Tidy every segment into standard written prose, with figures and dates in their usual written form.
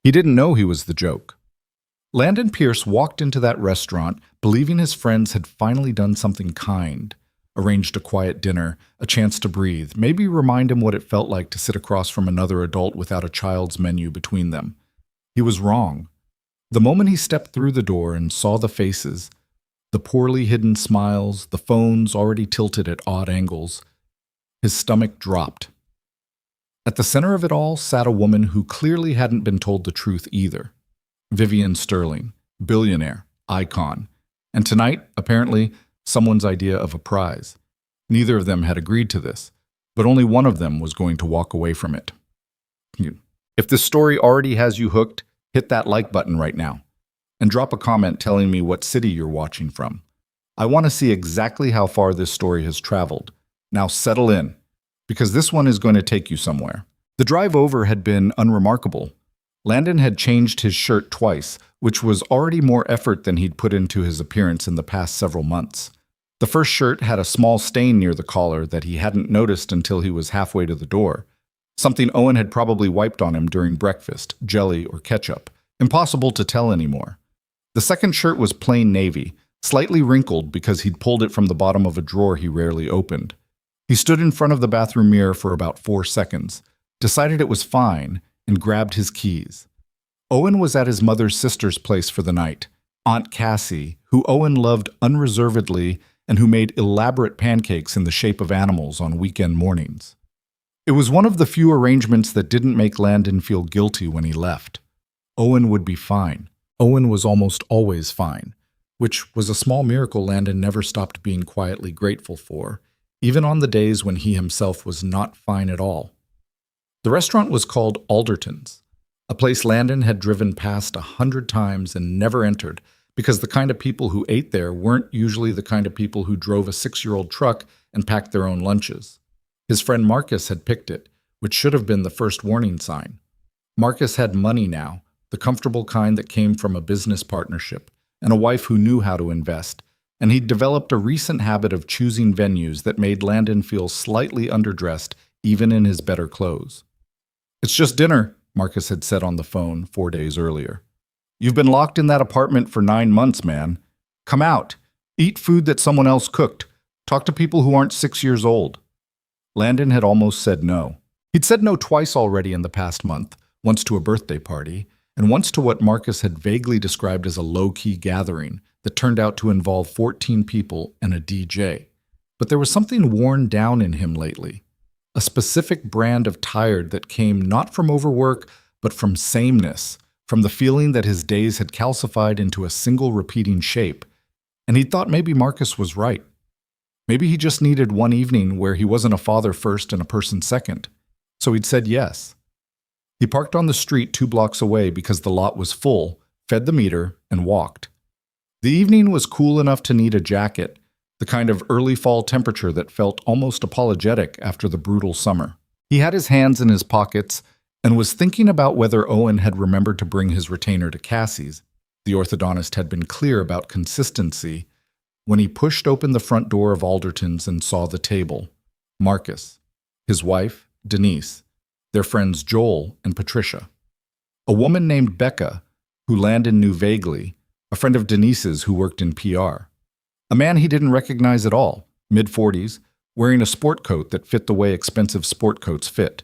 He didn't know he was the joke. Landon Pierce walked into that restaurant believing his friends had finally done something kind, arranged a quiet dinner, a chance to breathe, maybe remind him what it felt like to sit across from another adult without a child's menu between them. He was wrong. The moment he stepped through the door and saw the faces, the poorly hidden smiles, the phones already tilted at odd angles, his stomach dropped. At the center of it all sat a woman who clearly hadn't been told the truth either. Vivian Sterling, billionaire, icon, and tonight, apparently, someone's idea of a prize. Neither of them had agreed to this, but only one of them was going to walk away from it. If this story already has you hooked, hit that like button right now, and drop a comment telling me what city you're watching from. I want to see exactly how far this story has traveled. Now settle in, because this one is going to take you somewhere. The drive over had been unremarkable. Landon had changed his shirt twice, which was already more effort than he'd put into his appearance in the past several months. The first shirt had a small stain near the collar that he hadn't noticed until he was halfway to the door. Something Owen had probably wiped on him during breakfast, jelly or ketchup. Impossible to tell anymore. The second shirt was plain navy, slightly wrinkled because he'd pulled it from the bottom of a drawer he rarely opened. He stood in front of the bathroom mirror for about 4 seconds, decided it was fine, and grabbed his keys. Owen was at his mother's sister's place for the night, Aunt Cassie, who Owen loved unreservedly and who made elaborate pancakes in the shape of animals on weekend mornings. It was one of the few arrangements that didn't make Landon feel guilty when he left. Owen would be fine. Owen was almost always fine, which was a small miracle Landon never stopped being quietly grateful for, even on the days when he himself was not fine at all. The restaurant was called Alderton's, a place Landon had driven past 100 times and never entered because the kind of people who ate there weren't usually the kind of people who drove a 6-year-old truck and packed their own lunches. His friend Marcus had picked it, which should have been the first warning sign. Marcus had money now, the comfortable kind that came from a business partnership, and a wife who knew how to invest, and he'd developed a recent habit of choosing venues that made Landon feel slightly underdressed even in his better clothes. "It's just dinner," Marcus had said on the phone 4 days earlier. "You've been locked in that apartment for 9 months, man. Come out. Eat food that someone else cooked. Talk to people who aren't 6 years old." Landon had almost said no. He'd said no twice already in the past month, once to a birthday party, and once to what Marcus had vaguely described as a low-key gathering that turned out to involve 14 people and a DJ. But there was something worn down in him lately. A specific brand of tired that came not from overwork, but from sameness, from the feeling that his days had calcified into a single repeating shape. And he thought maybe Marcus was right. Maybe he just needed one evening where he wasn't a father first and a person second. So he'd said yes. He parked on the street 2 blocks away because the lot was full, fed the meter, and walked. The evening was cool enough to need a jacket, the kind of early fall temperature that felt almost apologetic after the brutal summer. He had his hands in his pockets and was thinking about whether Owen had remembered to bring his retainer to Cassie's. The orthodontist had been clear about consistency when he pushed open the front door of Alderton's and saw the table. Marcus, his wife, Denise, their friends Joel and Patricia. A woman named Becca, who Landon knew vaguely, a friend of Denise's who worked in PR. A man he didn't recognize at all, mid-40s, wearing a sport coat that fit the way expensive sport coats fit.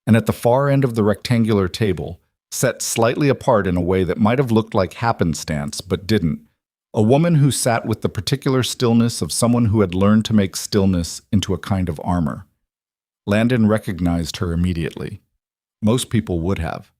And at the far end of the rectangular table, set slightly apart in a way that might have looked like happenstance but didn't, a woman who sat with the particular stillness of someone who had learned to make stillness into a kind of armor. Landon recognized her immediately. Most people would have.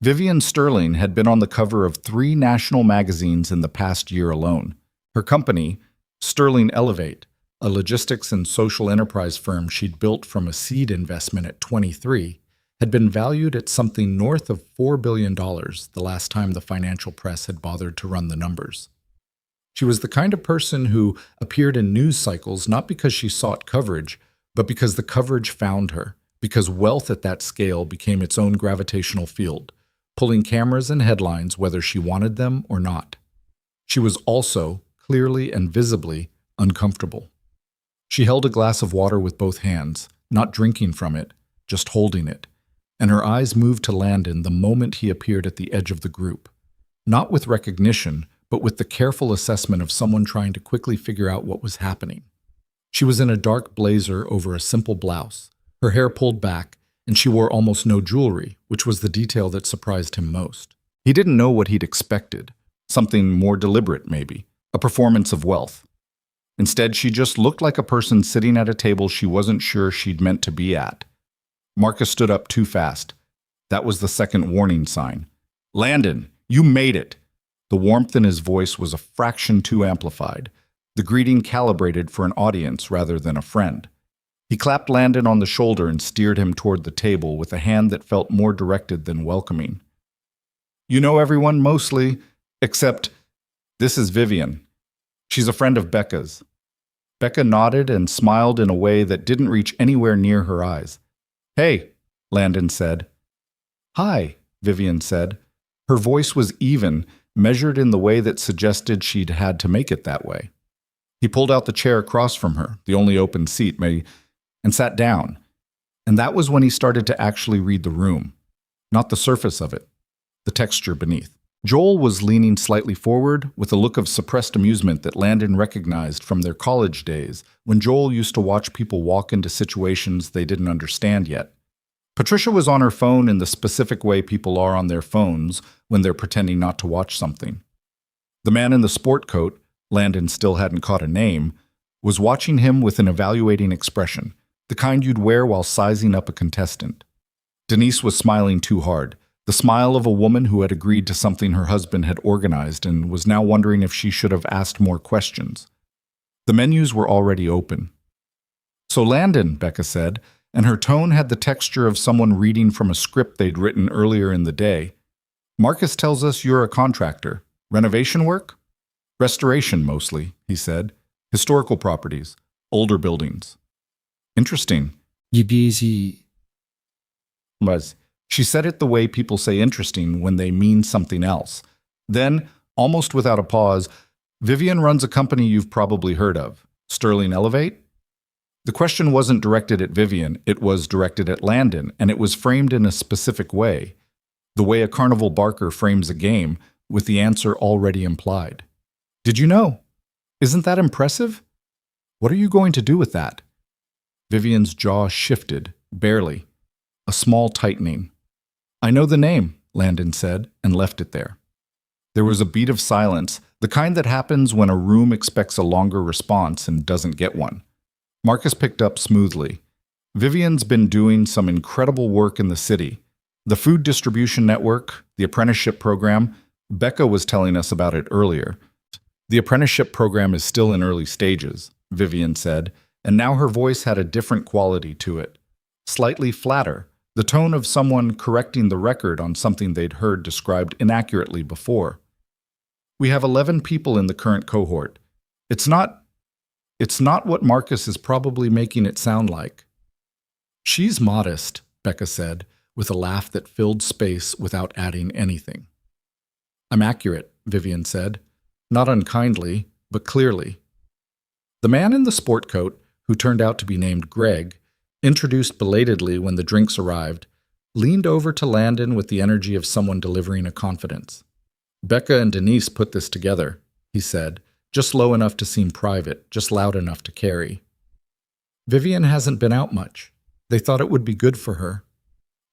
Vivian Sterling had been on the cover of 3 national magazines in the past year alone. Her company, Sterling Elevate, a logistics and social enterprise firm she'd built from a seed investment at 23, had been valued at something north of $4 billion the last time the financial press had bothered to run the numbers. She was the kind of person who appeared in news cycles not because she sought coverage, but because the coverage found her, because wealth at that scale became its own gravitational field, pulling cameras and headlines whether she wanted them or not. She was also, clearly and visibly, uncomfortable. She held a glass of water with both hands, not drinking from it, just holding it, and her eyes moved to Landon the moment he appeared at the edge of the group. Not with recognition, but with the careful assessment of someone trying to quickly figure out what was happening. She was in a dark blazer over a simple blouse, her hair pulled back, and she wore almost no jewelry, which was the detail that surprised him most. He didn't know what he'd expected. Something more deliberate, maybe. A performance of wealth. Instead, she just looked like a person sitting at a table she wasn't sure she'd meant to be at. Marcus stood up too fast. That was the second warning sign. "Landon, you made it!" The warmth in his voice was a fraction too amplified, the greeting calibrated for an audience rather than a friend. He clapped Landon on the shoulder and steered him toward the table with a hand that felt more directed than welcoming. "You know everyone mostly, except this is Vivian. She's a friend of Becca's." Becca nodded and smiled in a way that didn't reach anywhere near her eyes. "Hey," Landon said. "Hi," Vivian said. Her voice was even, measured in the way that suggested she'd had to make it that way. He pulled out the chair across from her, the only open seat, and sat down. And that was when he started to actually read the room. Not the surface of it, the texture beneath. Joel was leaning slightly forward with a look of suppressed amusement that Landon recognized from their college days when Joel used to watch people walk into situations they didn't understand yet. Patricia was on her phone in the specific way people are on their phones when they're pretending not to watch something. The man in the sport coat, Landon still hadn't caught a name, was watching him with an evaluating expression, the kind you'd wear while sizing up a contestant. Denise was smiling too hard. The smile of a woman who had agreed to something her husband had organized and was now wondering if she should have asked more questions. The menus were already open. "So Landon," Becca said, and her tone had the texture of someone reading from a script they'd written earlier in the day. "Marcus tells us you're a contractor. Renovation work?" "Restoration, mostly," he said. "Historical properties. Older buildings." "Interesting." She said it the way people say interesting when they mean something else. Then, almost without a pause, "Vivian runs a company you've probably heard of. Sterling Elevate?" The question wasn't directed at Vivian, it was directed at Landon, and it was framed in a specific way. The way a carnival barker frames a game, with the answer already implied. "Did you know? Isn't that impressive? What are you going to do with that?" Vivian's jaw shifted, barely. A small tightening. "I know the name," Landon said, and left it there. There was a beat of silence, the kind that happens when a room expects a longer response and doesn't get one. Marcus picked up smoothly. "Vivian's been doing some incredible work in the city. The food distribution network, the apprenticeship program, Becca was telling us about it earlier. The apprenticeship program is still in early stages," Vivian said, and now her voice had a different quality to it. Slightly flatter. The tone of someone correcting the record on something they'd heard described inaccurately before. "We have 11 people in the current cohort. It's not what Marcus is probably making it sound like." "She's modest," Becca said, with a laugh that filled space without adding anything. "I'm accurate," Vivian said, not unkindly, but clearly. The man in the sport coat, who turned out to be named Greg, introduced belatedly when the drinks arrived, leaned over to Landon with the energy of someone delivering a confidence. "Becca and Denise put this together," he said, just low enough to seem private, just loud enough to carry. "Vivian hasn't been out much. They thought it would be good for her."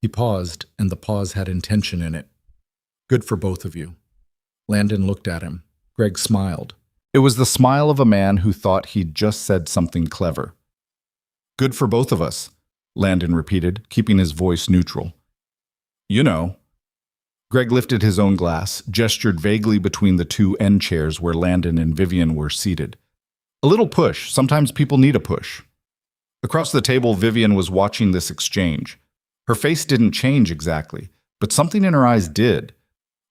He paused, and the pause had intention in it. "Good for both of you." Landon looked at him. Greg smiled. It was the smile of a man who thought he'd just said something clever. "Good for both of us," Landon repeated, keeping his voice neutral. "You know." Greg lifted his own glass, gestured vaguely between the two end chairs where Landon and Vivian were seated. "A little push. Sometimes people need a push." Across the table, Vivian was watching this exchange. Her face didn't change exactly, but something in her eyes did.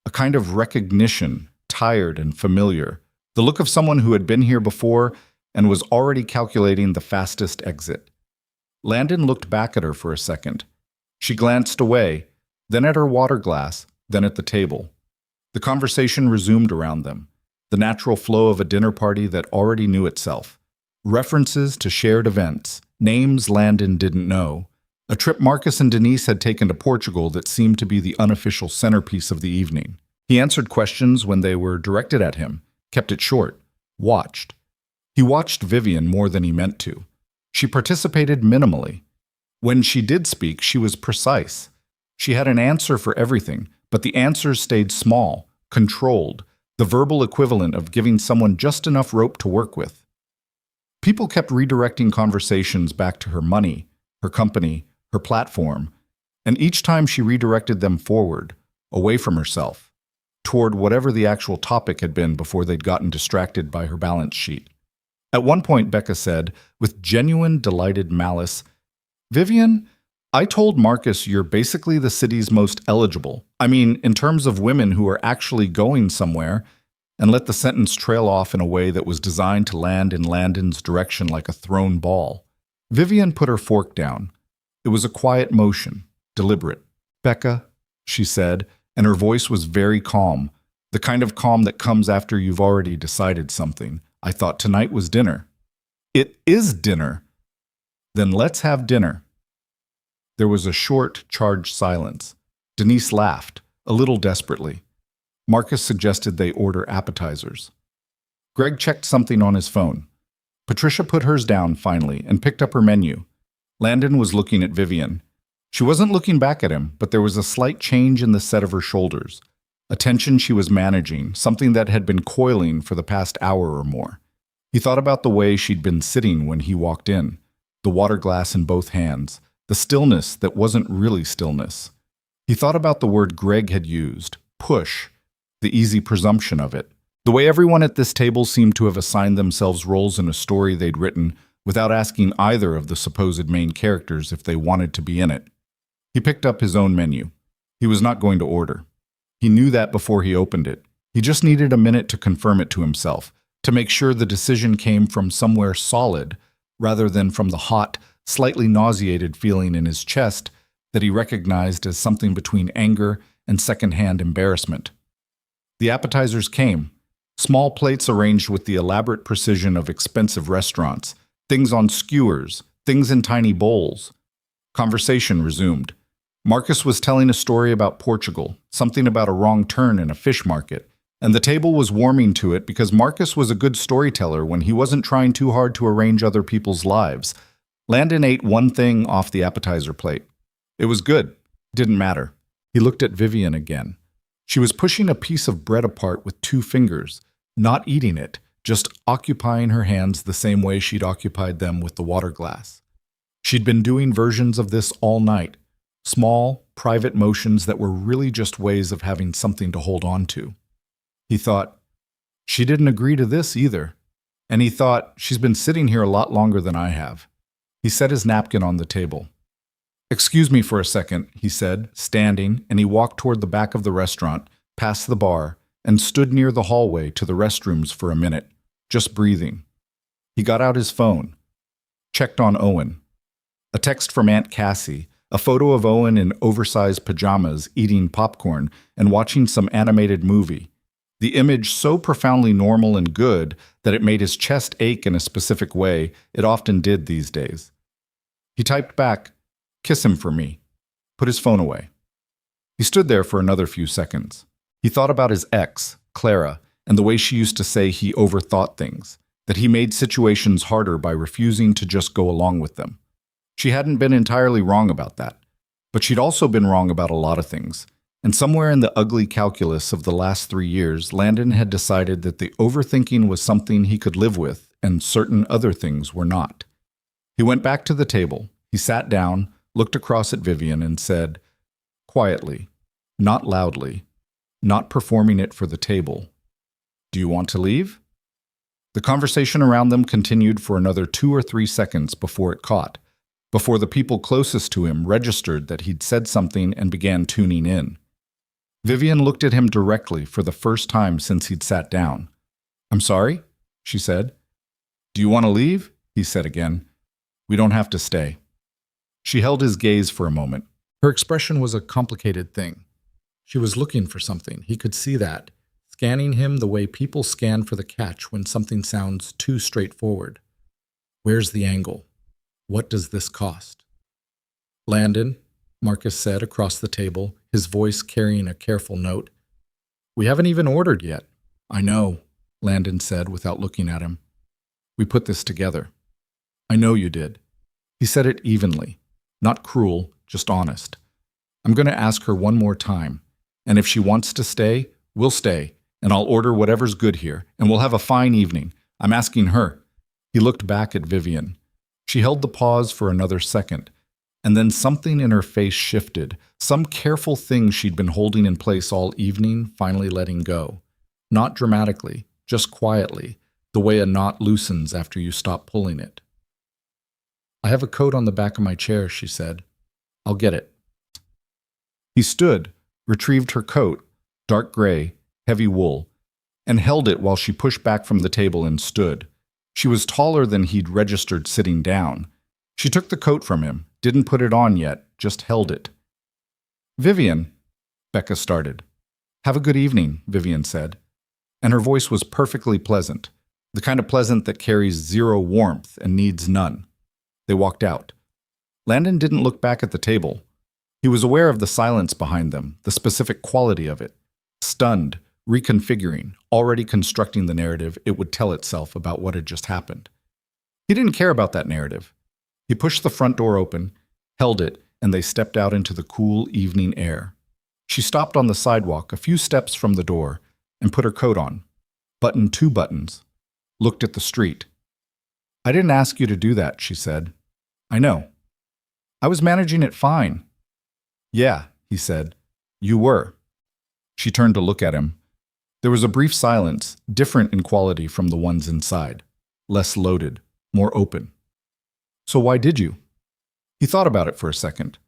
A kind of recognition, tired and familiar. The look of someone who had been here before and was already calculating the fastest exit. Landon looked back at her for a second. She glanced away, then at her water glass, then at the table. The conversation resumed around them, the natural flow of a dinner party that already knew itself. References to shared events, names Landon didn't know, A trip Marcus and Denise had taken to Portugal that seemed to be the unofficial centerpiece of the evening. He answered questions when they were directed at him, kept it short, watched. He watched Vivian more than he meant to. She participated minimally. When she did speak, she was precise. She had an answer for everything, but the answers stayed small, controlled, the verbal equivalent of giving someone just enough rope to work with. People kept redirecting conversations back to her money, her company, her platform, and each time she redirected them forward, away from herself, toward whatever the actual topic had been before they'd gotten distracted by her balance sheet. At one point, Becca said, with genuine delighted malice, "Vivian, I told Marcus you're basically the city's most eligible. I mean, in terms of women who are actually going somewhere," and let the sentence trail off in a way that was designed to land in Landon's direction like a thrown ball. Vivian put her fork down. It was a quiet motion, deliberate. "Becca," she said, and her voice was very calm, the kind of calm that comes after you've already decided something. "I thought tonight was dinner." "It is dinner." "Then let's have dinner." There was a short, charged silence. Denise laughed, a little desperately. Marcus suggested they order appetizers. Greg checked something on his phone. Patricia put hers down finally and picked up her menu. Landon was looking at Vivian. She wasn't looking back at him, but there was a slight change in the set of her shoulders. A tension she was managing, something that had been coiling for the past hour or more. He thought about the way she'd been sitting when he walked in, the water glass in both hands, the stillness that wasn't really stillness. He thought about the word Greg had used, push, the easy presumption of it. The way everyone at this table seemed to have assigned themselves roles in a story they'd written without asking either of the supposed main characters if they wanted to be in it. He picked up his own menu. He was not going to order. He knew that before he opened it. He just needed a minute to confirm it to himself, to make sure the decision came from somewhere solid, rather than from the hot, slightly nauseated feeling in his chest that he recognized as something between anger and secondhand embarrassment. The appetizers came, small plates arranged with the elaborate precision of expensive restaurants, things on skewers, things in tiny bowls. Conversation resumed. Marcus was telling a story about Portugal, something about a wrong turn in a fish market, and the table was warming to it because Marcus was a good storyteller when he wasn't trying too hard to arrange other people's lives. Landon ate one thing off the appetizer plate. It was good. It didn't matter. He looked at Vivian again. She was pushing a piece of bread apart with 2 fingers, not eating it, just occupying her hands the same way she'd occupied them with the water glass. She'd been doing versions of this all night, small, private motions that were really just ways of having something to hold on to. He thought, she didn't agree to this either. And he thought, she's been sitting here a lot longer than I have. He set his napkin on the table. "Excuse me for a second," he said, standing, and he walked toward the back of the restaurant, past the bar, and stood near the hallway to the restrooms for a minute, just breathing. He got out his phone, checked on Owen. A text from Aunt Cassie, a photo of Owen in oversized pajamas eating popcorn and watching some animated movie. The image so profoundly normal and good that it made his chest ache in a specific way it often did these days. He typed back, "Kiss him for me," put his phone away. He stood there for another few seconds. He thought about his ex, Clara, and the way she used to say he overthought things, that he made situations harder by refusing to just go along with them. She hadn't been entirely wrong about that, but she'd also been wrong about a lot of things. And somewhere in the ugly calculus of the last 3 years, Landon had decided that the overthinking was something he could live with, and certain other things were not. He went back to the table. He sat down, looked across at Vivian, and said, quietly, not loudly, not performing it for the table, "Do you want to leave?" The conversation around them continued for another 2 or 3 seconds before it caught, before the people closest to him registered that he'd said something and began tuning in. Vivian looked at him directly for the first time since he'd sat down. "I'm sorry?" she said. "Do you want to leave?" he said again. "We don't have to stay." She held his gaze for a moment. Her expression was a complicated thing. She was looking for something. He could see that, scanning him the way people scan for the catch when something sounds too straightforward. Where's the angle? What does this cost? Landon, Marcus said across the table, his voice carrying a careful note. We haven't even ordered yet. I know, Landon said without looking at him. We put this together. I know you did. He said it evenly, not cruel, just honest. I'm going to ask her one more time, and if she wants to stay, we'll stay, and I'll order whatever's good here, and we'll have a fine evening. I'm asking her. He looked back at Vivian. She held the pause for another second, and then something in her face shifted, some careful thing she'd been holding in place all evening finally letting go. Not dramatically, just quietly, the way a knot loosens after you stop pulling it. I have a coat on the back of my chair, she said. I'll get it. He stood, retrieved her coat, dark gray, heavy wool, and held it while she pushed back from the table and stood. She was taller than he'd registered sitting down. She took the coat from him, didn't put it on yet, just held it. Vivian, Becca started. Have a good evening, Vivian said. And her voice was perfectly pleasant, the kind of pleasant that carries zero warmth and needs none. They walked out. Landon didn't look back at the table. He was aware of the silence behind them, the specific quality of it. Stunned, reconfiguring, already constructing the narrative it would tell itself about what had just happened. He didn't care about that narrative. He pushed the front door open, held it, and they stepped out into the cool evening air. She stopped on the sidewalk a few steps from the door and put her coat on, buttoned 2 buttons, looked at the street. I didn't ask you to do that, she said. I know. I was managing it fine. Yeah, he said. You were. She turned to look at him. There was a brief silence, different in quality from the ones inside. Less loaded, more open. So why did you? He thought about it for a second.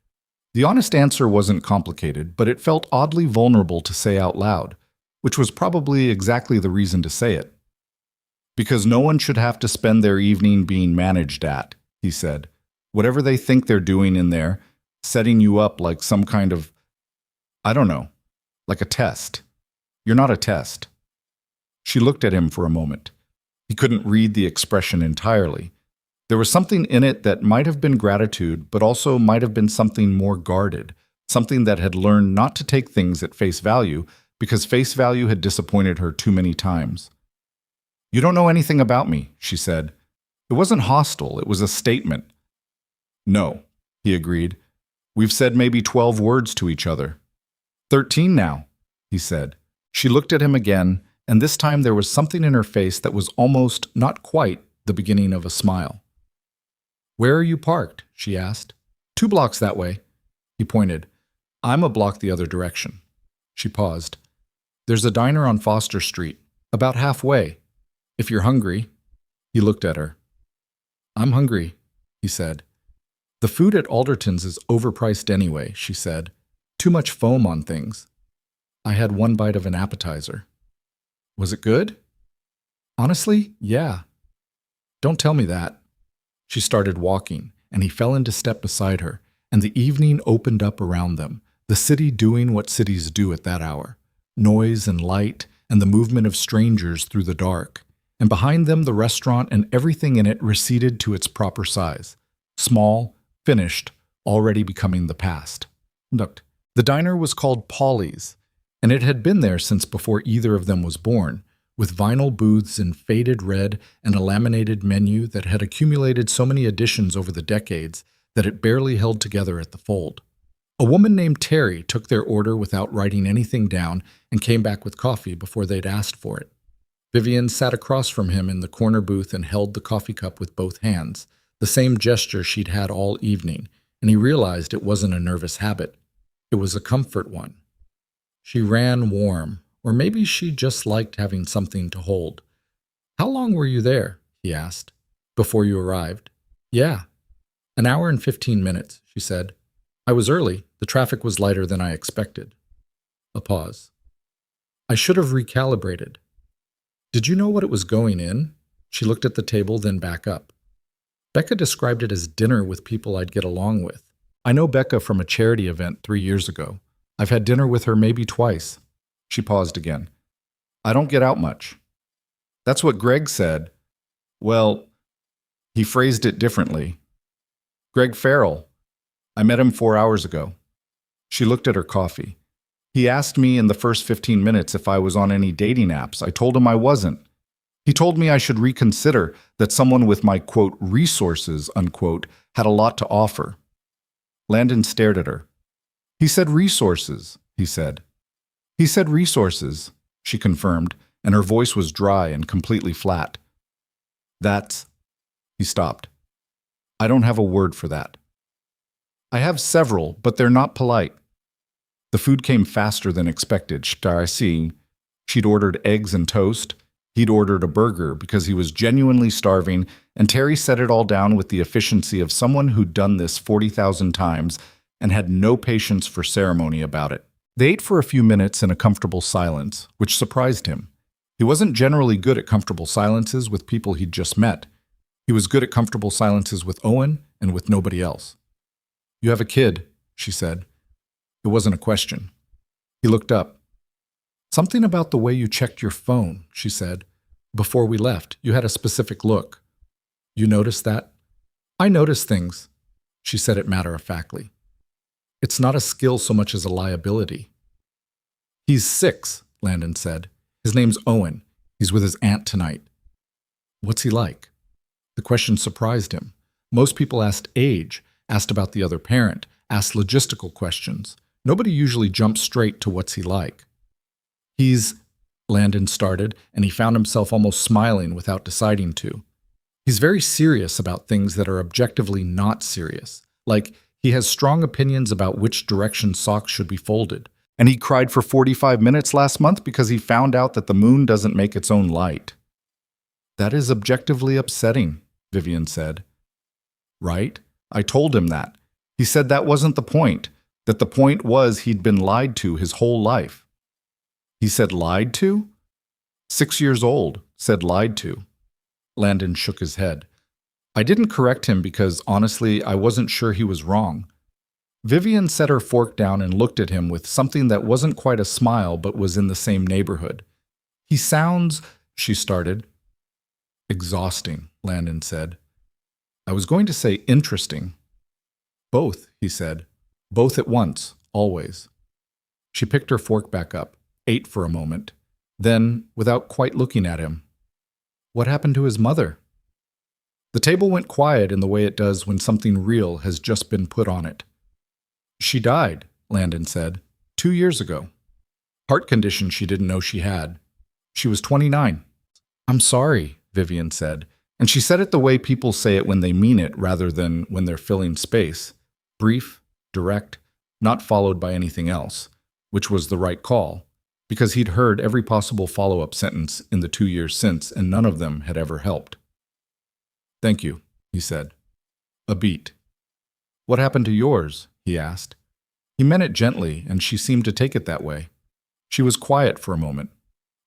The honest answer wasn't complicated, but it felt oddly vulnerable to say out loud, which was probably exactly the reason to say it. Because no one should have to spend their evening being managed at, he said. Whatever they think they're doing in there, setting you up like some kind of, I don't know, like a test. You're not a test. She looked at him for a moment. He couldn't read the expression entirely. There was something in it that might have been gratitude, but also might have been something more guarded, something that had learned not to take things at face value because face value had disappointed her too many times. You don't know anything about me, she said. It wasn't hostile, it was a statement. No, he agreed. We've said maybe 12 words to each other. 13 now, he said. She looked at him again, and this time there was something in her face that was almost, not quite, the beginning of a smile. Where are you parked? She asked. 2 blocks that way. He pointed. I'm a block the other direction. She paused. There's a diner on Foster Street, about halfway. If you're hungry. He looked at her. I'm hungry, he said. The food at Alderton's is overpriced anyway, she said. Too much foam on things. I had 1 bite of an appetizer. Was it good? Honestly, yeah. Don't tell me that. She started walking, and he fell into step beside her, and the evening opened up around them, the city doing what cities do at that hour. Noise and light, and the movement of strangers through the dark. And behind them the restaurant and everything in it receded to its proper size. Small, finished, already becoming the past. Look, the diner was called Polly's, and it had been there since before either of them was born, with vinyl booths in faded red and a laminated menu that had accumulated so many additions over the decades that it barely held together at the fold. A woman named Terry took their order without writing anything down and came back with coffee before they'd asked for it. Vivian sat across from him in the corner booth and held the coffee cup with both hands, the same gesture she'd had all evening, and he realized it wasn't a nervous habit. It was a comfort one. She ran warm, or maybe she just liked having something to hold. How long were you there? He asked. Before you arrived? Yeah. 1 hour and 15 minutes, she said. I was early. The traffic was lighter than I expected. A pause. I should have recalibrated. Did you know what it was going in? She looked at the table, then back up. Becca described it as dinner with people I'd get along with. I know Becca from a charity event 3 years ago. I've had dinner with her maybe twice. She paused again. I don't get out much. That's what Greg said. Well, he phrased it differently. Greg Farrell. I met him 4 hours ago. She looked at her coffee. He asked me in the first 15 minutes if I was on any dating apps. I told him I wasn't. He told me I should reconsider, that someone with my, quote, resources, unquote, had a lot to offer. Landon stared at her. He said resources, he said. He said resources, she confirmed, and her voice was dry and completely flat. That's... He stopped. I don't have a word for that. I have several, but they're not polite. The food came faster than expected. She'd ordered eggs and toast. He'd ordered a burger because he was genuinely starving, and Terry set it all down with the efficiency of someone who'd done this 40,000 times and had no patience for ceremony about it. They ate for a few minutes in a comfortable silence, which surprised him. He wasn't generally good at comfortable silences with people he'd just met. He was good at comfortable silences with Owen and with nobody else. You have a kid, she said. It wasn't a question. He looked up. Something about the way you checked your phone, she said. Before we left, you had a specific look. You noticed that? I notice things, she said it matter-of-factly. It's not a skill so much as a liability. He's 6, Landon said. His name's Owen. He's with his aunt tonight. What's he like? The question surprised him. Most people asked age, asked about the other parent, asked logistical questions. Nobody usually jumps straight to what's he like. Landon started, and he found himself almost smiling without deciding to. He's very serious about things that are objectively not serious. Like, he has strong opinions about which direction socks should be folded. And he cried for 45 minutes last month because he found out that the moon doesn't make its own light. That is objectively upsetting, Vivian said. Right? I told him that. He said that wasn't the point, that the point was he'd been lied to his whole life. He said lied to? 6 years old, said lied to. Landon shook his head. I didn't correct him because, honestly, I wasn't sure he was wrong. Vivian set her fork down and looked at him with something that wasn't quite a smile but was in the same neighborhood. He sounds, she started. Exhausting, Landon said. I was going to say interesting. Both, he said. Both at once, always. She picked her fork back up, ate for a moment. Then, without quite looking at him, what happened to his mother? The table went quiet in the way it does when something real has just been put on it. She died, Landon said, 2 years ago. Heart condition she didn't know she had. She was 29. I'm sorry, Vivian said, and she said it the way people say it when they mean it rather than when they're filling space. Brief, direct, not followed by anything else, which was the right call, because he'd heard every possible follow-up sentence in the 2 years since, and none of them had ever helped. Thank you, he said. A beat. What happened to yours? He asked. He meant it gently, and she seemed to take it that way. She was quiet for a moment.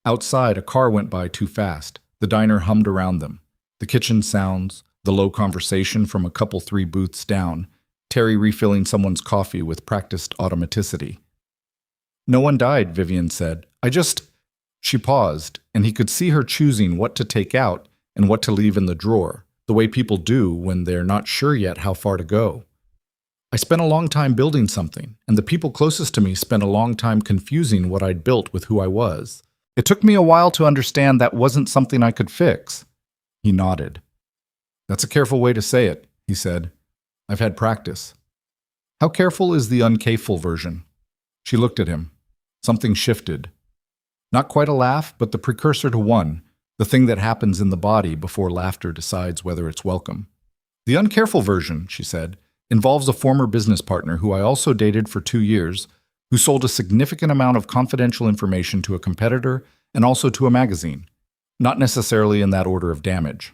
Outside, a car went by too fast. The diner hummed around them. The kitchen sounds, the low conversation from a couple 3 booths down, Terry refilling someone's coffee with practiced automaticity. No one died, Vivian said. She paused, and he could see her choosing what to take out and what to leave in the drawer, the way people do when they're not sure yet how far to go. I spent a long time building something, and the people closest to me spent a long time confusing what I'd built with who I was. It took me a while to understand that wasn't something I could fix. He nodded. That's a careful way to say it, he said. I've had practice. How careful is the uncareful version? She looked at him. Something shifted. Not quite a laugh, but the precursor to one, the thing that happens in the body before laughter decides whether it's welcome. The uncareful version, she said, involves a former business partner who I also dated for 2 years, who sold a significant amount of confidential information to a competitor and also to a magazine, not necessarily in that order of damage.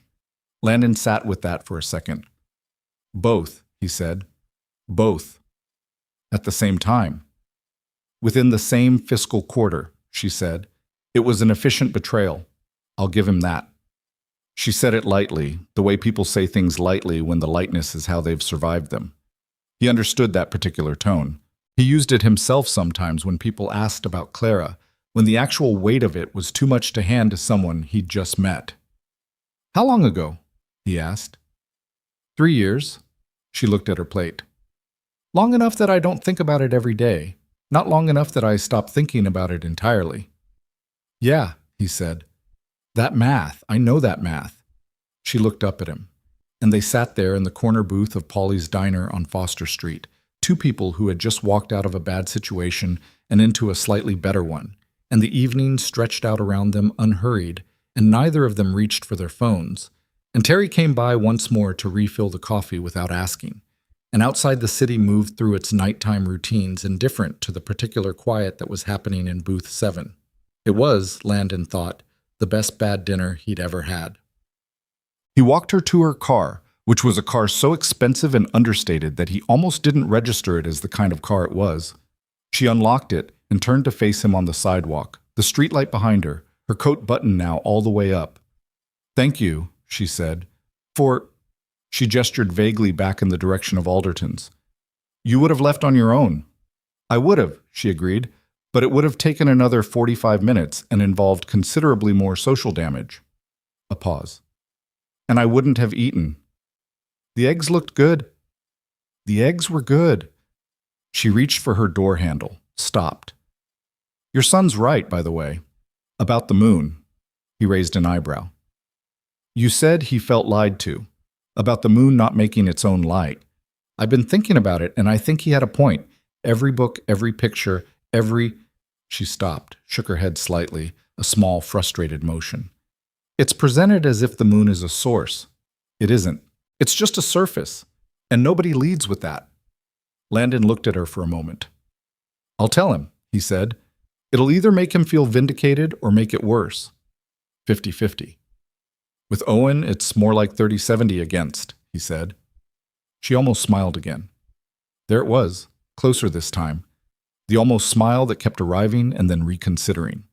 Landon sat with that for a second. Both, he said. Both. At the same time. Within the same fiscal quarter, she said. It was an efficient betrayal. I'll give him that. She said it lightly, the way people say things lightly when the lightness is how they've survived them. He understood that particular tone. He used it himself sometimes when people asked about Clara, when the actual weight of it was too much to hand to someone he'd just met. How long ago? He asked. 3 years. She looked at her plate. Long enough that I don't think about it every day. Not long enough that I stop thinking about it entirely. Yeah, he said. That math, I know that math. She looked up at him, and they sat there in the corner booth of Polly's Diner on Foster Street, two people who had just walked out of a bad situation and into a slightly better one, and the evening stretched out around them unhurried, and neither of them reached for their phones. And Terry came by once more to refill the coffee without asking. And outside the city moved through its nighttime routines indifferent to the particular quiet that was happening in Booth 7. It was, Landon thought, the best bad dinner he'd ever had. He walked her to her car, which was a car so expensive and understated that he almost didn't register it as the kind of car it was. She unlocked it and turned to face him on the sidewalk, the streetlight behind her, her coat buttoned now all the way up. "Thank you," she said, "for—" She gestured vaguely back in the direction of Alderton's. "You would have left on your own." "I would have," she agreed, "but it would have taken another 45 minutes and involved considerably more social damage." A pause. "And I wouldn't have eaten." "The eggs looked good." "The eggs were good." She reached for her door handle, stopped. "Your son's right, by the way. About the moon." He raised an eyebrow. "You said he felt lied to. About the moon not making its own light. I've been thinking about it, and I think he had a point. Every book, every picture, every—" She stopped, shook her head slightly, a small, frustrated motion. "It's presented as if the moon is a source. It isn't. It's just a surface. And nobody leads with that." Landon looked at her for a moment. "I'll tell him," he said. "It'll either make him feel vindicated or make it worse. 50-50. With Owen, it's more like 30-70 against," he said. She almost smiled again. There it was, closer this time. The almost smile that kept arriving and then reconsidering.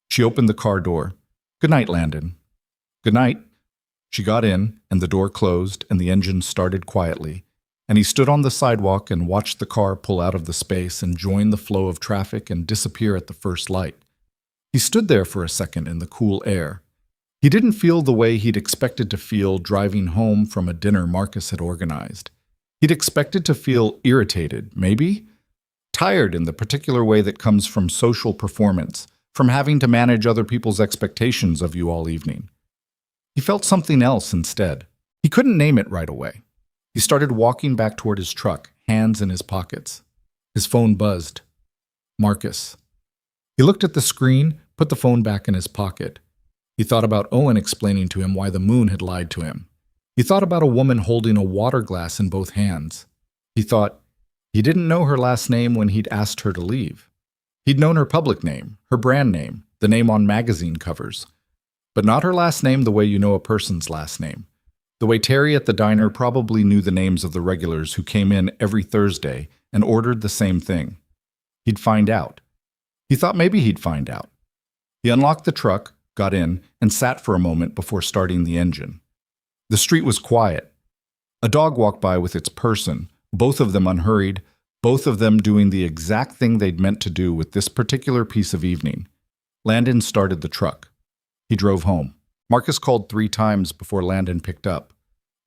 She opened the car door. "Good night, Landon." "Good night." She got in, and the door closed, and the engine started quietly, and he stood on the sidewalk and watched the car pull out of the space and join the flow of traffic and disappear at the first light. He stood there for a second in the cool air. He didn't feel the way he'd expected to feel driving home from a dinner Marcus had organized. He'd expected to feel irritated, maybe? Tired in the particular way that comes from social performance, from having to manage other people's expectations of you all evening. He felt something else instead. He couldn't name it right away. He started walking back toward his truck, hands in his pockets. His phone buzzed. Marcus. He looked at the screen, put the phone back in his pocket. He thought about Owen explaining to him why the moon had lied to him. He thought about a woman holding a water glass in both hands. He thought, he didn't know her last name when he'd asked her to leave. He'd known her public name, her brand name, the name on magazine covers. But not her last name the way you know a person's last name. The way Terry at the diner probably knew the names of the regulars who came in every Thursday and ordered the same thing. He'd find out. He thought maybe he'd find out. He unlocked the truck, got in, and sat for a moment before starting the engine. The street was quiet. A dog walked by with its person, both of them unhurried, both of them doing the exact thing they'd meant to do with this particular piece of evening. Landon started the truck. He drove home. Marcus called 3 times before Landon picked up.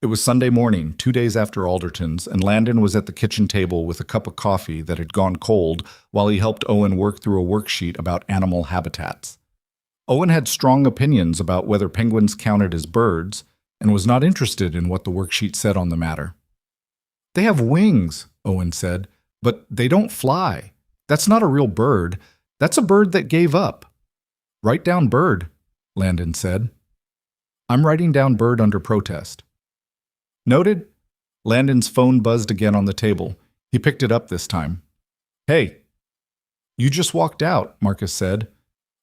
It was Sunday morning, 2 days after Alderton's, and Landon was at the kitchen table with a cup of coffee that had gone cold while he helped Owen work through a worksheet about animal habitats. Owen had strong opinions about whether penguins counted as birds and was not interested in what the worksheet said on the matter. "They have wings," Owen said, "but they don't fly. That's not a real bird. That's a bird that gave up." "Write down bird," Landon said. "I'm writing down bird under protest." "Noted." Landon's phone buzzed again on the table. He picked it up this time. "Hey." "You just walked out," Marcus said.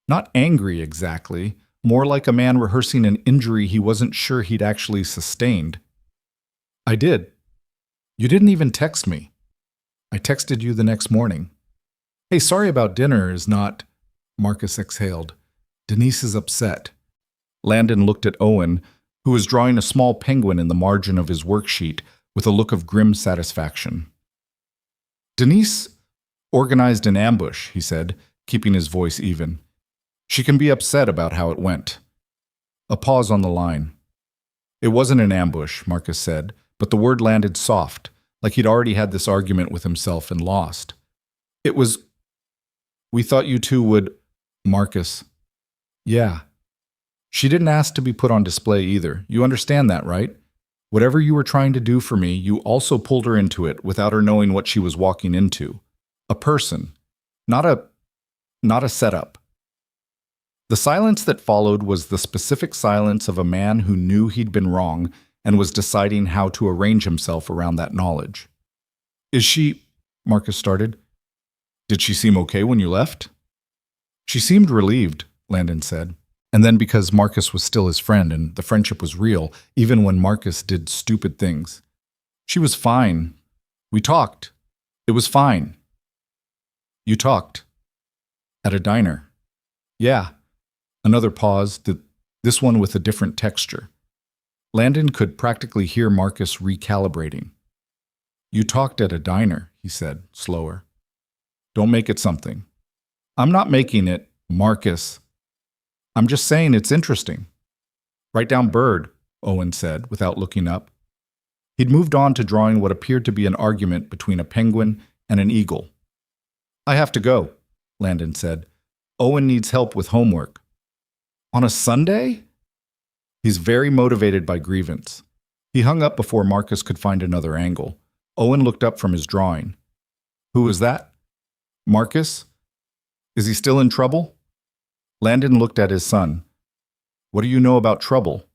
Not angry exactly, more like a man rehearsing an injury he wasn't sure he'd actually sustained. "I did." "You didn't even text me." "I texted you the next morning." "Hey, sorry about dinner is not—" Marcus exhaled. "Denise is upset." Landon looked at Owen, who was drawing a small penguin in the margin of his worksheet with a look of grim satisfaction. "Denise organized an ambush," he said, keeping his voice even. "She can be upset about how it went." A pause on the line. "It wasn't an ambush," Marcus said, but the word landed soft, like he'd already had this argument with himself and lost. It was, "We thought you two would," Marcus. "Yeah." She didn't ask to be put on display either. You understand that, right? Whatever you were trying to do for me, you also pulled her into it without her knowing what she was walking into. A person, not a setup. The silence that followed was the specific silence of a man who knew he'd been wrong and was deciding how to arrange himself around that knowledge. "Is she," Marcus started. "Did she seem okay when you left?" "She seemed relieved," Landon said. And then, because Marcus was still his friend and the friendship was real, even when Marcus did stupid things. "She was fine. We talked. It was fine." "You talked?" "At a diner." "Yeah." Another pause, this one with a different texture. Landon could practically hear Marcus recalibrating. "You talked at a diner," he said, slower. "Don't make it something." "I'm not making it, Marcus. I'm just saying it's interesting." "Write down bird," Owen said, without looking up. He'd moved on to drawing what appeared to be an argument between a penguin and an eagle. "I have to go," Landon said. "Owen needs help with homework." "On a Sunday?" He's very motivated by grievance. He hung up before Marcus could find another angle. Owen looked up from his drawing. "Who was that?" "Marcus? Is he still in trouble?" Landon looked at his son. "What do you know about trouble?"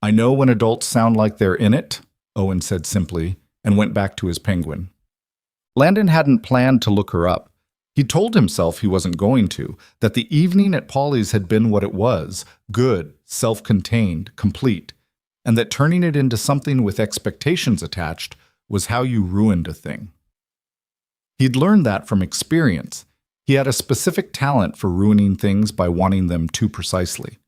"I know when adults sound like they're in it," Owen said simply, and went back to his penguin. Landon hadn't planned to look her up. He told himself he wasn't going to, that the evening at Polly's had been what it was, good, self-contained, complete, and that turning it into something with expectations attached was how you ruined a thing. He'd learned that from experience. He had a specific talent for ruining things by wanting them too precisely.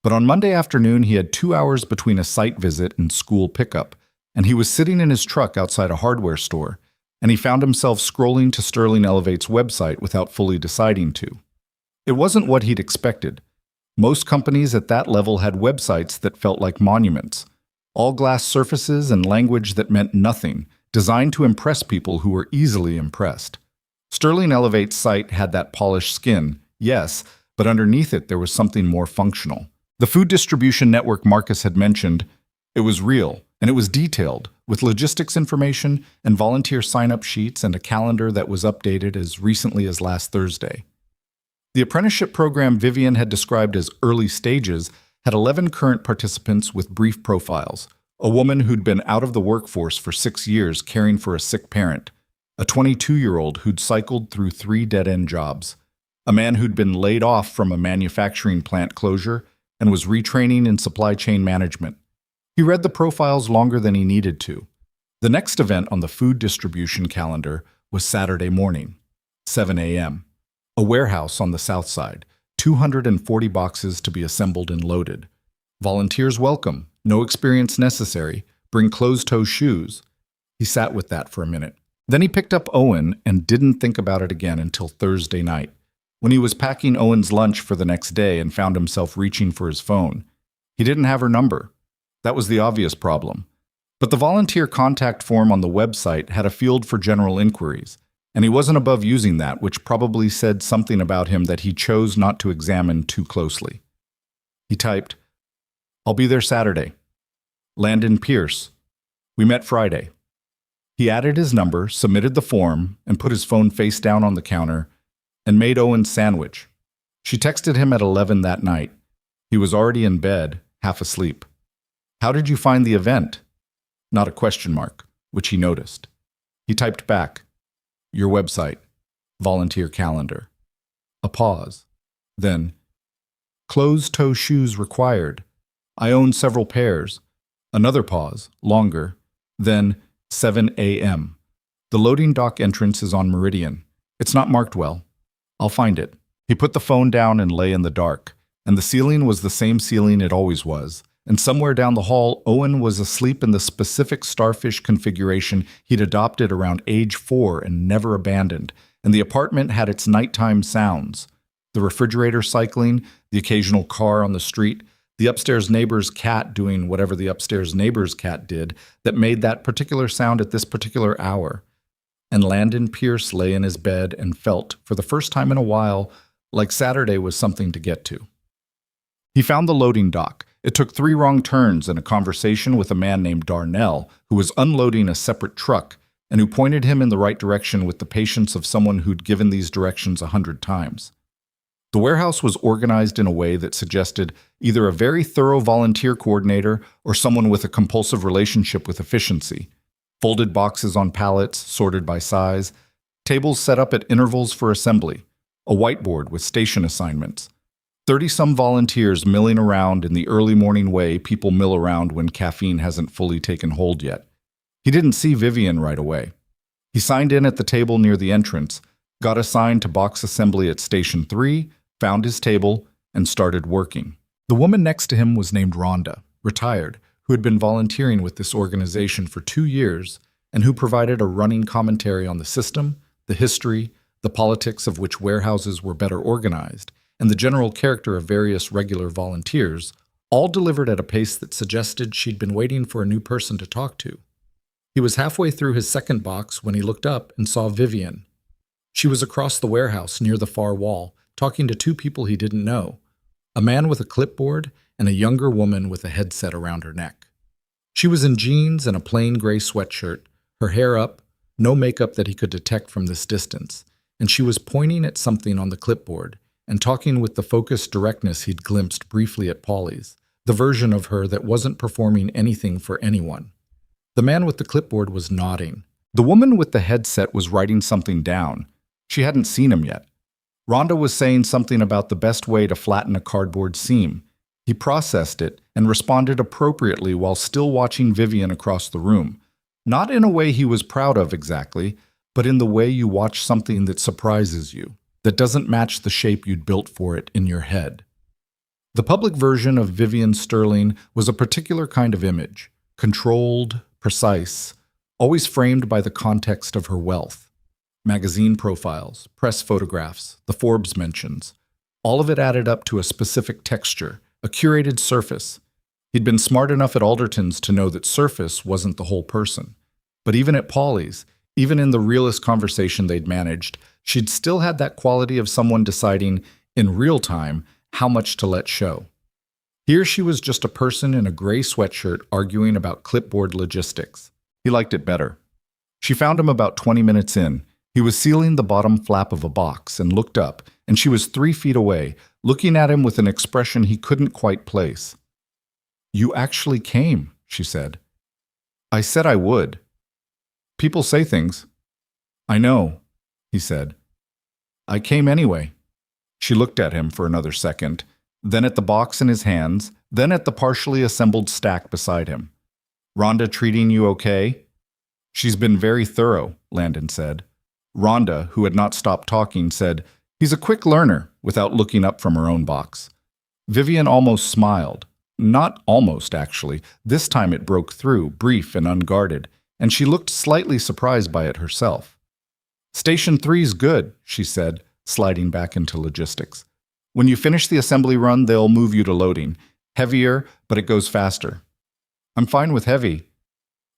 But on Monday afternoon, he had 2 hours between a site visit and school pickup, and he was sitting in his truck outside a hardware store, and he found himself scrolling to Sterling Elevate's website without fully deciding to. It wasn't what he'd expected. Most companies at that level had websites that felt like monuments, all glass surfaces and language that meant nothing, designed to impress people who were easily impressed. Sterling Elevate's site had that polished skin, yes, but underneath it there was something more functional. The food distribution network Marcus had mentioned, it was real, and it was detailed, with logistics information and volunteer sign-up sheets and a calendar that was updated as recently as last Thursday. The apprenticeship program Vivian had described as early stages had 11 current participants with brief profiles, a woman who'd been out of the workforce for 6 years caring for a sick parent, a 22-year-old who'd cycled through 3 dead-end jobs, a man who'd been laid off from a manufacturing plant closure and was retraining in supply chain management. He read the profiles longer than he needed to. The next event on the food distribution calendar was Saturday morning, 7 a.m. A warehouse on the south side, 240 boxes to be assembled and loaded. Volunteers welcome, no experience necessary, bring closed-toe shoes. He sat with that for a minute. Then he picked up Owen and didn't think about it again until Thursday night, when he was packing Owen's lunch for the next day and found himself reaching for his phone. He didn't have her number. That was the obvious problem. But the volunteer contact form on the website had a field for general inquiries, and he wasn't above using that, which probably said something about him that he chose not to examine too closely. He typed, "I'll be there Saturday. Landon Pierce. We met Friday." He added his number, submitted the form, and put his phone face down on the counter, and made Owen's sandwich. She texted him at 11 that night. He was already in bed, half asleep. "How did you find the event?" Not a question mark, which he noticed. He typed back, "Your website, volunteer calendar." A pause. Then, "Closed-toe shoes required. I own several pairs." Another pause, longer. Then, 7 a.m. "The loading dock entrance is on Meridian. It's not marked well. I'll find it." He put the phone down and lay in the dark, and the ceiling was the same ceiling it always was. And somewhere down the hall, Owen was asleep in the specific starfish configuration he'd adopted around age 4 and never abandoned, and the apartment had its nighttime sounds. The refrigerator cycling, the occasional car on the street, The upstairs neighbor's cat doing whatever the upstairs neighbor's cat did that made that particular sound at this particular hour. And Landon Pierce lay in his bed and felt, for the first time in a while, like Saturday was something to get to. He found the loading dock. It took 3 wrong turns and a conversation with a man named Darnell, who was unloading a separate truck and who pointed him in the right direction with the patience of someone who'd given these directions 100 times. The warehouse was organized in a way that suggested either a very thorough volunteer coordinator or someone with a compulsive relationship with efficiency. Folded boxes on pallets, sorted by size, tables set up at intervals for assembly, a whiteboard with station assignments. 30-some volunteers milling around in the early morning way people mill around when caffeine hasn't fully taken hold yet. He didn't see Vivian right away. He signed in at the table near the entrance, got assigned to box assembly at Station 3, found his table, and started working. The woman next to him was named Rhonda, retired, who had been volunteering with this organization for 2 years and who provided a running commentary on the system, the history, the politics of which warehouses were better organized, and the general character of various regular volunteers, all delivered at a pace that suggested she'd been waiting for a new person to talk to. He was halfway through his second box when he looked up and saw Vivian. She was across the warehouse near the far wall, talking to 2 people he didn't know, a man with a clipboard and a younger woman with a headset around her neck. She was in jeans and a plain gray sweatshirt, her hair up, no makeup that he could detect from this distance, and she was pointing at something on the clipboard and talking with the focused directness he'd glimpsed briefly at Polly's, the version of her that wasn't performing anything for anyone. The man with the clipboard was nodding. The woman with the headset was writing something down. She hadn't seen him yet. Rhonda was saying something about the best way to flatten a cardboard seam. He processed it and responded appropriately while still watching Vivian across the room. Not in a way he was proud of exactly, but in the way you watch something that surprises you, that doesn't match the shape you'd built for it in your head. The public version of Vivian Sterling was a particular kind of image, controlled, precise, always framed by the context of her wealth. Magazine profiles, press photographs, the Forbes mentions. All of it added up to a specific texture, a curated surface. He'd been smart enough at Alderton's to know that surface wasn't the whole person. But even at Polly's, even in the realest conversation they'd managed, she'd still had that quality of someone deciding, in real time, how much to let show. Here she was just a person in a gray sweatshirt arguing about clipboard logistics. He liked it better. She found him about 20 minutes in. He was sealing the bottom flap of a box and looked up, and she was 3 feet away, looking at him with an expression he couldn't quite place. "You actually came," she said. "I said I would. People say things." "I know," he said. "I came anyway." She looked at him for another second, then at the box in his hands, then at the partially assembled stack beside him. "Rhonda treating you okay?" "She's been very thorough," Landon said. Rhonda, who had not stopped talking, said, "He's a quick learner," without looking up from her own box. Vivian almost smiled. Not almost, actually. This time it broke through, brief and unguarded, and she looked slightly surprised by it herself. "Station 3's good," she said, sliding back into logistics. "When you finish the assembly run, they'll move you to loading. Heavier, but it goes faster." "I'm fine with heavy."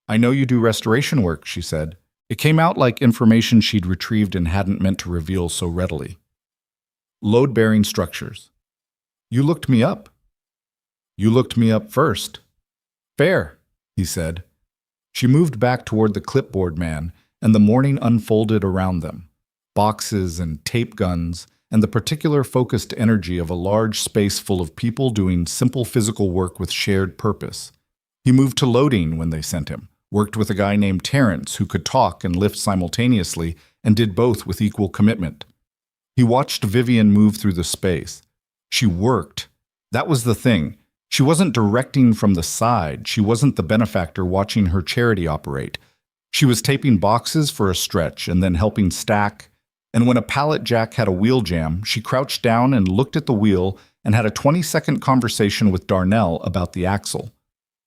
"I know you do restoration work," she said. It came out like information she'd retrieved and hadn't meant to reveal so readily. "Load-bearing structures." "You looked me up." "You looked me up first." "Fair," he said. She moved back toward the clipboard man, and the morning unfolded around them. Boxes and tape guns, and the particular focused energy of a large space full of people doing simple physical work with shared purpose. He moved to loading when they sent him, worked with a guy named Terrence who could talk and lift simultaneously, and did both with equal commitment. He watched Vivian move through the space. She worked. That was the thing. She wasn't directing from the side. She wasn't the benefactor watching her charity operate. She was taping boxes for a stretch and then helping stack. And when a pallet jack had a wheel jam, she crouched down and looked at the wheel and had a 20-second conversation with Darnell about the axle.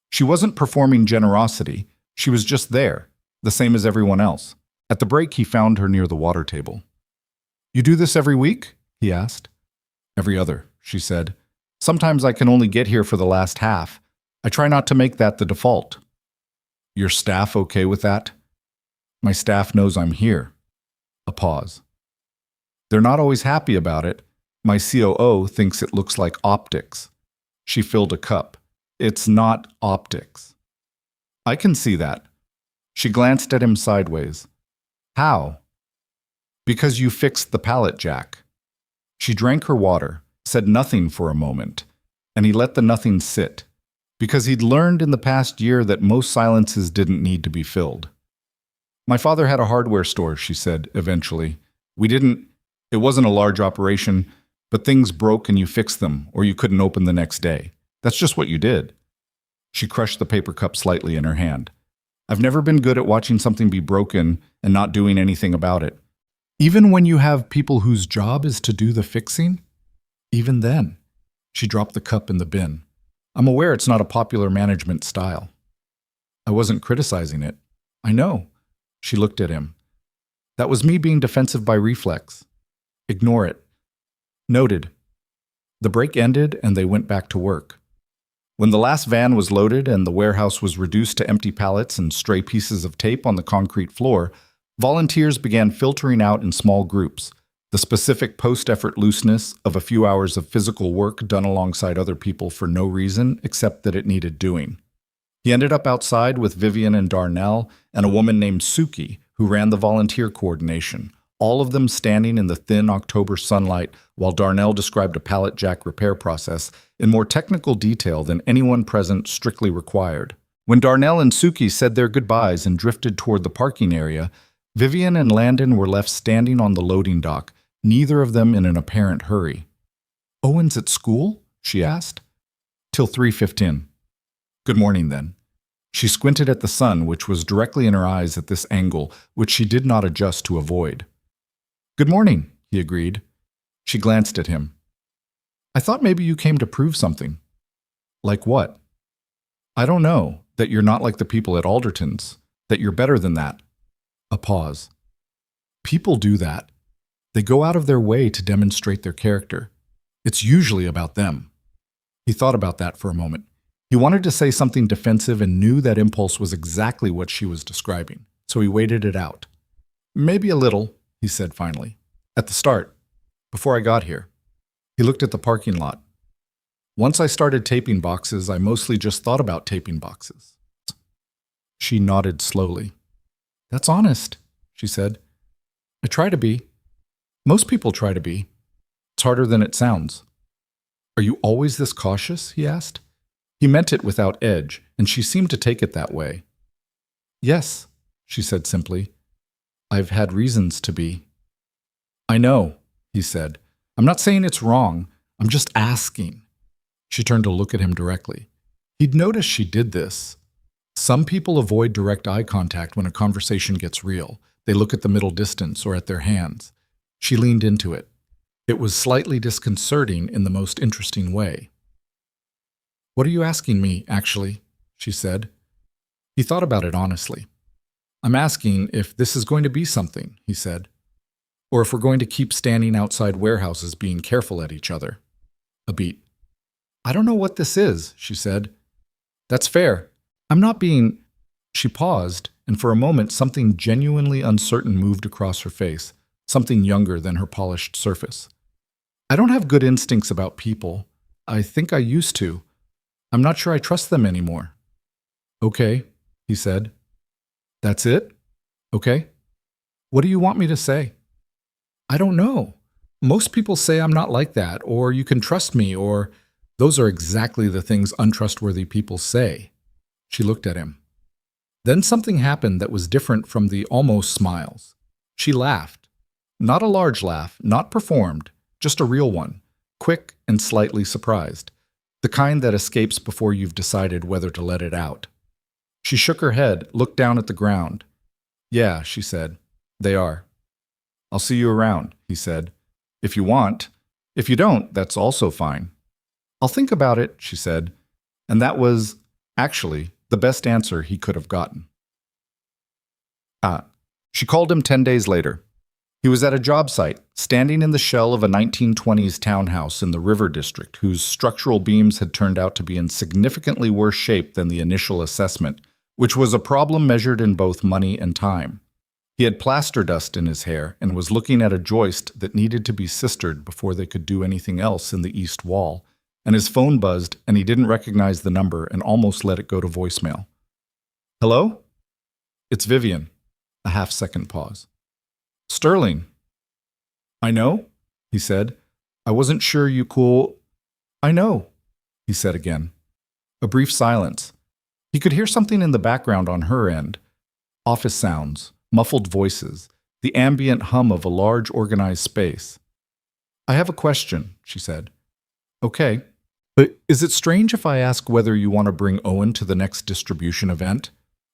She wasn't performing generosity. She was just there, the same as everyone else. At the break, he found her near the water table. "You do this every week?" he asked. "Every other," she said. Sometimes I can only get here for the last half. I try not to make that the default. Your staff okay with that? My staff knows I'm here. A pause. They're not always happy about it. My COO thinks it looks like optics. She filled a cup. It's not optics. I can see that. She glanced at him sideways. How? Because you fixed the pallet jack. She drank her water, said nothing for a moment, and he let the nothing sit, because he'd learned in the past year that most silences didn't need to be filled. My father had a hardware store, she said, eventually. It wasn't a large operation, but things broke and you fixed them, or you couldn't open the next day. That's just what you did. She crushed the paper cup slightly in her hand. I've never been good at watching something be broken and not doing anything about it. Even when you have people whose job is to do the fixing? Even then. She dropped the cup in the bin. I'm aware it's not a popular management style. I wasn't criticizing it. I know. She looked at him. That was me being defensive by reflex. Ignore it. Noted. The break ended and they went back to work. When the last van was loaded and the warehouse was reduced to empty pallets and stray pieces of tape on the concrete floor, volunteers began filtering out in small groups, the specific post-effort looseness of a few hours of physical work done alongside other people for no reason except that it needed doing. He ended up outside with Vivian and Darnell and a woman named Suki, who ran the volunteer coordination, all of them standing in the thin October sunlight while Darnell described a pallet jack repair process in more technical detail than anyone present strictly required. When Darnell and Suki said their goodbyes and drifted toward the parking area, Vivian and Landon were left standing on the loading dock, neither of them in an apparent hurry. Owen's at school? She asked. Till 3:15. Good morning, then. She squinted at the sun, which was directly in her eyes at this angle, which she did not adjust to avoid. Good morning, he agreed. She glanced at him. I thought maybe you came to prove something. Like what? I don't know, that you're not like the people at Alderton's, that you're better than that. A pause. People do that. They go out of their way to demonstrate their character. It's usually about them. He thought about that for a moment. He wanted to say something defensive and knew that impulse was exactly what she was describing, so he waited it out. Maybe a little, he said finally. At the start, before I got here. He looked at the parking lot. Once I started taping boxes, I mostly just thought about taping boxes. She nodded slowly. That's honest, she said. I try to be. Most people try to be. It's harder than it sounds. Are you always this cautious? He asked. He meant it without edge, and she seemed to take it that way. Yes, she said simply. I've had reasons to be. I know, he said. I'm not saying it's wrong. I'm just asking. She turned to look at him directly. He'd noticed she did this. Some people avoid direct eye contact when a conversation gets real. They look at the middle distance or at their hands. She leaned into it. It was slightly disconcerting in the most interesting way. What are you asking me, actually? She said. He thought about it honestly. I'm asking if this is going to be something, he said. Or if we're going to keep standing outside warehouses being careful at each other. A beat. I don't know what this is, she said. That's fair. I'm not being... She paused, and for a moment something genuinely uncertain moved across her face, something younger than her polished surface. I don't have good instincts about people. I think I used to. I'm not sure I trust them anymore. Okay, he said. That's it? Okay. What do you want me to say? I don't know. Most people say I'm not like that, or you can trust me, or those are exactly the things untrustworthy people say. She looked at him. Then something happened that was different from the almost smiles. She laughed. Not a large laugh, not performed, just a real one, quick and slightly surprised, the kind that escapes before you've decided whether to let it out. She shook her head, looked down at the ground. Yeah, she said, they are. I'll see you around, he said. If you want. If you don't, that's also fine. I'll think about it, she said, and that was, actually, the best answer he could have gotten. She called him 10 days later. He was at a job site, standing in the shell of a 1920s townhouse in the River District, whose structural beams had turned out to be in significantly worse shape than the initial assessment, which was a problem measured in both money and time. He had plaster dust in his hair and was looking at a joist that needed to be sistered before they could do anything else in the east wall, and his phone buzzed and he didn't recognize the number and almost let it go to voicemail. Hello? It's Vivian. A half-second pause. Sterling. I know, he said. I wasn't sure you cool. I know, he said again. A brief silence. He could hear something in the background on her end. Office sounds, muffled voices, the ambient hum of a large organized space. I have a question, she said. Okay. But is it strange if I ask whether you want to bring Owen to the next distribution event?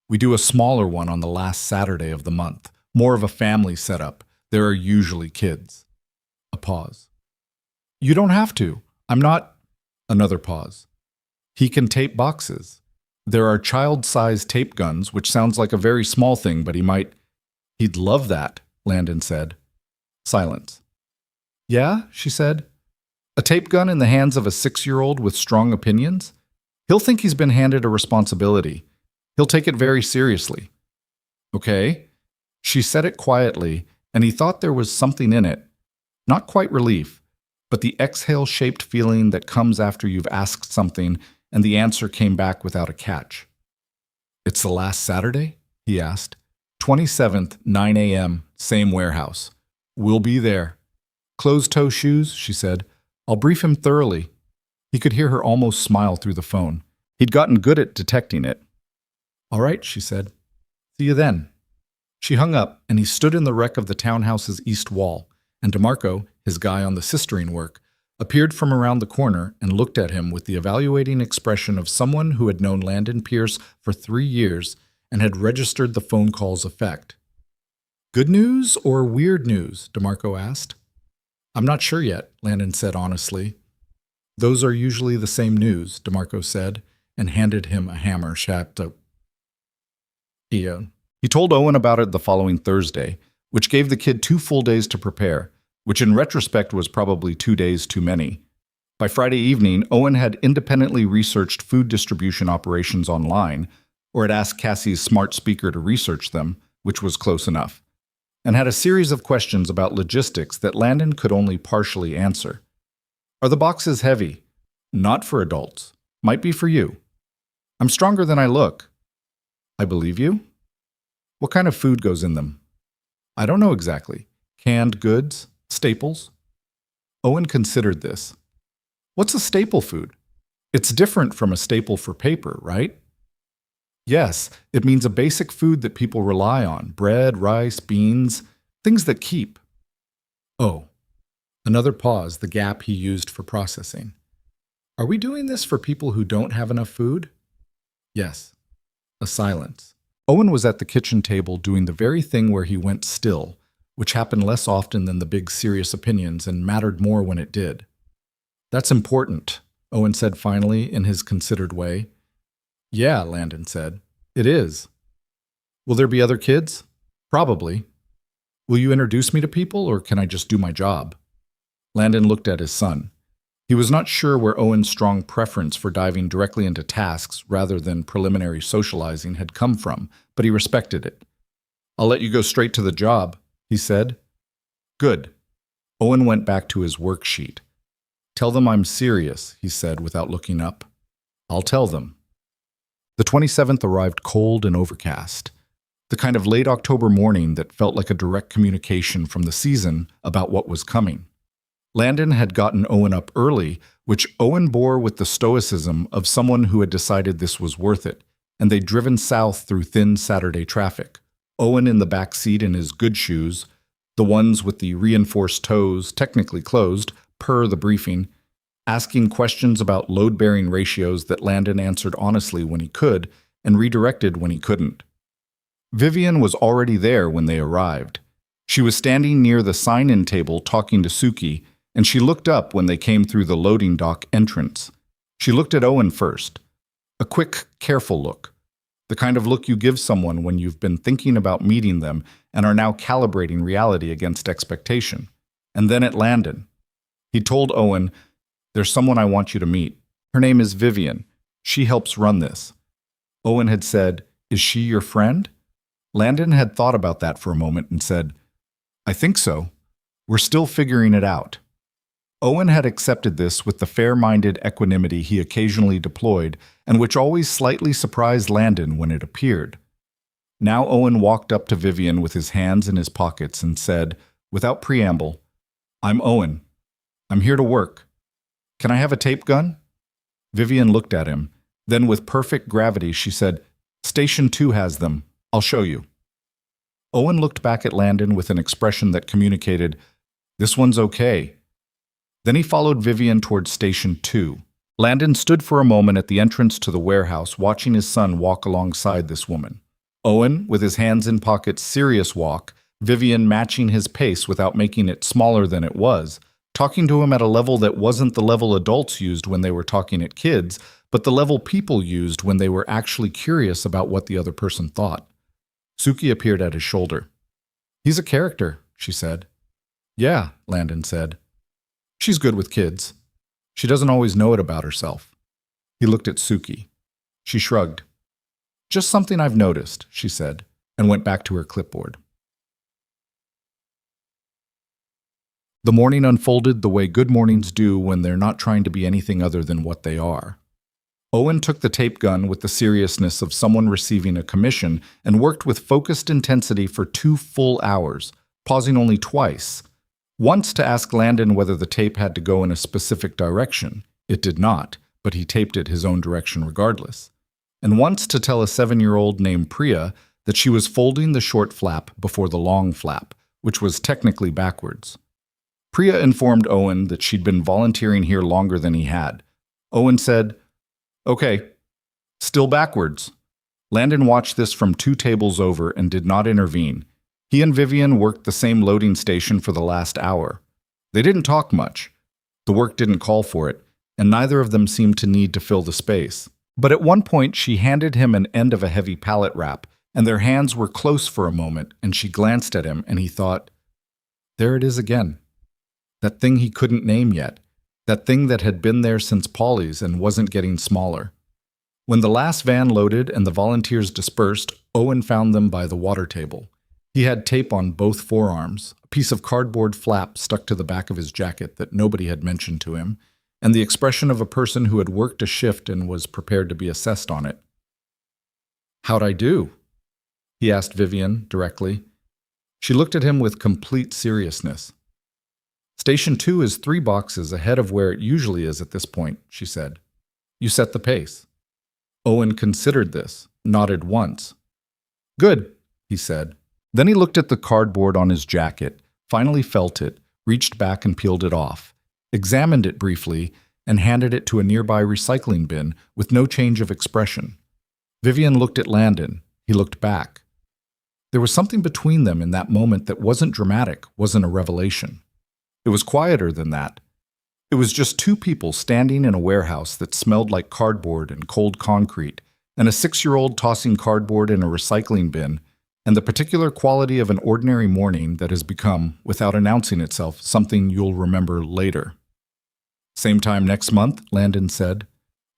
We do a smaller one on the last Saturday of the month, more of a family setup. There are usually kids. A pause. You don't have to. I'm not... Another pause. He can tape boxes. There are child-sized tape guns, which sounds like a very small thing, but he might... He'd love that, Landon said. Silence. Yeah, she said. A tape gun in the hands of a 6-year-old with strong opinions? He'll think he's been handed a responsibility. He'll take it very seriously. Okay. She said it quietly, and he thought there was something in it. Not quite relief, but the exhale-shaped feeling that comes after you've asked something and the answer came back without a catch. It's the last Saturday? He asked. 27th, 9 a.m., same warehouse. We'll be there. Closed-toe shoes, she said. I'll brief him thoroughly. He could hear her almost smile through the phone. He'd gotten good at detecting it. All right, she said. See you then. She hung up, and he stood in the wreck of the townhouse's east wall, and DeMarco, his guy on the sistering work, appeared from around the corner and looked at him with the evaluating expression of someone who had known Landon Pierce for 3 years and had registered the phone call's effect. Good news or weird news? DeMarco asked. I'm not sure yet, Landon said honestly. Those are usually the same news, DeMarco said, and handed him a hammer shaped up. He told Owen about it the following Thursday, which gave the kid 2 full days to prepare, which in retrospect was probably 2 days too many. By Friday evening, Owen had independently researched food distribution operations online, or had asked Cassie's smart speaker to research them, which was close enough, and had a series of questions about logistics that Landon could only partially answer. Are the boxes heavy? Not for adults. Might be for you. I'm stronger than I look. I believe you. What kind of food goes in them? I don't know exactly. Canned goods? Staples? Owen considered this. What's a staple food? It's different from a staple for paper, right? Yes, it means a basic food that people rely on. Bread, rice, beans, things that keep. Oh. Another pause, the gap he used for processing. Are we doing this for people who don't have enough food? Yes. A silence. Owen was at the kitchen table doing the very thing where he went still, which happened less often than the big serious opinions and mattered more when it did. That's important, Owen said finally in his considered way. Yeah, Landon said. It is. Will there be other kids? Probably. Will you introduce me to people, or can I just do my job? Landon looked at his son. He was not sure where Owen's strong preference for diving directly into tasks rather than preliminary socializing had come from, but he respected it. I'll let you go straight to the job, he said. Good. Owen went back to his worksheet. Tell them I'm serious, he said without looking up. I'll tell them. The 27th arrived cold and overcast, the kind of late October morning that felt like a direct communication from the season about what was coming. Landon had gotten Owen up early, which Owen bore with the stoicism of someone who had decided this was worth it, and they'd driven south through thin Saturday traffic. Owen in the back seat in his good shoes, the ones with the reinforced toes technically closed, per the briefing, asking questions about load-bearing ratios that Landon answered honestly when he could and redirected when he couldn't. Vivian was already there when they arrived. She was standing near the sign-in table talking to Suki, and she looked up when they came through the loading dock entrance. She looked at Owen first. A quick, careful look. The kind of look you give someone when you've been thinking about meeting them and are now calibrating reality against expectation. and then at Landon. He told Owen, "There's someone I want you to meet. Her name is Vivian. She helps run this." Owen had said, "Is she your friend?" Landon had thought about that for a moment and said, "I think so. We're still figuring it out." Owen had accepted this with the fair-minded equanimity he occasionally deployed and which always slightly surprised Landon when it appeared. Now Owen walked up to Vivian with his hands in his pockets and said, without preamble, "I'm Owen. I'm here to work. Can I have a tape gun?" Vivian looked at him. Then with perfect gravity she said, "Station 2 has them. I'll show you." Owen looked back at Landon with an expression that communicated, "This one's okay." Then he followed Vivian towards Station 2. Landon stood for a moment at the entrance to the warehouse watching his son walk alongside this woman. Owen, with his hands in pockets, serious walk, Vivian matching his pace without making it smaller than it was, talking to him at a level that wasn't the level adults used when they were talking at kids, but the level people used when they were actually curious about what the other person thought. Suki appeared at his shoulder. "He's a character," she said. "Yeah," Landon said. "She's good with kids. She doesn't always know it about herself." He looked at Suki. She shrugged. "Just something I've noticed," she said, and went back to her clipboard. The morning unfolded the way good mornings do when they're not trying to be anything other than what they are. Owen took the tape gun with the seriousness of someone receiving a commission and worked with focused intensity for 2 full hours, pausing only twice. Once to ask Landon whether the tape had to go in a specific direction. It did not, but he taped it his own direction regardless. And once to tell a 7-year-old named Priya that she was folding the short flap before the long flap, which was technically backwards. Priya informed Owen that she'd been volunteering here longer than he had. Owen said, "Okay, still backwards." Landon watched this from 2 tables over and did not intervene. He and Vivian worked the same loading station for the last hour. They didn't talk much. The work didn't call for it, and neither of them seemed to need to fill the space. But at one point she handed him an end of a heavy pallet wrap, and their hands were close for a moment, and she glanced at him, and he thought, there it is again. That thing he couldn't name yet. That thing that had been there since Polly's and wasn't getting smaller. When the last van loaded and the volunteers dispersed, Owen found them by the water table. He had tape on both forearms, a piece of cardboard flap stuck to the back of his jacket that nobody had mentioned to him, and the expression of a person who had worked a shift and was prepared to be assessed on it. "How'd I do?" he asked Vivian directly. She looked at him with complete seriousness. "Station 2 is 3 boxes ahead of where it usually is at this point," she said. "You set the pace." Owen considered this, nodded once. "Good," he said. Then he looked at the cardboard on his jacket, finally felt it, reached back and peeled it off, examined it briefly, and handed it to a nearby recycling bin with no change of expression. Vivian looked at Landon. He looked back. There was something between them in that moment that wasn't dramatic, wasn't a revelation. It was quieter than that. It was just 2 people standing in a warehouse that smelled like cardboard and cold concrete, and a 6-year-old tossing cardboard in a recycling bin, and the particular quality of an ordinary morning that has become, without announcing itself, something you'll remember later. "Same time next month," Landon said.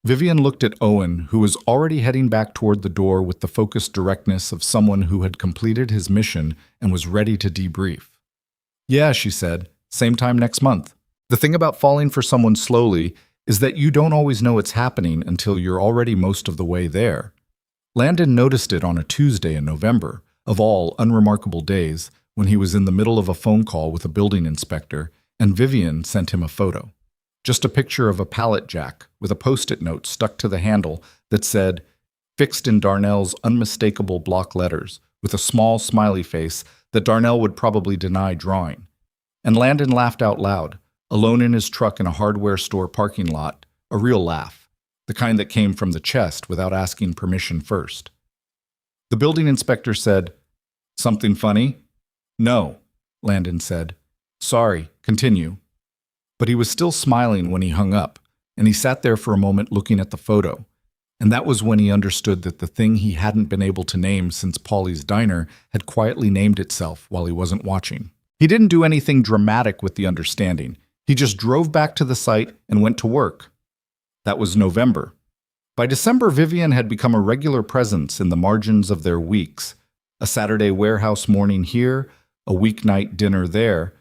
Vivian looked at Owen, who was already heading back toward the door with the focused directness of someone who had completed his mission and was ready to debrief. "Yeah," she said, "same time next month." The thing about falling for someone slowly is that you don't always know it's happening until you're already most of the way there. Landon noticed it on a Tuesday in November, of all unremarkable days, when he was in the middle of a phone call with a building inspector, and Vivian sent him a photo. Just a picture of a pallet jack with a post-it note stuck to the handle that said, fixed in Darnell's unmistakable block letters, with a small smiley face that Darnell would probably deny drawing. And Landon laughed out loud, alone in his truck in a hardware store parking lot, a real laugh, the kind that came from the chest without asking permission first. The building inspector said, "Something funny?" "No," Landon said. "Sorry, continue." But he was still smiling when he hung up, and he sat there for a moment looking at the photo. And that was when he understood that the thing he hadn't been able to name since Polly's Diner had quietly named itself while he wasn't watching. He didn't do anything dramatic with the understanding. He just drove back to the site and went to work. That was November. By December, Vivian had become a regular presence in the margins of their weeks. A Saturday warehouse morning here, a weeknight dinner there,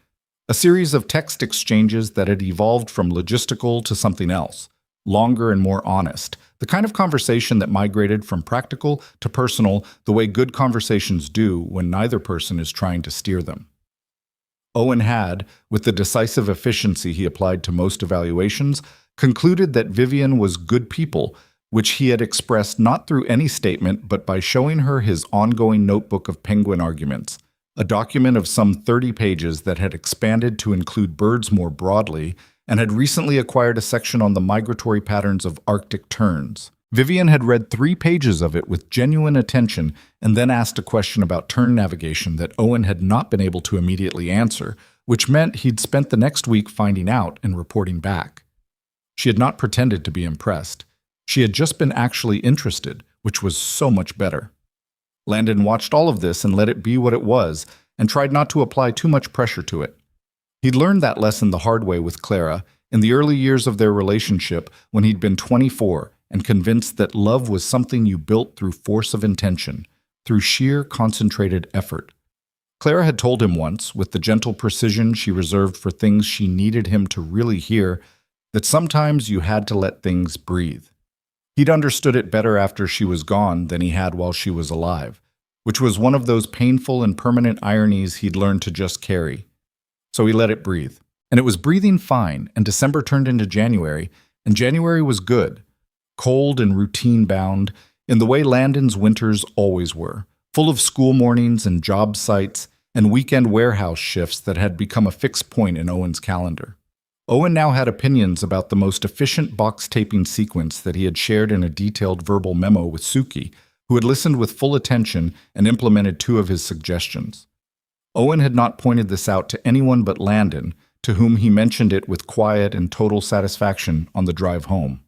a series of text exchanges that had evolved from logistical to something else, longer and more honest, the kind of conversation that migrated from practical to personal the way good conversations do when neither person is trying to steer them. Owen had, with the decisive efficiency he applied to most evaluations, concluded that Vivian was good people, which he had expressed not through any statement but by showing her his ongoing notebook of penguin arguments, a document of some 30 pages that had expanded to include birds more broadly and had recently acquired a section on the migratory patterns of Arctic terns. Vivian had read 3 pages of it with genuine attention and then asked a question about tern navigation that Owen had not been able to immediately answer, which meant he'd spent the next week finding out and reporting back. She had not pretended to be impressed. She had just been actually interested, which was so much better. Landon watched all of this and let it be what it was, and tried not to apply too much pressure to it. He'd learned that lesson the hard way with Clara, in the early years of their relationship when he'd been 24 and convinced that love was something you built through force of intention, through sheer concentrated effort. Clara had told him once, with the gentle precision she reserved for things she needed him to really hear, that sometimes you had to let things breathe. He'd understood it better after she was gone than he had while she was alive, which was one of those painful and permanent ironies he'd learned to just carry. So he let it breathe. And it was breathing fine, and December turned into January, and January was good, cold and routine-bound, in the way Landon's winters always were, full of school mornings and job sites and weekend warehouse shifts that had become a fixed point in Owen's calendar. Owen now had opinions about the most efficient box taping sequence that he had shared in a detailed verbal memo with Suki, who had listened with full attention and implemented 2 of his suggestions. Owen had not pointed this out to anyone but Landon, to whom he mentioned it with quiet and total satisfaction on the drive home.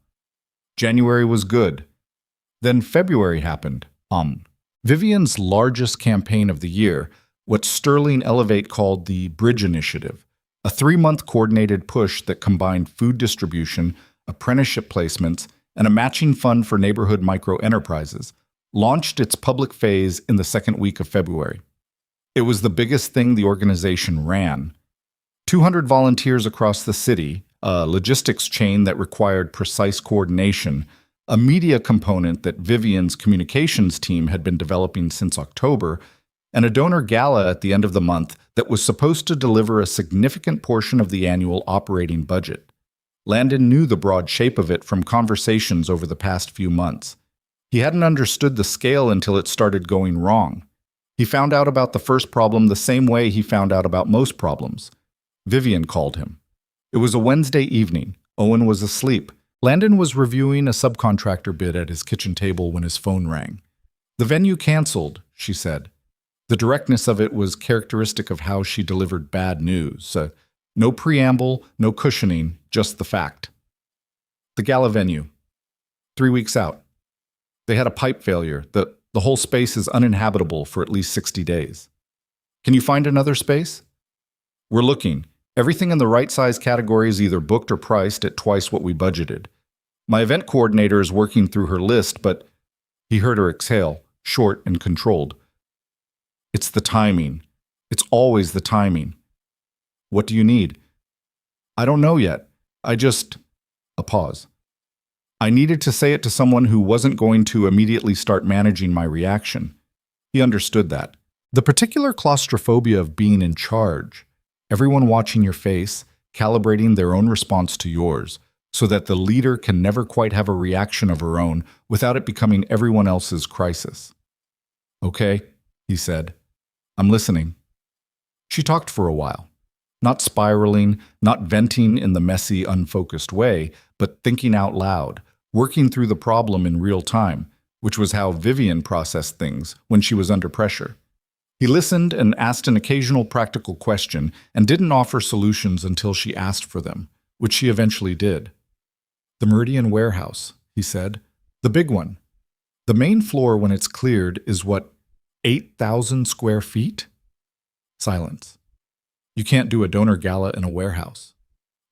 January was good. Then February happened. Vivian's largest campaign of the year, what Sterling Elevate called the Bridge Initiative, a 3-month coordinated push that combined food distribution, apprenticeship placements, and a matching fund for neighborhood micro-enterprises, launched its public phase in the 2nd week of February. It was the biggest thing the organization ran. 200 volunteers across the city, a logistics chain that required precise coordination, a media component that Vivian's communications team had been developing since October, and a donor gala at the end of the month that was supposed to deliver a significant portion of the annual operating budget. Landon knew the broad shape of it from conversations over the past few months. He hadn't understood the scale until it started going wrong. He found out about the first problem the same way he found out about most problems. Vivian called him. It was a Wednesday evening. Owen was asleep. Landon was reviewing a subcontractor bid at his kitchen table when his phone rang. "The venue canceled," she said. The directness of it was characteristic of how she delivered bad news. No preamble, no cushioning, just the fact. The gala venue. 3 weeks out. They had a pipe failure. The whole space is uninhabitable for at least 60 days. Can you find another space? We're looking. Everything in the right size category is either booked or priced at twice what we budgeted. My event coordinator is working through her list, but he heard her exhale, short and controlled. It's the timing. It's always the timing. What do you need? I don't know yet. A pause. I needed to say it to someone who wasn't going to immediately start managing my reaction. He understood that. The particular claustrophobia of being in charge. Everyone watching your face, calibrating their own response to yours, so that the leader can never quite have a reaction of her own without it becoming everyone else's crisis. Okay, he said. I'm listening. She talked for a while, not spiraling, not venting in the messy, unfocused way, but thinking out loud, working through the problem in real time, which was how Vivian processed things when she was under pressure. He listened and asked an occasional practical question and didn't offer solutions until she asked for them, which she eventually did. The Meridian Warehouse, he said. The big one. The main floor, when it's cleared, is what, 8,000 square feet? Silence. You can't do a donor gala in a warehouse.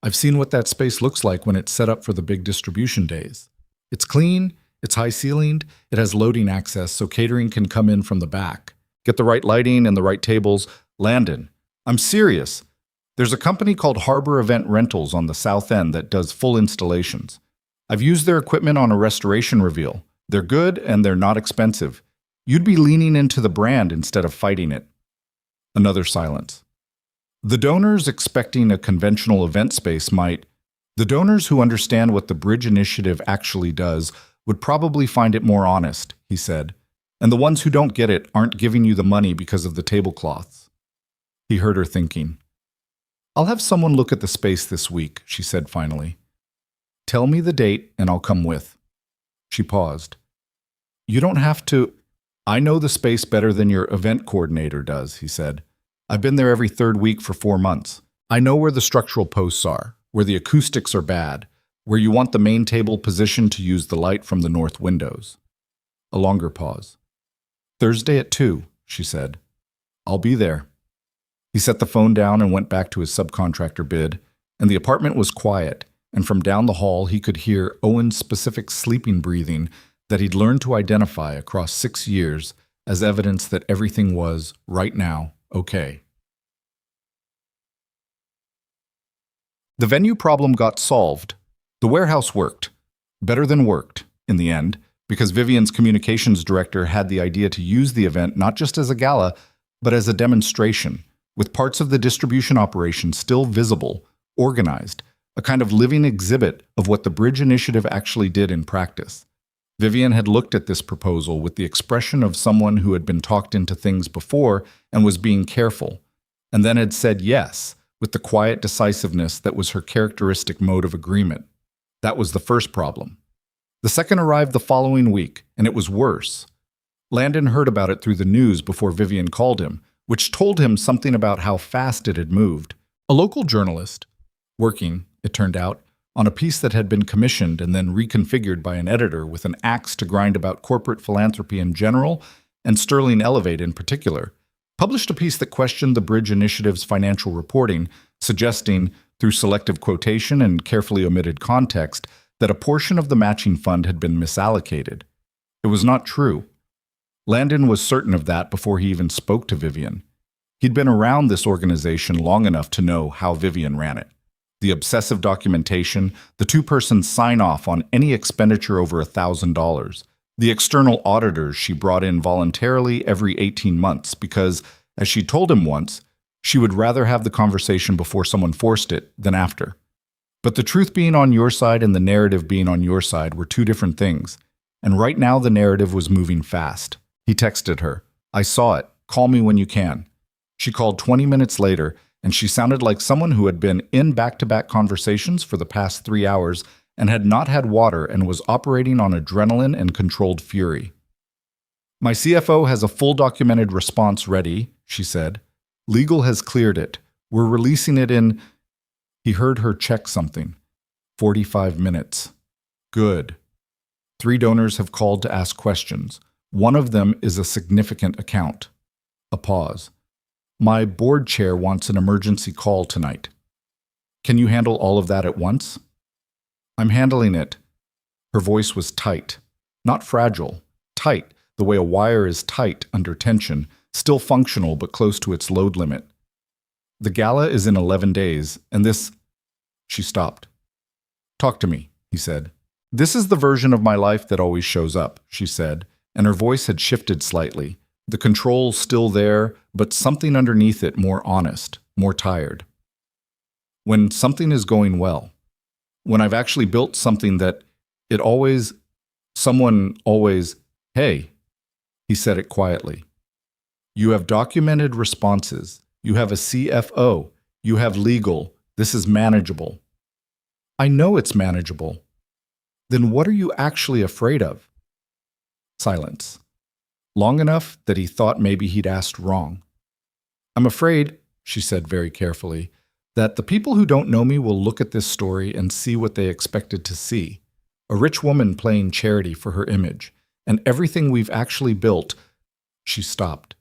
I've seen what that space looks like when it's set up for the big distribution days. It's clean, it's high-ceilinged, it has loading access so catering can come in from the back. Get the right lighting and the right tables. Landon, I'm serious. There's a company called Harbor Event Rentals on the South End that does full installations. I've used their equipment on a restoration reveal. They're good and they're not expensive. You'd be leaning into the brand instead of fighting it. Another silence. The donors expecting a conventional event space might. The donors who understand what the Bridge Initiative actually does would probably find it more honest, he said. And the ones who don't get it aren't giving you the money because of the tablecloths. He heard her thinking. I'll have someone look at the space this week, she said finally. Tell me the date and I'll come with. She paused. You don't have to. I know the space better than your event coordinator does, he said. I've been there every third week for 4 months. I know where the structural posts are, where the acoustics are bad, where you want the main table positioned to use the light from the north windows. A longer pause. Thursday at 2, she said. I'll be there. He set the phone down and went back to his subcontractor bid, and the apartment was quiet, and from down the hall he could hear Owen's specific sleeping breathing that he'd learned to identify across 6 years as evidence that everything was, right now, okay. The venue problem got solved. The warehouse worked. Better than worked, in the end, because Vivian's communications director had the idea to use the event not just as a gala, but as a demonstration, with parts of the distribution operation still visible, organized, a kind of living exhibit of what the Bridge Initiative actually did in practice. Vivian had looked at this proposal with the expression of someone who had been talked into things before and was being careful, and then had said yes, with the quiet decisiveness that was her characteristic mode of agreement. That was the first problem. The second arrived the following week, and it was worse. Landon heard about it through the news before Vivian called him, which told him something about how fast it had moved. A local journalist, working, it turned out, on a piece that had been commissioned and then reconfigured by an editor with an axe to grind about corporate philanthropy in general and Sterling Elevate in particular, published a piece that questioned the Bridge Initiative's financial reporting, suggesting, through selective quotation and carefully omitted context, that a portion of the matching fund had been misallocated. It was not true. Landon was certain of that before he even spoke to Vivian. He'd been around this organization long enough to know how Vivian ran it. The obsessive documentation, the two-person sign-off on any expenditure over $1,000, the external auditors she brought in voluntarily every 18 months because, as she told him once, she would rather have the conversation before someone forced it than after. But the truth being on your side and the narrative being on your side were two different things, and right now the narrative was moving fast. He texted her, I saw it, call me when you can. She called 20 minutes later, and she sounded like someone who had been in back-to-back conversations for the past 3 hours and had not had water and was operating on adrenaline and controlled fury. My CFO has a full documented response ready, she said. Legal has cleared it. We're releasing it in... He heard her check something. 45 minutes. Good. 3 donors have called to ask questions. One of them is a significant account. A pause. My board chair wants an emergency call tonight. Can you handle all of that at once? I'm handling it. Her voice was tight. Not fragile. Tight, the way a wire is tight under tension, still functional but close to its load limit. The gala is in 11 days, and this... She stopped. Talk to me, he said. This is the version of my life that always shows up, she said, and her voice had shifted slightly. The control still there, but something underneath it more honest, more tired. When something is going well, when I've actually built something that someone always, hey, he said it quietly. You have documented responses. You have a CFO. You have legal. This is manageable. I know it's manageable. Then what are you actually afraid of? Silence. Long enough that he thought maybe he'd asked wrong. I'm afraid, she said very carefully, that the people who don't know me will look at this story and see what they expected to see. A rich woman playing charity for her image, and everything we've actually built. She stopped.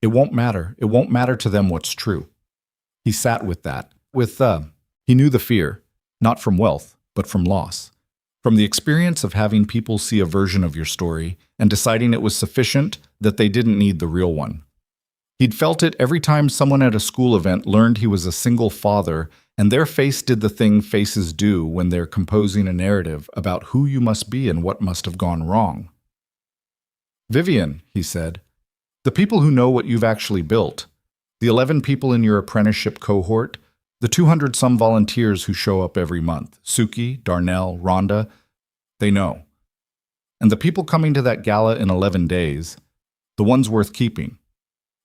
It won't matter. It won't matter to them what's true. He sat with that. He knew the fear, not from wealth, but from loss. From the experience of having people see a version of your story and deciding it was sufficient that they didn't need the real one. He'd felt it every time someone at a school event learned he was a single father and their face did the thing faces do when they're composing a narrative about who you must be and what must have gone wrong. Vivian, he said, the people who know what you've actually built, the 11 people in your apprenticeship cohort, the 200-some volunteers who show up every month, Suki, Darnell, Rhonda, they know. And the people coming to that gala in 11 days, the ones worth keeping,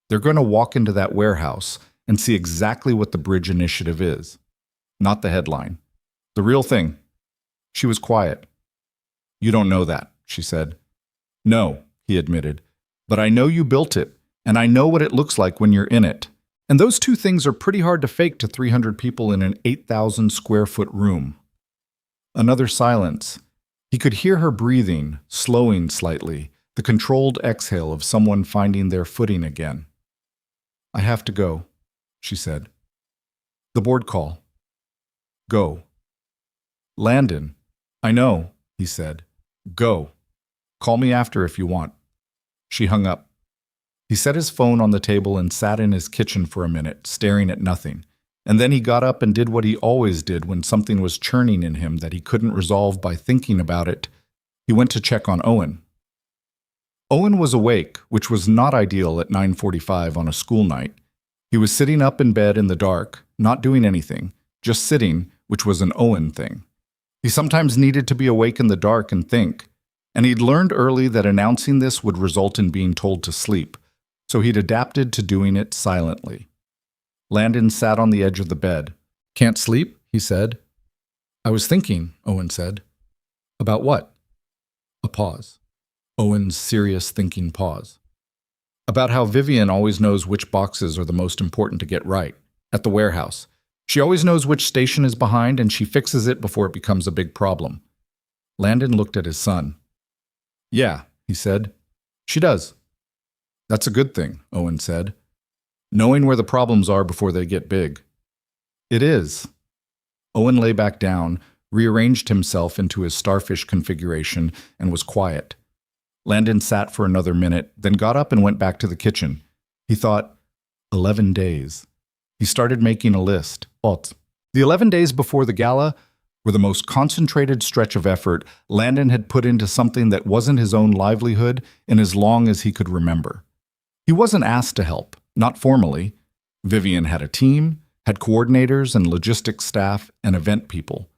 they're going to walk into that warehouse and see exactly what the Bridge Initiative is. Not the headline. The real thing. She was quiet. You don't know that, she said. No, he admitted. But I know you built it, and I know what it looks like when you're in it. And those two things are pretty hard to fake to 300 people in an 8,000 square foot room. Another silence. He could hear her breathing, slowing slightly, the controlled exhale of someone finding their footing again. I have to go, she said. The board call. Go. Landon. I know, he said. Go. Call me after if you want. She hung up. He set his phone on the table and sat in his kitchen for a minute, staring at nothing. And then he got up and did what he always did when something was churning in him that he couldn't resolve by thinking about it. He went to check on Owen. Owen was awake, which was not ideal at 9:45 on a school night. He was sitting up in bed in the dark, not doing anything, just sitting, which was an Owen thing. He sometimes needed to be awake in the dark and think, and he'd learned early that announcing this would result in being told to sleep, so he'd adapted to doing it silently. Landon sat on the edge of the bed. Can't sleep? He said. I was thinking, Owen said. About what? A pause. Owen's serious thinking pause. About how Vivian always knows which boxes are the most important to get right. At the warehouse. She always knows which station is behind and she fixes it before it becomes a big problem. Landon looked at his son. Yeah, he said. She does. That's a good thing, Owen said. Knowing where the problems are before they get big. It is. Owen lay back down, rearranged himself into his starfish configuration, and was quiet. Landon sat for another minute, then got up and went back to the kitchen. He thought, 11 days. He started making a list. The 11 days before the gala were the most concentrated stretch of effort Landon had put into something that wasn't his own livelihood in as long as he could remember. He wasn't asked to help, not formally. Vivian had a team, had coordinators and logistics staff and event people.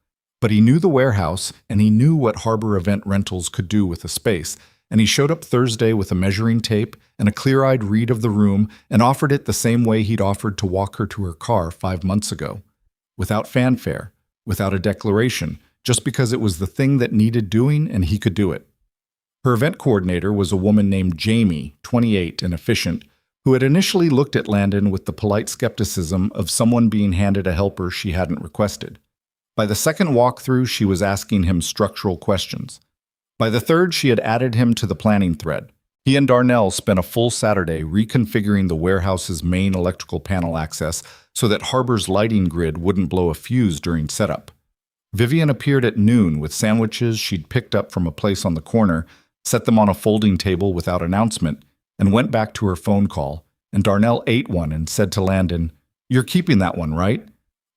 But he knew the warehouse and he knew what harbor event rentals could do with a space, and he showed up Thursday with a measuring tape and a clear-eyed read of the room and offered it the same way he'd offered to walk her to her car 5 months ago. Without fanfare, without a declaration, just because it was the thing that needed doing and he could do it. Her event coordinator was a woman named Jamie, 28 and efficient, who had initially looked at Landon with the polite skepticism of someone being handed a helper she hadn't requested. By the second walkthrough, she was asking him structural questions. By the third, she had added him to the planning thread. He and Darnell spent a full Saturday reconfiguring the warehouse's main electrical panel access so that Harbor's lighting grid wouldn't blow a fuse during setup. Vivian appeared at noon with sandwiches she'd picked up from a place on the corner, set them on a folding table without announcement, and went back to her phone call, and Darnell ate one and said to Landon, "You're keeping that one, right?"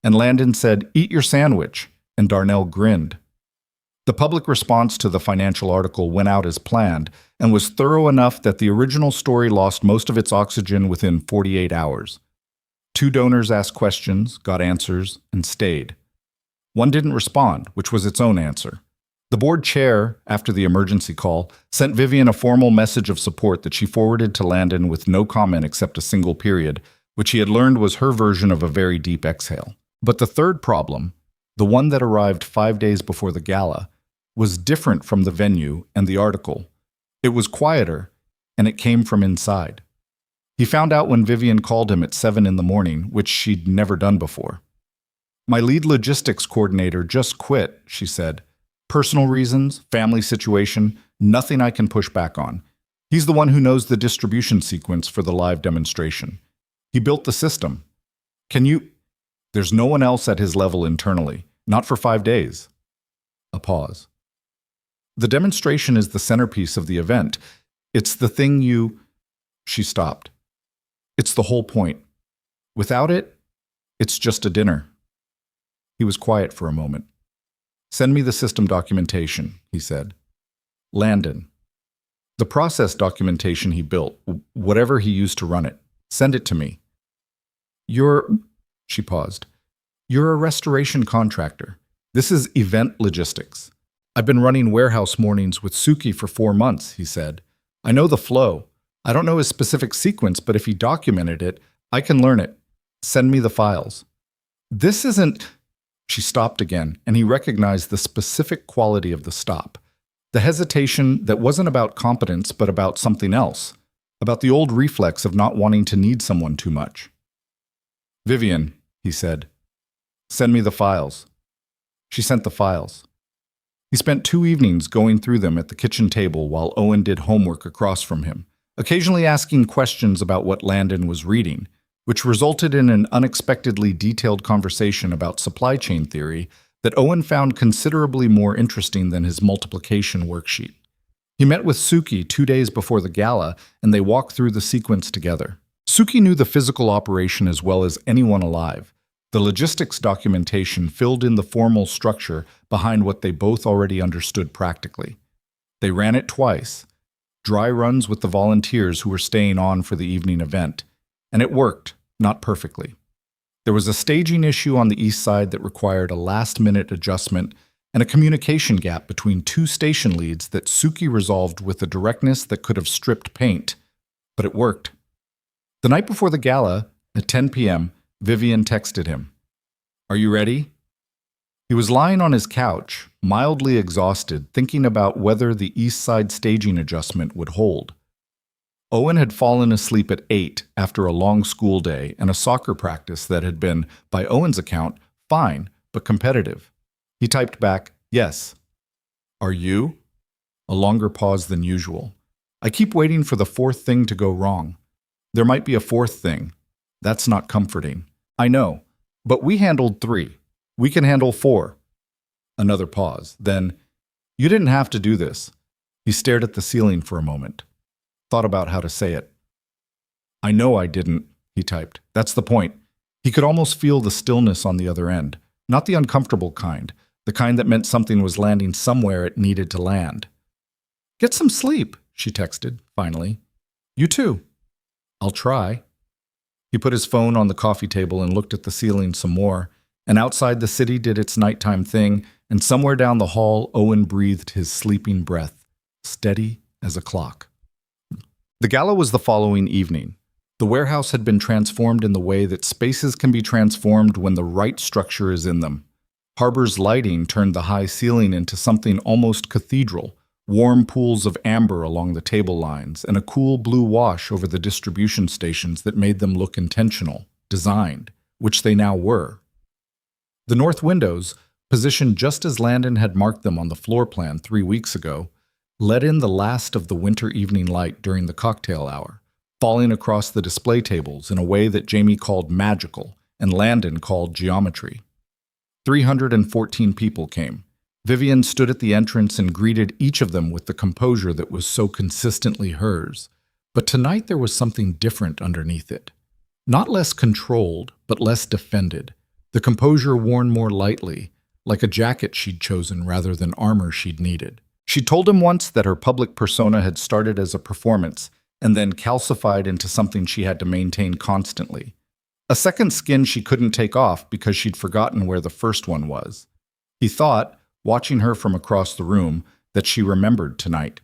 And Landon said, "Eat your sandwich," and Darnell grinned. The public response to the financial article went out as planned and was thorough enough that the original story lost most of its oxygen within 48 hours. 2 donors asked questions, got answers, and stayed. One didn't respond, which was its own answer. The board chair, after the emergency call, sent Vivian a formal message of support that she forwarded to Landon with no comment except a single period, which he had learned was her version of a very deep exhale. But the third problem, the one that arrived 5 days before the gala, was different from the venue and the article. It was quieter, and it came from inside. He found out when Vivian called him at 7 in the morning, which she'd never done before. My lead logistics coordinator just quit, she said. Personal reasons, family situation, nothing I can push back on. He's the one who knows the distribution sequence for the live demonstration. He built the system. Can you... There's no one else at his level internally, not for 5 days. A pause. The demonstration is the centerpiece of the event. It's the thing you... She stopped. It's the whole point. Without it, it's just a dinner. He was quiet for a moment. Send me the system documentation, he said. Landon. The process documentation he built, whatever he used to run it. Send it to me. She paused. You're a restoration contractor. This is event logistics. I've been running warehouse mornings with Suki for 4 months, he said. I know the flow. I don't know his specific sequence, but if he documented it, I can learn it. Send me the files. This isn't... She stopped again, and he recognized the specific quality of the stop. The hesitation that wasn't about competence, but about something else. About the old reflex of not wanting to need someone too much. Vivian, he said, send me the files. She sent the files. He spent 2 evenings going through them at the kitchen table while Owen did homework across from him, occasionally asking questions about what Landon was reading, which resulted in an unexpectedly detailed conversation about supply chain theory that Owen found considerably more interesting than his multiplication worksheet. He met with Suki 2 days before the gala, and they walked through the sequence together. Suki knew the physical operation as well as anyone alive. The logistics documentation filled in the formal structure behind what they both already understood practically. They ran it twice, dry runs with the volunteers who were staying on for the evening event, and it worked, not perfectly. There was a staging issue on the east side that required a last-minute adjustment and a communication gap between 2 station leads that Suki resolved with a directness that could have stripped paint, but it worked. The night before the gala, at 10 p.m., Vivian texted him. Are you ready? He was lying on his couch, mildly exhausted, thinking about whether the east side staging adjustment would hold. Owen had fallen asleep at 8 after a long school day and a soccer practice that had been, by Owen's account, fine, but competitive. He typed back, yes. Are you? A longer pause than usual. I keep waiting for the 4th thing to go wrong. There might be a 4th thing. That's not comforting. I know, but we handled 3. We can handle 4. Another pause. Then, you didn't have to do this. He stared at the ceiling for a moment. Thought about how to say it. I know I didn't, he typed. That's the point. He could almost feel the stillness on the other end. Not the uncomfortable kind, the kind that meant something was landing somewhere it needed to land. Get some sleep, she texted, finally. You too. I'll try. He put his phone on the coffee table and looked at the ceiling some more, and outside the city did its nighttime thing, and somewhere down the hall Owen breathed his sleeping breath, steady as a clock. The gala was the following evening. The warehouse had been transformed in the way that spaces can be transformed when the right structure is in them. Harbor's lighting turned the high ceiling into something almost cathedral, warm pools of amber along the table lines, and a cool blue wash over the distribution stations that made them look intentional, designed, which they now were. The north windows, positioned just as Landon had marked them on the floor plan 3 weeks ago, let in the last of the winter evening light during the cocktail hour, falling across the display tables in a way that Jamie called magical and Landon called geometry. 314 people came. Vivian stood at the entrance and greeted each of them with the composure that was so consistently hers. But tonight there was something different underneath it. Not less controlled, but less defended. The composure worn more lightly, like a jacket she'd chosen rather than armor she'd needed. She told him once that her public persona had started as a performance and then calcified into something she had to maintain constantly. A second skin she couldn't take off because she'd forgotten where the first one was. He thought, watching her from across the room, that she remembered tonight.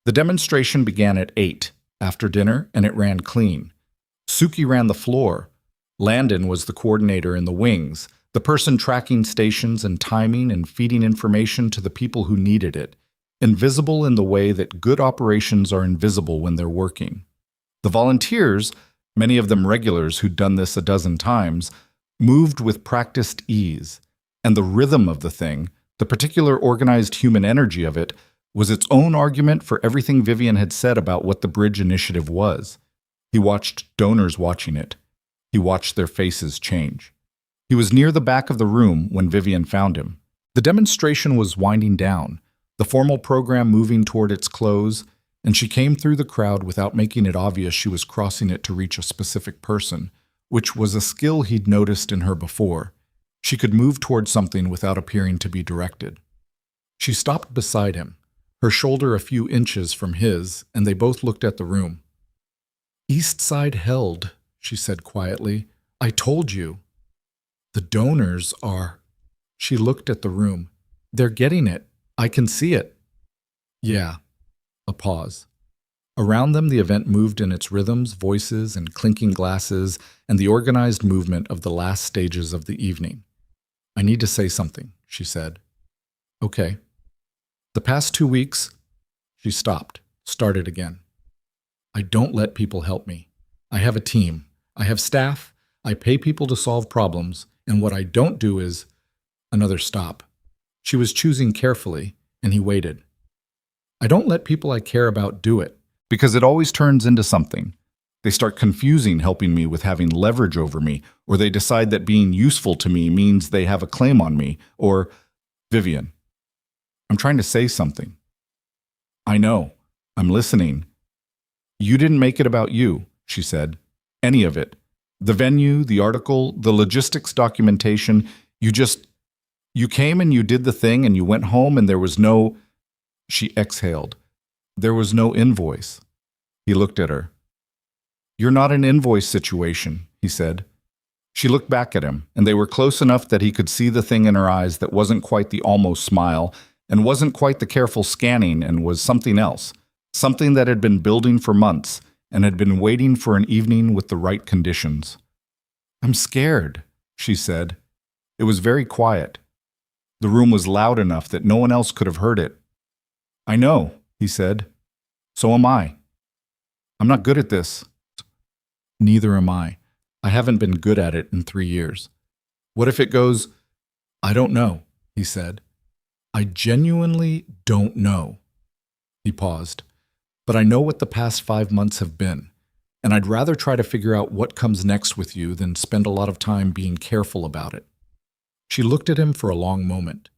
The demonstration began at 8, after dinner, and it ran clean. Suki ran the floor. Landon was the coordinator in the wings, the person tracking stations and timing and feeding information to the people who needed it, invisible in the way that good operations are invisible when they're working. The volunteers, many of them regulars who'd done this a dozen times, moved with practiced ease, and the rhythm of the thing, the particular organized human energy of it, was its own argument for everything Vivian had said about what the Bridge Initiative was. He watched donors watching it. He watched their faces change. He was near the back of the room when Vivian found him. The demonstration was winding down, the formal program moving toward its close, and she came through the crowd without making it obvious she was crossing it to reach a specific person, which was a skill he'd noticed in her before. She could move toward something without appearing to be directed. She stopped beside him, her shoulder a few inches from his, and they both looked at the room. "East Side held," she said quietly. "I told you. The donors are—" She looked at the room. "They're getting it. I can see it." "Yeah." A pause. Around them the event moved in its rhythms, voices, and clinking glasses, and the organized movement of the last stages of the evening. "I need to say something," she said. "Okay." "The past 2 weeks—" She stopped, started again. "I don't let people help me. I have a team. I have staff. I pay people to solve problems. And what I don't do is—" Another stop. She was choosing carefully, and he waited. "I don't let people I care about do it, because it always turns into something. They start confusing helping me with having leverage over me, or they decide that being useful to me means they have a claim on me, or—" "Vivian, I'm trying to say something." "I know. I'm listening." "You didn't make it about you," she said. "Any of it. The venue, the article, the logistics documentation. You came and you did the thing and you went home and there was no—" She exhaled. "There was no invoice." He looked at her. "You're not an invoice situation," he said. She looked back at him, and they were close enough that he could see the thing in her eyes that wasn't quite the almost smile, and wasn't quite the careful scanning, and was something else, something that had been building for months, and had been waiting for an evening with the right conditions. "I'm scared," she said. It was very quiet. The room was loud enough that no one else could have heard it. "I know," he said. "So am I. I'm not good at this." "Neither am I. I haven't been good at it in 3 years. What if it goes—" "I don't know," he said. "I genuinely don't know." He paused. "But I know what the past 5 months have been, and I'd rather try to figure out what comes next with you than spend a lot of time being careful about it." She looked at him for a long moment.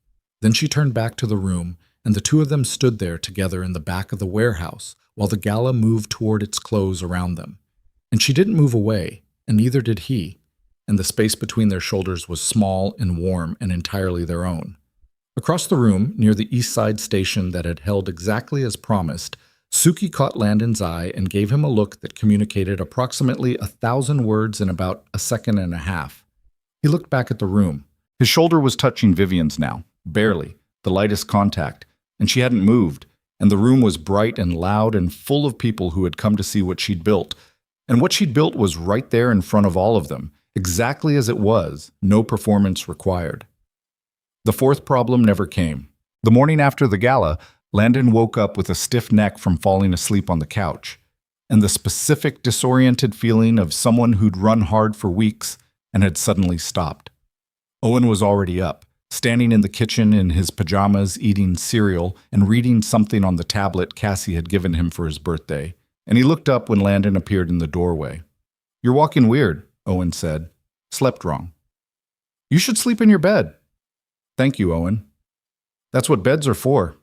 Then she turned back to the room, and the two of them stood there together in the back of the warehouse while the gala moved toward its close around them. And she didn't move away, and neither did he, and the space between their shoulders was small and warm and entirely their own. Across the room, near the East Side station that had held exactly as promised, Suki caught Landon's eye and gave him a look that communicated approximately 1,000 words in about a second and a half. He looked back at the room. His shoulder was touching Vivian's now, barely, the lightest contact, and she hadn't moved, and the room was bright and loud and full of people who had come to see what she'd built. And what she'd built was right there in front of all of them, exactly as it was, no performance required. The fourth problem never came. The morning after the gala, Landon woke up with a stiff neck from falling asleep on the couch, and the specific disoriented feeling of someone who'd run hard for weeks and had suddenly stopped. Owen was already up, standing in the kitchen in his pajamas, eating cereal and reading something on the tablet Cassie had given him for his birthday, and he looked up when Landon appeared in the doorway. "You're walking weird," Owen said. "Slept wrong." "You should sleep in your bed." "Thank you, Owen." "That's what beds are for."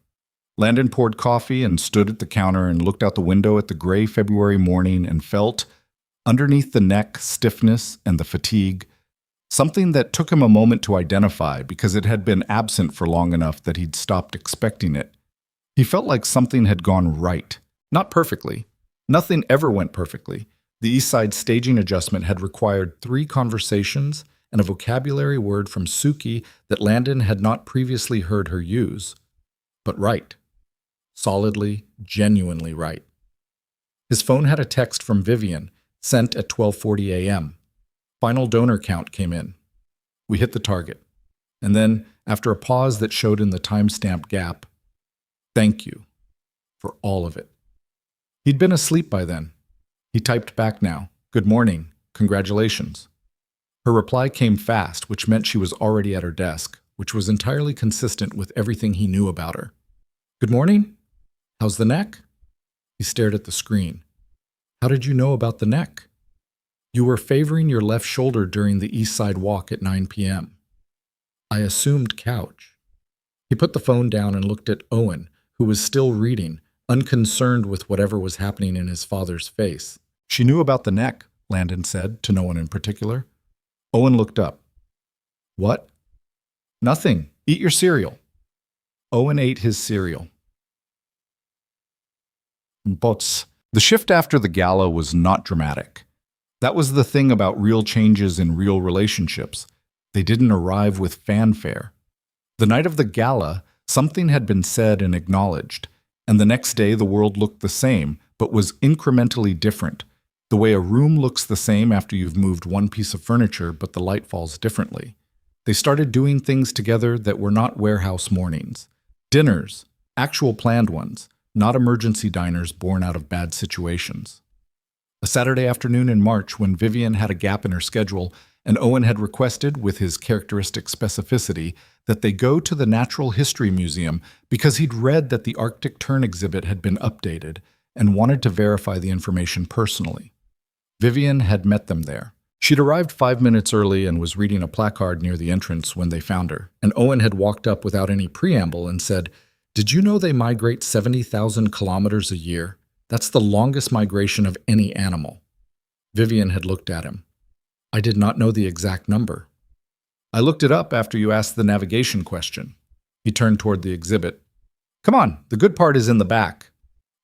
Landon poured coffee and stood at the counter and looked out the window at the gray February morning and felt, underneath the neck stiffness and the fatigue, something that took him a moment to identify because it had been absent for long enough that he'd stopped expecting it. He felt like something had gone right. Not perfectly. Nothing ever went perfectly. The East Side staging adjustment had required 3 conversations and a vocabulary word from Suki that Landon had not previously heard her use. But right. Solidly, genuinely right. His phone had a text from Vivian, sent at 12:40 a.m. Final donor count came in. "We hit the target." And then, after a pause that showed in the time-stamped gap, "Thank you for all of it." He'd been asleep by then. He typed back now, "Good morning. Congratulations." Her reply came fast, which meant she was already at her desk, which was entirely consistent with everything he knew about her. "Good morning? How's the neck?" He stared at the screen. "How did you know about the neck?" You were favoring your left shoulder during the East Side walk at 9 p.m. I assumed couch. He put the phone down and looked at Owen, who was still reading, unconcerned with whatever was happening in his father's face. She knew about the neck, Landon said, to no one in particular. Owen looked up. What? Nothing. Eat your cereal. Owen ate his cereal. But the shift after the gala was not dramatic. That was the thing about real changes in real relationships. They didn't arrive with fanfare. The night of the gala, something had been said and acknowledged, and the next day the world looked the same, but was incrementally different. The way a room looks the same after you've moved one piece of furniture, but the light falls differently. They started doing things together that were not warehouse mornings. Dinners, actual planned ones, not emergency diners born out of bad situations. A Saturday afternoon in March, when Vivian had a gap in her schedule, and Owen had requested, with his characteristic specificity, that they go to the Natural History Museum because he'd read that the Arctic Tern exhibit had been updated and wanted to verify the information personally. Vivian had met them there. She'd arrived 5 minutes early and was reading a placard near the entrance when they found her, and Owen had walked up without any preamble and said, "Did you know they migrate 70,000 kilometers a year? That's the longest migration of any animal." Vivian had looked at him. "I did not know the exact number." "I looked it up after you asked the navigation question." He turned toward the exhibit. "Come on, the good part is in the back."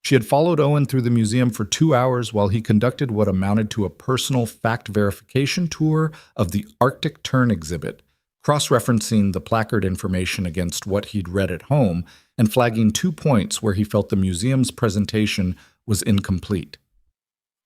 She had followed Owen through the museum for 2 hours while he conducted what amounted to a personal fact verification tour of the Arctic Tern exhibit, cross-referencing the placard information against what he'd read at home and flagging 2 points where he felt the museum's presentation was incomplete.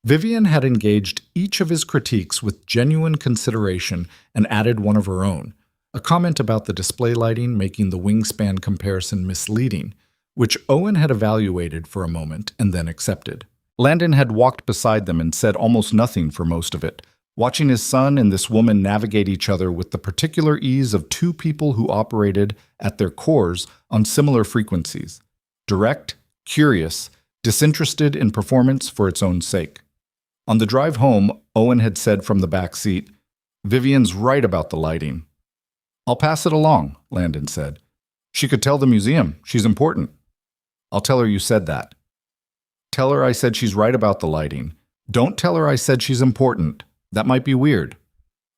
Vivian had engaged each of his critiques with genuine consideration and added one of her own, a comment about the display lighting making the wingspan comparison misleading, which Owen had evaluated for a moment and then accepted. Landon had walked beside them and said almost nothing for most of it, watching his son and this woman navigate each other with the particular ease of two people who operated, at their cores, on similar frequencies: direct, curious, disinterested in performance for its own sake. On the drive home, Owen had said from the back seat, "Vivian's right about the lighting." "I'll pass it along," Landon said. "She could tell the museum. She's important." "I'll tell her you said that." "Tell her I said she's right about the lighting. Don't tell her I said she's important. That might be weird."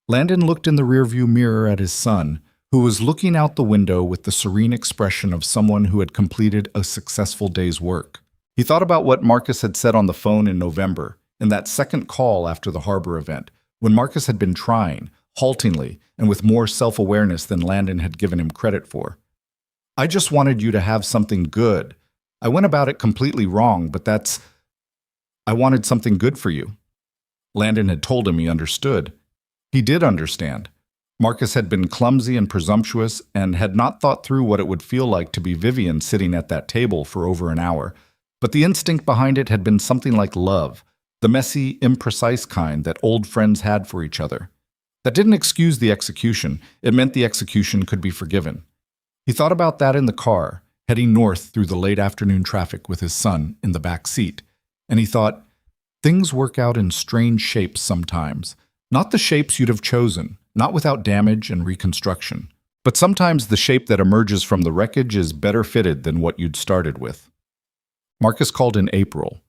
Landon looked in the rearview mirror at his son, who was looking out the window with the serene expression of someone who had completed a successful day's work. He thought about what Marcus had said on the phone in November, in that second call after the harbor event, when Marcus had been trying, haltingly, and with more self-awareness than Landon had given him credit for. "I just wanted you to have something good. I went about it completely wrong, but I wanted something good for you." Landon had told him he understood. He did understand. Marcus had been clumsy and presumptuous and had not thought through what it would feel like to be Vivian sitting at that table for over an hour. But the instinct behind it had been something like love, the messy, imprecise kind that old friends had for each other. That didn't excuse the execution. It meant the execution could be forgiven. He thought about that in the car, heading north through the late afternoon traffic with his son in the back seat. And he thought, things work out in strange shapes sometimes. Not the shapes you'd have chosen, not without damage and reconstruction. But sometimes the shape that emerges from the wreckage is better fitted than what you'd started with. Marcus called in April.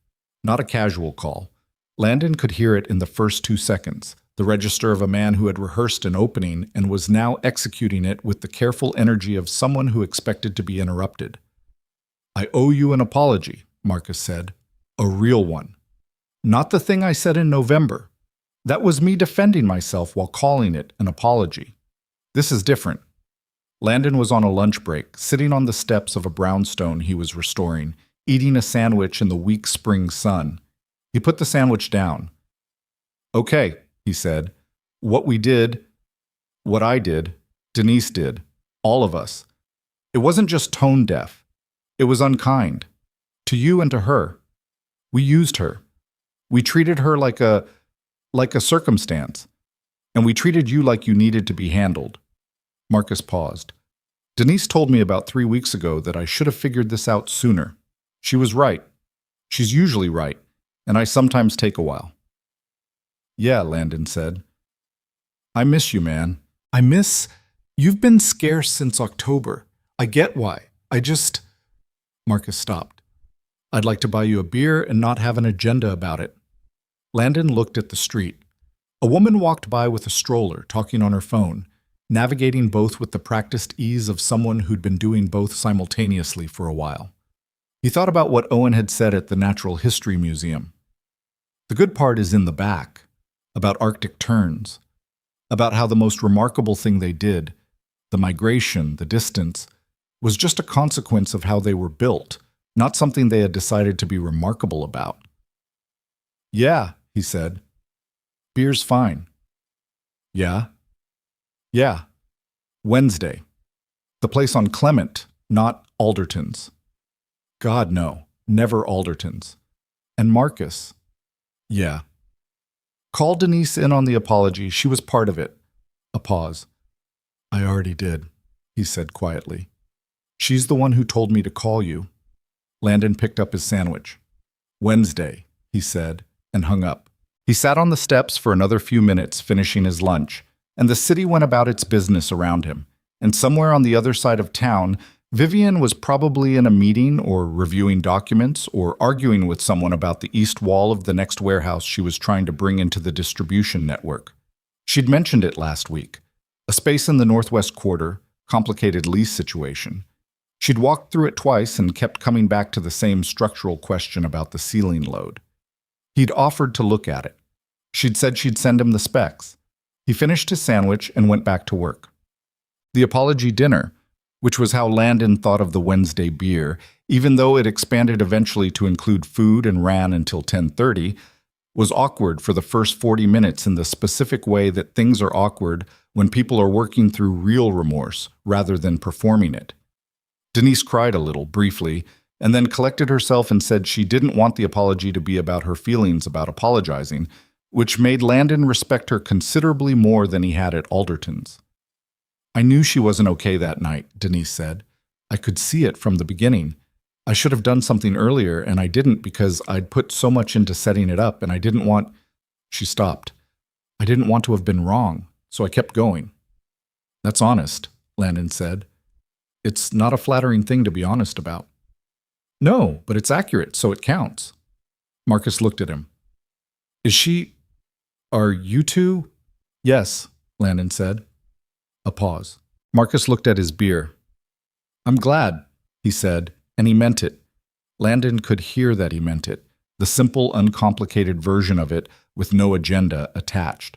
Not a casual call. Landon could hear it in the first 2 seconds, the register of a man who had rehearsed an opening and was now executing it with the careful energy of someone who expected to be interrupted. "I owe you an apology," Marcus said. "A real one. Not the thing I said in November. That was me defending myself while calling it an apology. This is different." Landon was on a lunch break, sitting on the steps of a brownstone he was restoring, eating a sandwich in the weak spring sun. He put the sandwich down. "Okay," he said. "What we did, what I did, Denise did, all of us. It wasn't just tone deaf. It was unkind. To you and to her. We used her. We treated her like a circumstance. And we treated you like you needed to be handled." Marcus paused. "Denise told me about 3 weeks ago that I should have figured this out sooner. She was right. She's usually right, and I sometimes take a while." Yeah, Landon said. I miss you, man. I miss. You've been scarce since October. I get why. I just. Marcus stopped. I'd like to buy you a beer and not have an agenda about it. Landon looked at the street. A woman walked by with a stroller, talking on her phone, navigating both with the practiced ease of someone who'd been doing both simultaneously for a while. He thought about what Owen had said at the Natural History Museum. The good part is in the back, about Arctic terns, about how the most remarkable thing they did, the migration, the distance, was just a consequence of how they were built, not something they had decided to be remarkable about. Yeah, he said. Beer's fine. Yeah? Yeah. Wednesday. The place on Clement, not Alderton's. God, no. Never Alderton's. And Marcus. Yeah. Call Denise in on the apology. She was part of it. A pause. I already did, he said quietly. She's the one who told me to call you. Landon picked up his sandwich. Wednesday, he said, and hung up. He sat on the steps for another few minutes, finishing his lunch, and the city went about its business around him. And somewhere on the other side of town, Vivian was probably in a meeting or reviewing documents or arguing with someone about the east wall of the next warehouse she was trying to bring into the distribution network. She'd mentioned it last week. A space in the northwest quarter, complicated lease situation. She'd walked through it twice and kept coming back to the same structural question about the ceiling load. He'd offered to look at it. She'd said she'd send him the specs. He finished his sandwich and went back to work. The apology dinner, which was how Landon thought of the Wednesday beer, even though it expanded eventually to include food and ran until 10:30, was awkward for the first 40 minutes in the specific way that things are awkward when people are working through real remorse rather than performing it. Denise cried a little, briefly, and then collected herself and said she didn't want the apology to be about her feelings about apologizing, which made Landon respect her considerably more than he had at Alderton's. I knew she wasn't okay that night, Denise said. I could see it from the beginning. I should have done something earlier, and I didn't because I'd put so much into setting it up, and I didn't want... She stopped. I didn't want to have been wrong, so I kept going. That's honest, Landon said. It's not a flattering thing to be honest about. No, but it's accurate, so it counts. Marcus looked at him. Is she... Are you two? Yes, Landon said. A pause. Marcus looked at his beer. I'm glad, he said, and he meant it. Landon could hear that he meant it, the simple, uncomplicated version of it with no agenda attached.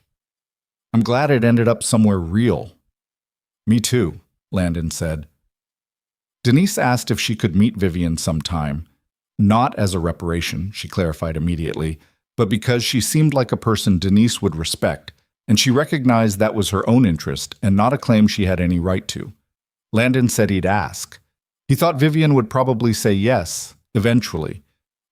I'm glad it ended up somewhere real. Me too, Landon said. Denise asked if she could meet Vivian sometime, not as a reparation, she clarified immediately, but because she seemed like a person Denise would respect, and she recognized that was her own interest and not a claim she had any right to. Landon said he'd ask. He thought Vivian would probably say yes, eventually.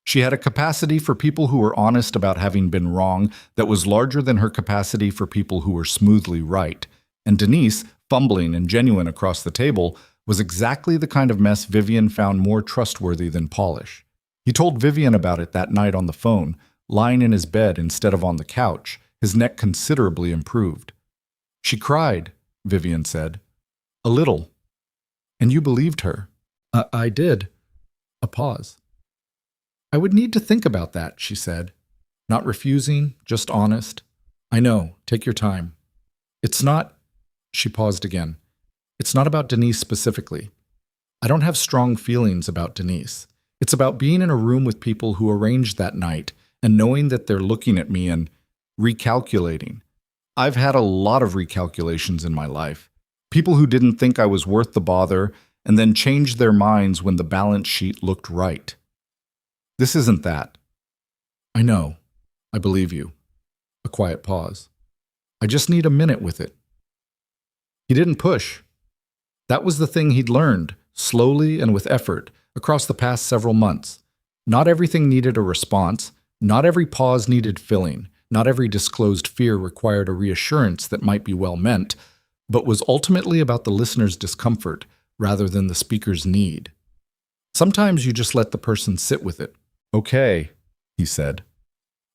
She had a capacity for people who were honest about having been wrong that was larger than her capacity for people who were smoothly right, and Denise, fumbling and genuine across the table, was exactly the kind of mess Vivian found more trustworthy than polish. He told Vivian about it that night on the phone, lying in his bed instead of on the couch, his neck considerably improved. She cried, Vivian said. A little. And you believed her. I did. A pause. I would need to think about that, she said. Not refusing, just honest. I know, take your time. It's not... She paused again. It's not about Denise specifically. I don't have strong feelings about Denise. It's about being in a room with people who arranged that night and knowing that they're looking at me and recalculating. I've had a lot of recalculations in my life. People who didn't think I was worth the bother and then changed their minds when the balance sheet looked right. This isn't that. I know. I believe you. A quiet pause. I just need a minute with it. He didn't push. That was the thing he'd learned, slowly and with effort, across the past several months. Not everything needed a response. Not every pause needed filling. Not every disclosed fear required a reassurance that might be well-meant, but was ultimately about the listener's discomfort rather than the speaker's need. Sometimes you just let the person sit with it. Okay, he said.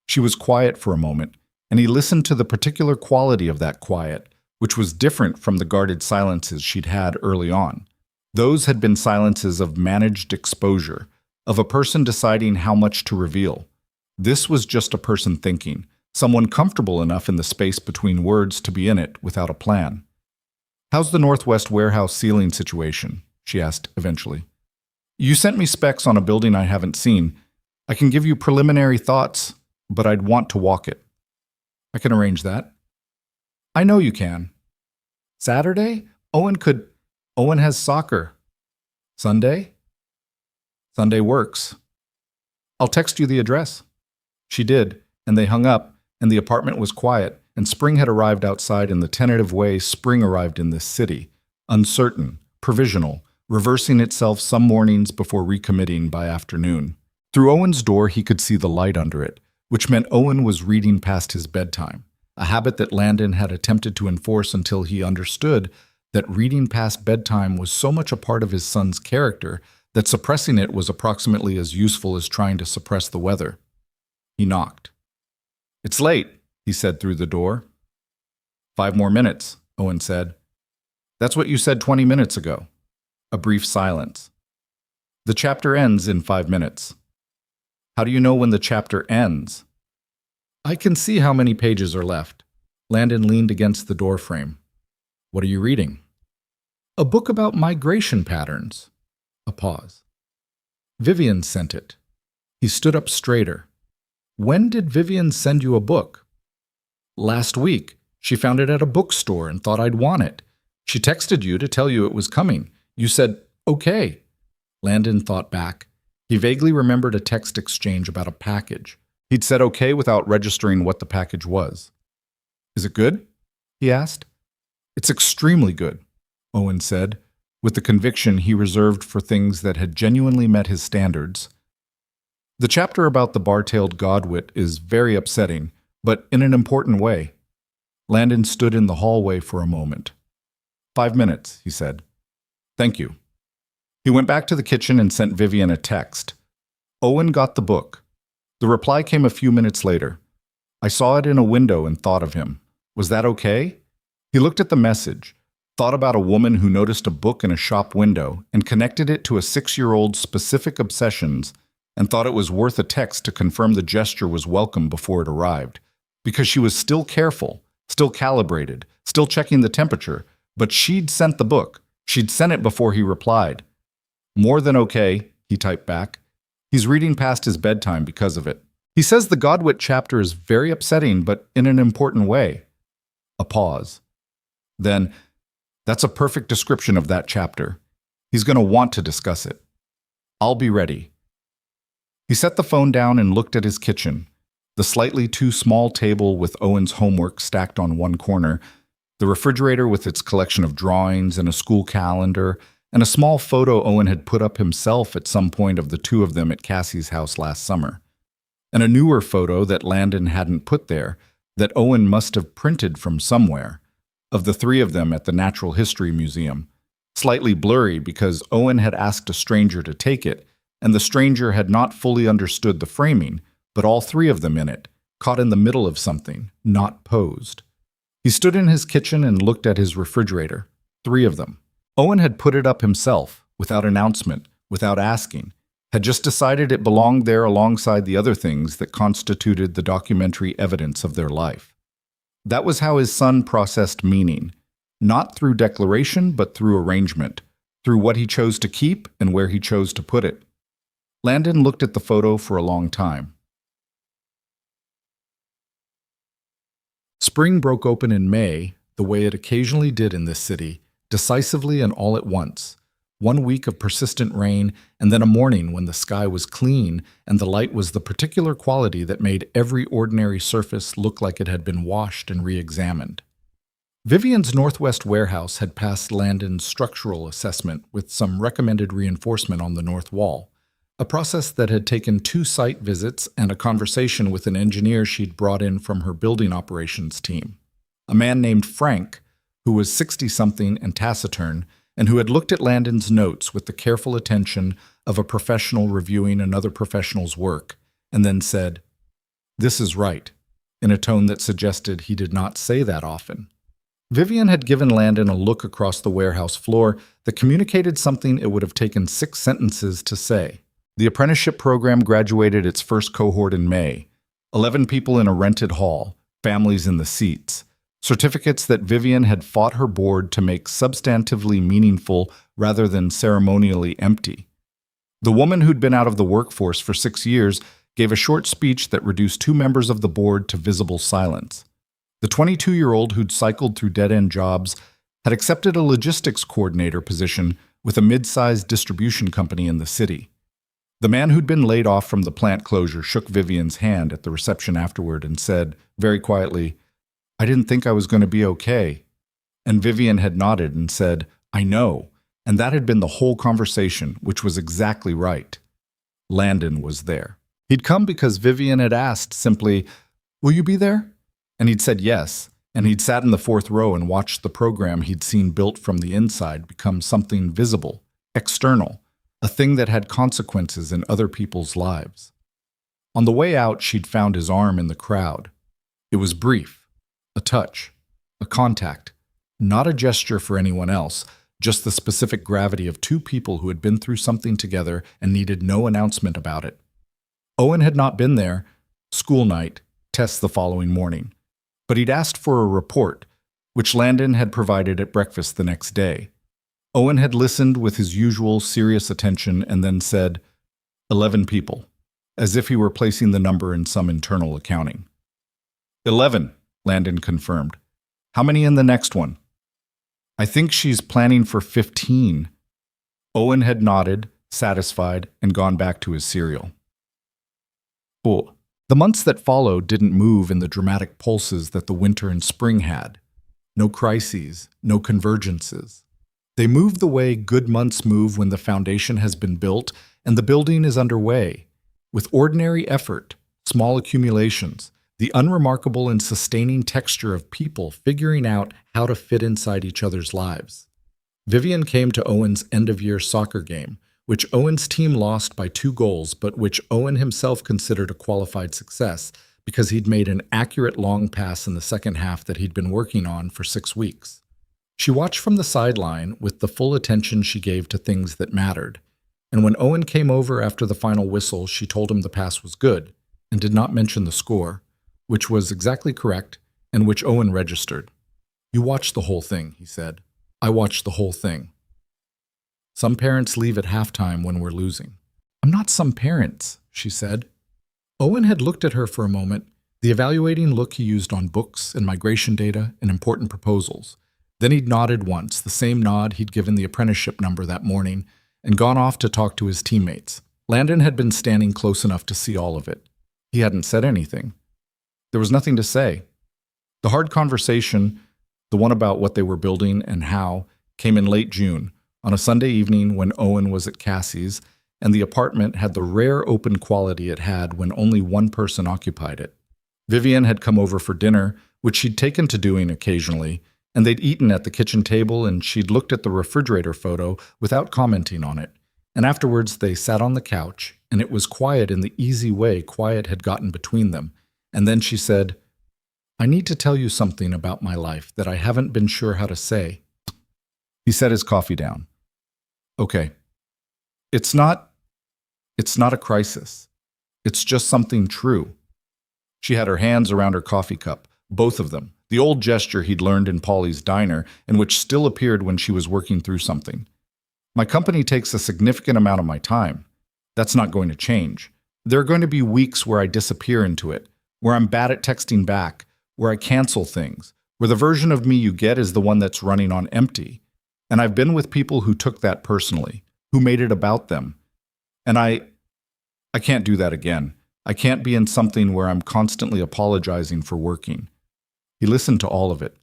She was quiet for a moment, and he listened to the particular quality of that quiet, which was different from the guarded silences she'd had early on. Those had been silences of managed exposure, of a person deciding how much to reveal. This was just a person thinking, someone comfortable enough in the space between words to be in it without a plan. "How's the Northwest warehouse ceiling situation?" she asked eventually. "You sent me specs on a building I haven't seen. I can give you preliminary thoughts, but I'd want to walk it." "I can arrange that." "I know you can." "Saturday? Owen has soccer." "Sunday?" "Sunday works." "I'll text you the address." She did, and they hung up, and the apartment was quiet, and spring had arrived outside in the tentative way spring arrived in this city, uncertain, provisional, reversing itself some mornings before recommitting by afternoon. Through Owen's door he could see the light under it, which meant Owen was reading past his bedtime, a habit that Landon had attempted to enforce until he understood that reading past bedtime was so much a part of his son's character that suppressing it was approximately as useful as trying to suppress the weather. He knocked. "It's late," he said through the door. "5 more minutes," Owen said. "That's what you said 20 minutes ago." A brief silence. "The chapter ends in 5 minutes." "How do you know when the chapter ends?" "I can see how many pages are left." Landon leaned against the doorframe. "What are you reading?" "A book about migration patterns." A pause. "Vivian sent it." He stood up straighter. "When did Vivian send you a book?" "Last week. She found it at a bookstore and thought I'd want it. She texted you to tell you it was coming. You said, okay." Landon thought back. He vaguely remembered a text exchange about a package. He'd said okay without registering what the package was. "Is it good?" he asked. "It's extremely good," Owen said, with the conviction he reserved for things that had genuinely met his standards. "The chapter about the bar-tailed godwit is very upsetting, but in an important way." Landon stood in the hallway for a moment. 5 minutes, he said. "Thank you." He went back to the kitchen and sent Vivian a text. Owen got the book. The reply came a few minutes later. "I saw it in a window and thought of him. Was that okay?" He looked at the message, thought about a woman who noticed a book in a shop window and connected it to a 6-year-old's specific obsessions and thought it was worth a text to confirm the gesture was welcome before it arrived, because she was still careful, still calibrated, still checking the temperature, but she'd sent the book. She'd sent it before he replied. "More than okay," he typed back. "He's reading past his bedtime because of it. He says the Godwit chapter is very upsetting, but in an important way." A pause. Then, "That's a perfect description of that chapter. He's going to want to discuss it. I'll be ready." He set the phone down and looked at his kitchen, the slightly too small table with Owen's homework stacked on one corner, the refrigerator with its collection of drawings and a school calendar, and a small photo Owen had put up himself at some point of the two of them at Cassie's house last summer, and a newer photo that Landon hadn't put there, that Owen must have printed from somewhere, of the three of them at the Natural History Museum, slightly blurry because Owen had asked a stranger to take it, and the stranger had not fully understood the framing, but all three of them in it, caught in the middle of something, not posed. He stood in his kitchen and looked at his refrigerator, 3 of them. Owen had put it up himself, without announcement, without asking, had just decided it belonged there alongside the other things that constituted the documentary evidence of their life. That was how his son processed meaning, not through declaration but through arrangement, through what he chose to keep and where he chose to put it. Landon looked at the photo for a long time. Spring broke open in May, the way it occasionally did in this city, decisively and all at once. 1 week of persistent rain, and then a morning when the sky was clean and the light was the particular quality that made every ordinary surface look like it had been washed and re-examined. Vivian's Northwest warehouse had passed Landon's structural assessment with some recommended reinforcement on the north wall, a process that had taken 2 site visits and a conversation with an engineer she'd brought in from her building operations team, a man named Frank, who was 60-something and taciturn, and who had looked at Landon's notes with the careful attention of a professional reviewing another professional's work, and then said, "This is right." in a tone that suggested he did not say that often. Vivian had given Landon a look across the warehouse floor that communicated something it would have taken 6 sentences to say. The apprenticeship program graduated its first cohort in May. 11 people in a rented hall, families in the seats. Certificates that Vivian had fought her board to make substantively meaningful rather than ceremonially empty. The woman who'd been out of the workforce for 6 years gave a short speech that reduced 2 members of the board to visible silence. The 22-year-old who'd cycled through dead-end jobs had accepted a logistics coordinator position with a mid-sized distribution company in the city. The man who'd been laid off from the plant closure shook Vivian's hand at the reception afterward and said, very quietly, "I didn't think I was going to be okay." And Vivian had nodded and said, "I know." And that had been the whole conversation, which was exactly right. Landon was there. He'd come because Vivian had asked simply, "Will you be there?" And he'd said yes, and he'd sat in the 4th row and watched the program he'd seen built from the inside become something visible, external, a thing that had consequences in other people's lives. On the way out, she'd found his arm in the crowd. It was brief, a touch, a contact, not a gesture for anyone else, just the specific gravity of 2 people who had been through something together and needed no announcement about it. Owen had not been there, school night, tests the following morning. But he'd asked for a report, which Landon had provided at breakfast the next day. Owen had listened with his usual serious attention and then said, 11 people, as if he were placing the number in some internal accounting. 11, Landon confirmed. How many in the next one? I think she's planning for 15. Owen had nodded, satisfied, and gone back to his cereal. Cool. The months that followed didn't move in the dramatic pulses that the winter and spring had. No crises, no convergences. They moved the way good months move when the foundation has been built and the building is underway, with ordinary effort, small accumulations, the unremarkable and sustaining texture of people figuring out how to fit inside each other's lives. Vivian came to Owen's end-of-year soccer game, which Owen's team lost by 2 goals, but which Owen himself considered a qualified success because he'd made an accurate long pass in the second half that he'd been working on for 6 weeks. She watched from the sideline with the full attention she gave to things that mattered, and when Owen came over after the final whistle, she told him the pass was good and did not mention the score, which was exactly correct and which Owen registered. "You watched the whole thing," he said. "I watched the whole thing. Some parents leave at halftime when we're losing." "I'm not some parents," she said. Owen had looked at her for a moment, the evaluating look he used on books and migration data and important proposals. Then he'd nodded once, the same nod he'd given the apprenticeship number that morning, and gone off to talk to his teammates. Landon had been standing close enough to see all of it. He hadn't said anything. There was nothing to say. The hard conversation, the one about what they were building and how, came in late June, on a Sunday evening when Owen was at Cassie's, and the apartment had the rare open quality it had when only one person occupied it. Vivian had come over for dinner, which she'd taken to doing occasionally, and they'd eaten at the kitchen table and she'd looked at the refrigerator photo without commenting on it. And afterwards they sat on the couch, and it was quiet in the easy way quiet had gotten between them. And then she said, "I need to tell you something about my life that I haven't been sure how to say." He set his coffee down. "Okay. It's not a crisis. It's just something true." She had her hands around her coffee cup, both of them, the old gesture he'd learned in Polly's diner and which still appeared when she was working through something. "My company takes a significant amount of my time. That's not going to change. There are going to be weeks where I disappear into it, where I'm bad at texting back, where I cancel things, where the version of me you get is the one that's running on empty. And I've been with people who took that personally, who made it about them. And I can't do that again. I can't be in something where I'm constantly apologizing for working." He listened to all of it.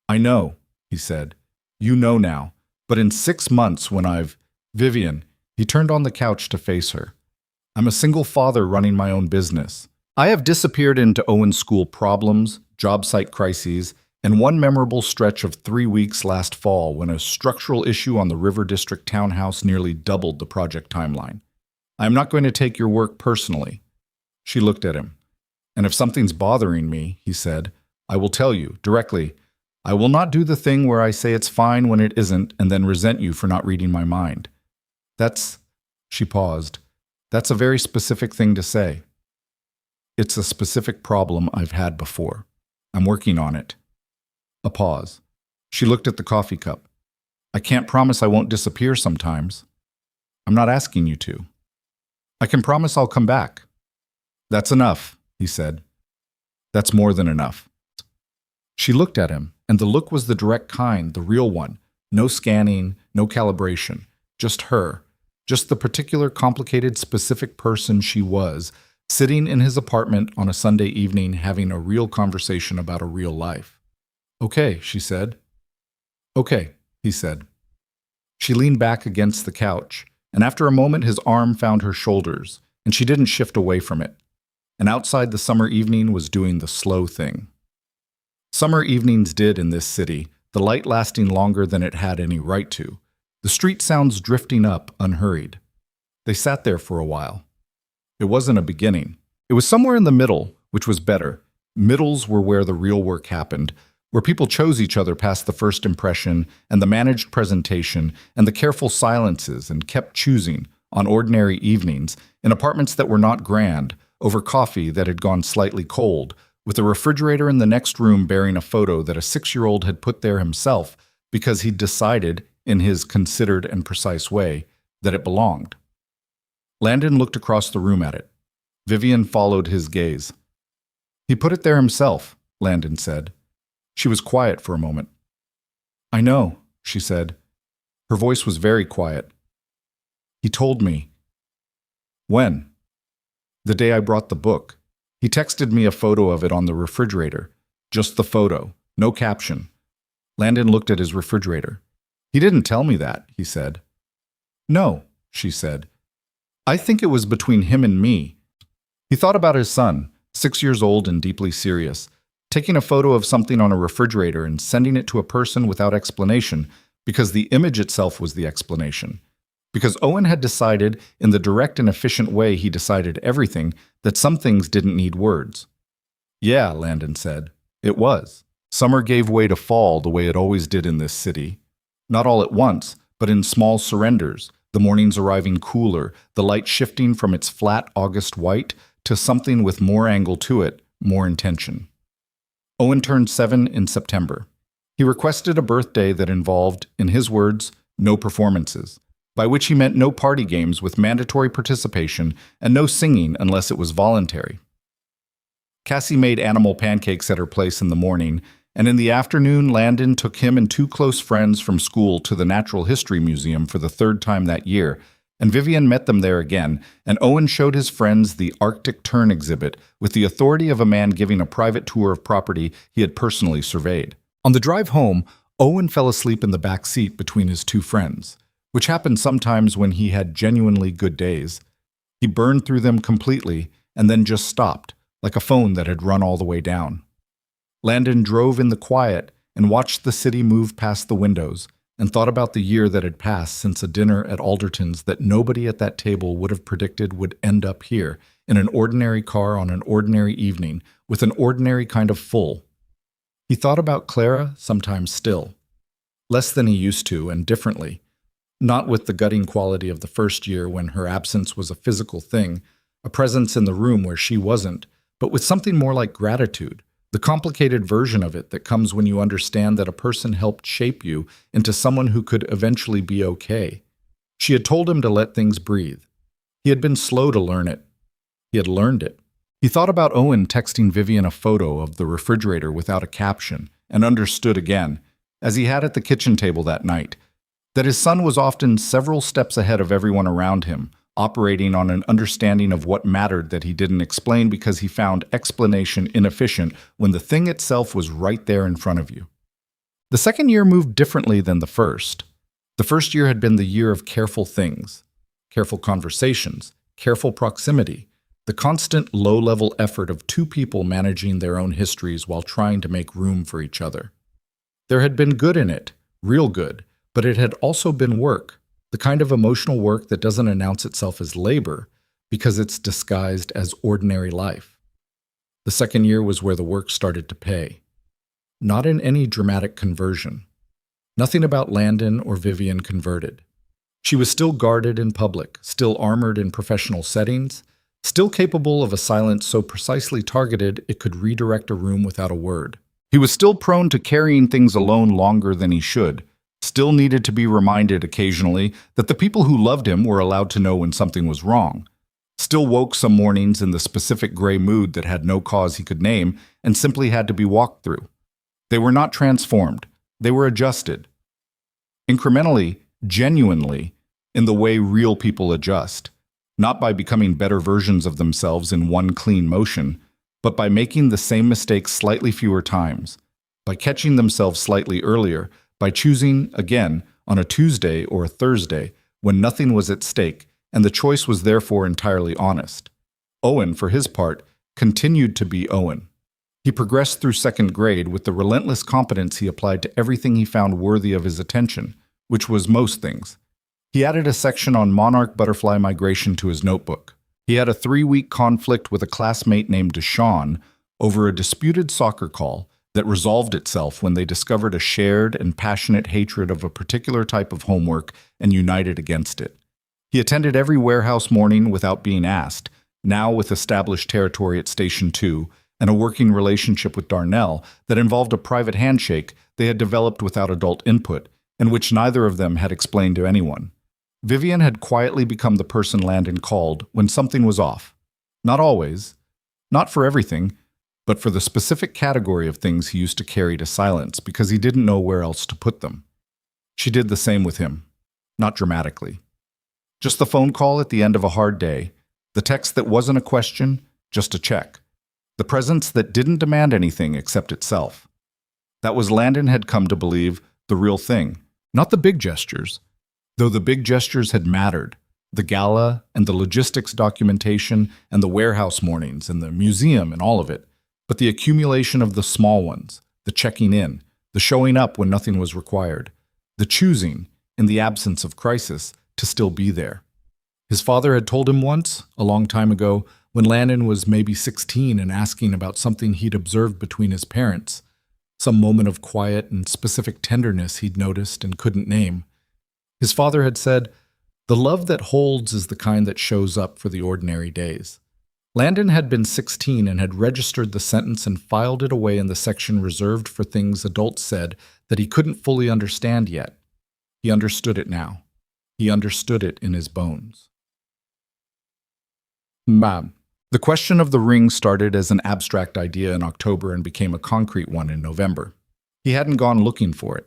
"I know," he said. "You know now. But in 6 months when Vivian," he turned on the couch to face her. "I'm a single father running my own business. I have disappeared into Owen's school problems, job site crises, and one memorable stretch of 3 weeks last fall when a structural issue on the River District townhouse nearly doubled the project timeline. I am not going to take your work personally." She looked at him, And if something's bothering me, he said, I will tell you directly. I will not do the thing where I say it's fine when it isn't and then resent you for not reading my mind. She paused. That's a very specific thing to say. It's a specific problem I've had before. I'm working on it. A pause. She looked at the coffee cup. I can't promise I won't disappear sometimes. I'm not asking you to. I can promise I'll come back. That's enough, he said. That's more than enough. She looked at him, and the look was the direct kind, the real one. No scanning, no calibration. Just her. Just the particular, complicated, specific person she was, sitting in his apartment on a Sunday evening having a real conversation about a real life. Okay, she said. Okay, he said. She leaned back against the couch, and after a moment his arm found her shoulders, and she didn't shift away from it. And outside the summer evening was doing the slow thing. Summer evenings did in this city, the light lasting longer than it had any right to. The street sounds drifting up, unhurried. They sat there for a while. It wasn't a beginning. It was somewhere in the middle, which was better. Middles were where the real work happened, where people chose each other past the first impression and the managed presentation and the careful silences and kept choosing, on ordinary evenings, in apartments that were not grand, over coffee that had gone slightly cold, with a refrigerator in the next room bearing a photo that a 6-year-old had put there himself because he'd decided, in his considered and precise way, that it belonged. Landon looked across the room at it. Vivian followed his gaze. He put it there himself, Landon said. She was quiet for a moment. I know, she said. Her voice was very quiet. He told me. When? The day I brought the book. He texted me a photo of it on the refrigerator. Just the photo, no caption. Landon looked at his refrigerator. He didn't tell me that, he said. No, she said. I think it was between him and me. He thought about his son, 6 years old and deeply serious, taking a photo of something on a refrigerator and sending it to a person without explanation because the image itself was the explanation. Because Owen had decided, in the direct and efficient way he decided everything, that some things didn't need words. Yeah, Landon said. It was. Summer gave way to fall the way it always did in this city. Not all at once, but in small surrenders, the mornings arriving cooler, the light shifting from its flat August white to something with more angle to it, more intention. Owen turned 7 in September. He requested a birthday that involved, in his words, no performances, by which he meant no party games with mandatory participation and no singing unless it was voluntary. Cassie made animal pancakes at her place in the morning, and in the afternoon Landon took him and 2 close friends from school to the Natural History Museum for the 3rd time that year, and Vivian met them there again, and Owen showed his friends the Arctic Tern exhibit with the authority of a man giving a private tour of property he had personally surveyed. On the drive home, Owen fell asleep in the back seat between his 2 friends, which happened sometimes when he had genuinely good days. He burned through them completely and then just stopped, like a phone that had run all the way down. Landon drove in the quiet and watched the city move past the windows and thought about the year that had passed since a dinner at Alderton's that nobody at that table would have predicted would end up here, in an ordinary car on an ordinary evening, with an ordinary kind of full. He thought about Clara sometimes still. Less than he used to, and differently. Not with the gutting quality of the first year when her absence was a physical thing, a presence in the room where she wasn't, but with something more like gratitude, the complicated version of it that comes when you understand that a person helped shape you into someone who could eventually be okay. She had told him to let things breathe. He had been slow to learn it. He had learned it. He thought about Owen texting Vivian a photo of the refrigerator without a caption, and understood again, as he had at the kitchen table that night, that his son was often several steps ahead of everyone around him, operating on an understanding of what mattered that he didn't explain because he found explanation inefficient when the thing itself was right there in front of you. The second year moved differently than the first. The first year had been the year of careful things, careful conversations, careful proximity, the constant low-level effort of 2 people managing their own histories while trying to make room for each other. There had been good in it, real good, but it had also been work, the kind of emotional work that doesn't announce itself as labor because it's disguised as ordinary life. The The second year was where the work started to pay. Not in any dramatic conversion. Nothing about Landon or Vivian converted. She was still guarded in public, still armored in professional settings, still capable of a silence so precisely targeted it could redirect a room without a word. He was still prone to carrying things alone longer than he should, still needed to be reminded occasionally that the people who loved him were allowed to know when something was wrong, still woke some mornings in the specific gray mood that had no cause he could name and simply had to be walked through. They were not transformed. They were adjusted. Incrementally, genuinely, in the way real people adjust, not by becoming better versions of themselves in one clean motion, but by making the same mistakes slightly fewer times, by catching themselves slightly earlier, by choosing, again, on a Tuesday or a Thursday, when nothing was at stake, and the choice was therefore entirely honest. Owen, for his part, continued to be Owen. He progressed through second grade with the relentless competence he applied to everything he found worthy of his attention, which was most things. He added a section on monarch butterfly migration to his notebook. He had a 3-week conflict with a classmate named Deshawn over a disputed soccer call that resolved itself when they discovered a shared and passionate hatred of a particular type of homework and united against it. He attended every warehouse morning without being asked, now with established territory at Station 2, and a working relationship with Darnell that involved a private handshake they had developed without adult input, and which neither of them had explained to anyone. Vivian had quietly become the person Landon called when something was off. Not always, not for everything, but for the specific category of things he used to carry to silence because he didn't know where else to put them. She did the same with him, not dramatically. Just the phone call at the end of a hard day, the text that wasn't a question, just a check. The presence that didn't demand anything except itself. That was Landon had come to believe the real thing, not the big gestures. Though the big gestures had mattered, the gala and the logistics documentation and the warehouse mornings and the museum and all of it, but the accumulation of the small ones, the checking in, the showing up when nothing was required, the choosing, in the absence of crisis, to still be there. His father had told him once, a long time ago, when Landon was maybe 16 and asking about something he'd observed between his parents, some moment of quiet and specific tenderness he'd noticed and couldn't name. His father had said, "The love that holds is the kind that shows up for the ordinary days." Landon had been 16 and had registered the sentence and filed it away in the section reserved for things adults said that he couldn't fully understand yet. He understood it now. He understood it in his bones. Ma'am. The question of the ring started as an abstract idea in October and became a concrete one in November. He hadn't gone looking for it.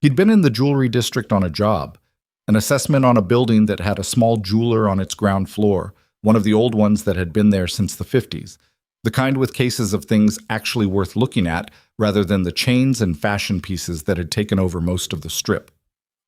He'd been in the jewelry district on a job, an assessment on a building that had a small jeweler on its ground floor, one of the old ones that had been there since the 50s, the kind with cases of things actually worth looking at rather than the chains and fashion pieces that had taken over most of the strip.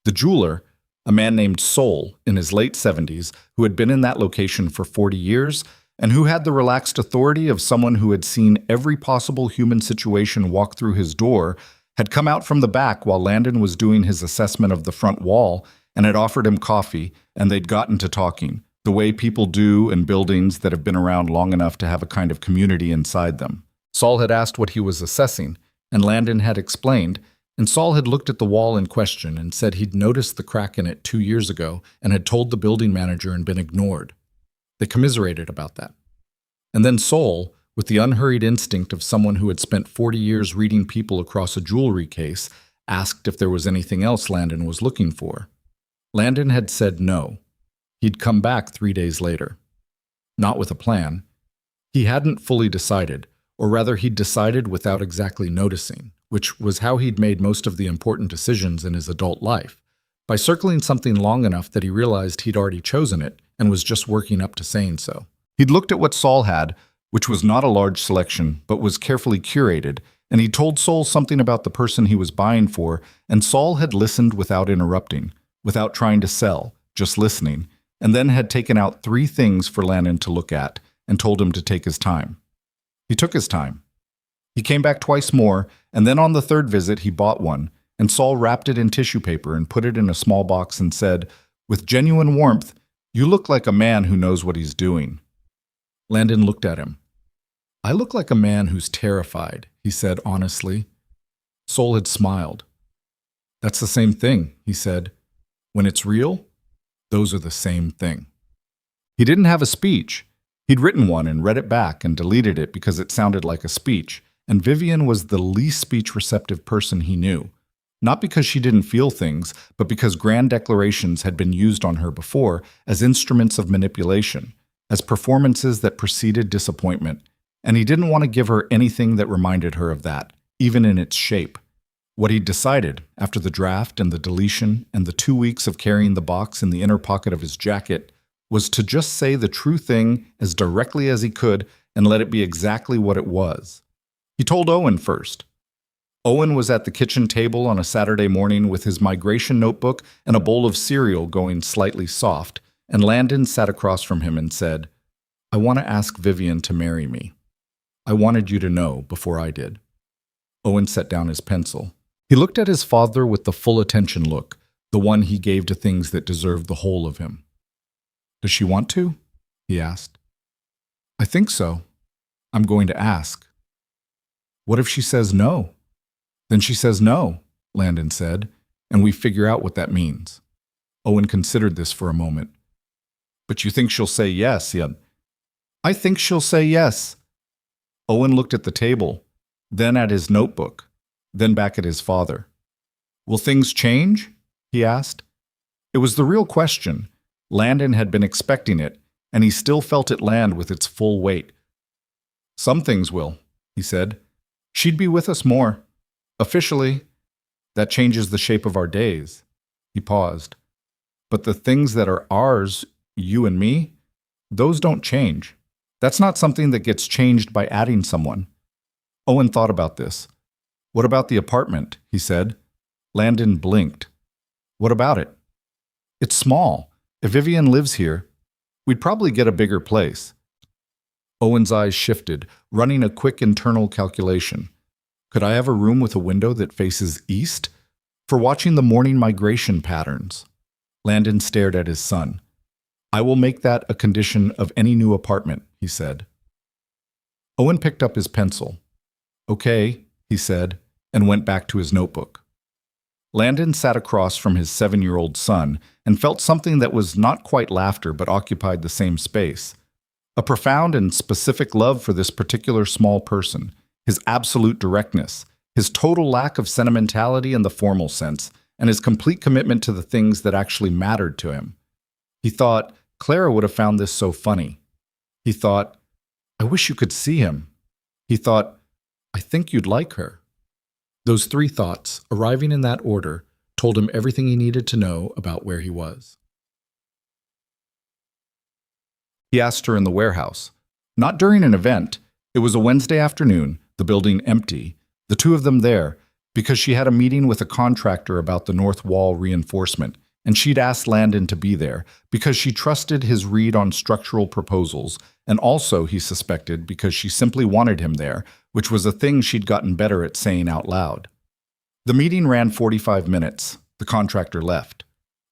The jeweler, a man named Sol in his late 70s, who had been in that location for 40 years, and who had the relaxed authority of someone who had seen every possible human situation walk through his door, had come out from the back while Landon was doing his assessment of the front wall and had offered him coffee, and they'd gotten to talking, the way people do in buildings that have been around long enough to have a kind of community inside them. Sol had asked what he was assessing, and Landon had explained, and Sol had looked at the wall in question and said he'd noticed the crack in it 2 years ago and had told the building manager and been ignored. They commiserated about that. And then Sol, with the unhurried instinct of someone who had spent 40 years reading people across a jewelry case, asked if there was anything else Landon was looking for. Landon had said no. He'd come back 3 days later. Not with a plan. He hadn't fully decided, or rather he'd decided without exactly noticing, which was how he'd made most of the important decisions in his adult life, by circling something long enough that he realized he'd already chosen it and was just working up to saying so. He'd looked at what Sol had, which was not a large selection, but was carefully curated, and he told Sol something about the person he was buying for, and Sol had listened without interrupting, without trying to sell, just listening, and then had taken out 3 things for Landon to look at and told him to take his time. He took his time. He came back twice more, and then on the 3rd visit he bought one, and Sol wrapped it in tissue paper and put it in a small box and said, with genuine warmth, "You look like a man who knows what he's doing." Landon looked at him. I look like a man who's terrified, he said honestly. Sol had smiled. That's the same thing, he said. When it's real, those are the same thing. He didn't have a speech. He'd written one and read it back and deleted it because it sounded like a speech, and Vivian was the least speech-receptive person he knew. Not because she didn't feel things, but because grand declarations had been used on her before as instruments of manipulation, as performances that preceded disappointment, and he didn't want to give her anything that reminded her of that, even in its shape. What he'd decided, after the draft and the deletion and the 2 weeks of carrying the box in the inner pocket of his jacket, was to just say the true thing as directly as he could and let it be exactly what it was. He told Owen first. Owen was at the kitchen table on a Saturday morning with his migration notebook and a bowl of cereal going slightly soft, and Landon sat across from him and said, I want to ask Vivian to marry me. I wanted you to know before I did. Owen set down his pencil. He looked at his father with the full attention look, the one he gave to things that deserved the whole of him. Does she want to? He asked. I think so. I'm going to ask. What if she says no? Then she says no, Landon said, and we figure out what that means. Owen considered this for a moment. But you think she'll say yes, yeah? I think she'll say yes. Owen looked at the table, then at his notebook, then back at his father. Will things change? He asked. It was the real question. Landon had been expecting it, and he still felt it land with its full weight. Some things will, he said. She'd be with us more. Officially, that changes the shape of our days. He paused. But the things that are ours, you and me, those don't change. That's not something that gets changed by adding someone. Owen thought about this. What about the apartment? He said. Landon blinked. What about it? It's small. If Vivian lives here, we'd probably get a bigger place. Owen's eyes shifted, running a quick internal calculation. Could I have a room with a window that faces east? For watching the morning migration patterns. Landon stared at his son. I will make that a condition of any new apartment, he said. Owen picked up his pencil. Okay, he said, and went back to his notebook. Landon sat across from his 7-year-old son and felt something that was not quite laughter but occupied the same space. A profound and specific love for this particular small person, his absolute directness, his total lack of sentimentality in the formal sense, and his complete commitment to the things that actually mattered to him. He thought, Clara would have found this so funny. He thought, I wish you could see him. He thought, I think you'd like her. Those 3 thoughts, arriving in that order, told him everything he needed to know about where he was. He asked her in the warehouse. Not during an event. It was a Wednesday afternoon, the building empty, the 2 of them there, because she had a meeting with a contractor about the north wall reinforcement, and she'd asked Landon to be there because she trusted his read on structural proposals, and also, he suspected, because she simply wanted him there, which was a thing she'd gotten better at saying out loud. The meeting ran 45 minutes. The contractor left.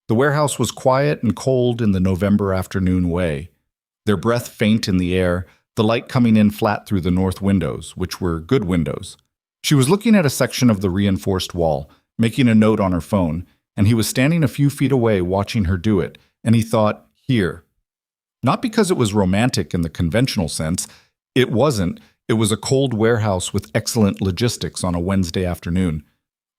The warehouse was quiet and cold in the November afternoon way, their breath faint in the air, the light coming in flat through the north windows, which were good windows. She was looking at a section of the reinforced wall, making a note on her phone, and he was standing a few feet away watching her do it, and he thought, here. Not because it was romantic in the conventional sense. It wasn't. It was a cold warehouse with excellent logistics on a Wednesday afternoon.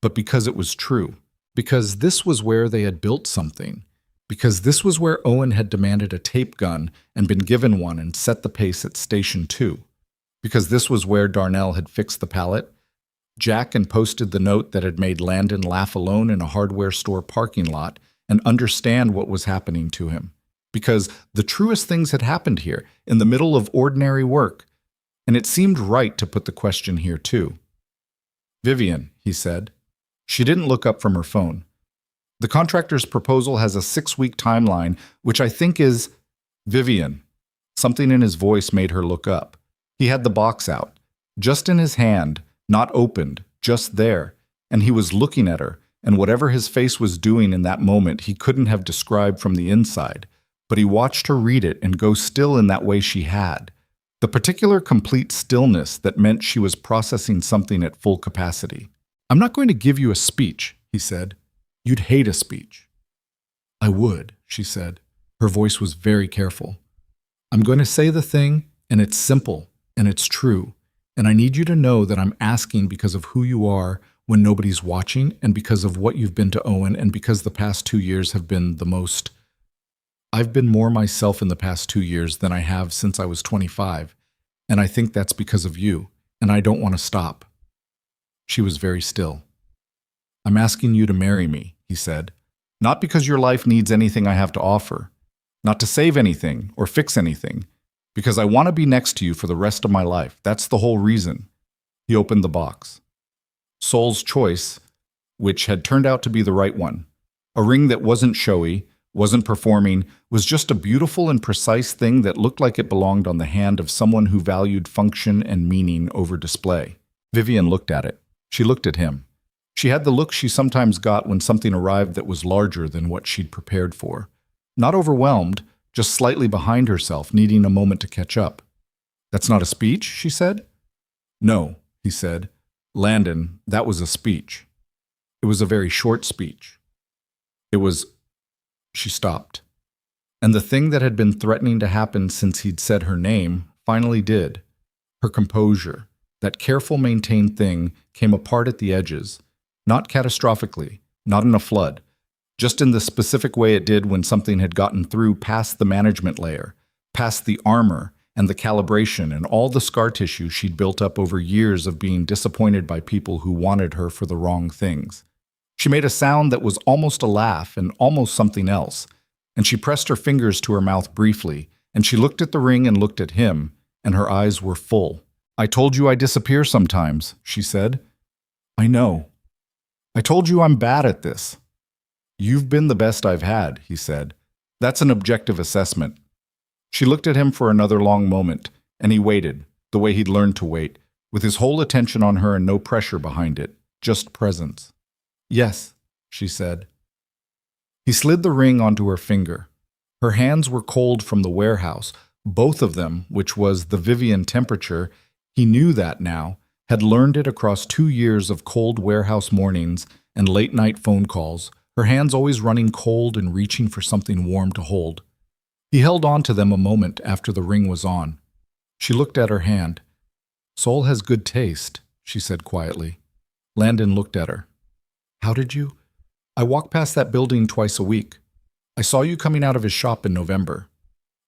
But because it was true. Because this was where they had built something. Because this was where Owen had demanded a tape gun and been given one and set the pace at Station 2. Because this was where Darnell had fixed the pallet, Jack and posted the note that had made Landon laugh alone in a hardware store parking lot and understand what was happening to him. Because the truest things had happened here, in the middle of ordinary work, and it seemed right to put the question here too. Vivian, he said. She didn't look up from her phone. The contractor's proposal has a 6-week timeline, which I think is... Vivian. Something in his voice made her look up. He had the box out, just in his hand, not opened, just there, and he was looking at her, and whatever his face was doing in that moment he couldn't have described from the inside, but he watched her read it and go still in that way she had, The particular complete stillness that meant she was processing something at full capacity. "I'm not going to give you a speech," he said. "You'd hate a speech." "I would," she said. Her voice was very careful. "I'm going to say the thing, and it's simple, and it's true. And I need you to know that I'm asking because of who you are when nobody's watching, and because of what you've been to Owen, and because the past 2 years have been the most. I've been more myself in the past 2 years than I have since I was 25, and I think that's because of you, and I don't want to stop." She was very still. "I'm asking you to marry me," he said. "Not because your life needs anything I have to offer, not to save anything or fix anything, because I want to be next to you for the rest of my life. That's the whole reason." He opened the box. Soul's choice, which had turned out to be the right one. A ring that wasn't showy, wasn't performing, was just a beautiful and precise thing that looked like it belonged on the hand of someone who valued function and meaning over display. Vivian looked at it. She looked at him. She had the look she sometimes got when something arrived that was larger than what she'd prepared for. Not overwhelmed, just slightly behind herself, needing a moment to catch up. "That's not a speech?" she said. "No," he said. "Landon, that was a speech. It was a very short speech. It was—" She stopped. And the thing that had been threatening to happen since he'd said her name finally did. Her composure, that careful maintained thing, came apart at the edges. Not catastrophically, not in a flood, just in the specific way it did when something had gotten through past the management layer, past the armor and the calibration and all the scar tissue she'd built up over years of being disappointed by people who wanted her for the wrong things. She made a sound that was almost a laugh and almost something else, and she pressed her fingers to her mouth briefly, and she looked at the ring and looked at him, and her eyes were full. "I told you I disappear sometimes," she said. "I know. I told you I'm bad at this." "You've been the best I've had," he said. "That's an objective assessment." She looked at him for another long moment, and he waited, the way he'd learned to wait, with his whole attention on her and no pressure behind it, just presence. "Yes," she said. He slid the ring onto her finger. Her hands were cold from the warehouse, both of them, which was the Vivian temperature. He knew that now, had learned it across 2 years of cold warehouse mornings and late-night phone calls, her hands always running cold and reaching for something warm to hold. He held on to them a moment after the ring was on. She looked at her hand. "Soul has good taste," she said quietly. Landon looked at her. "How did you?" "I walk past that building twice a week. I saw you coming out of his shop in November."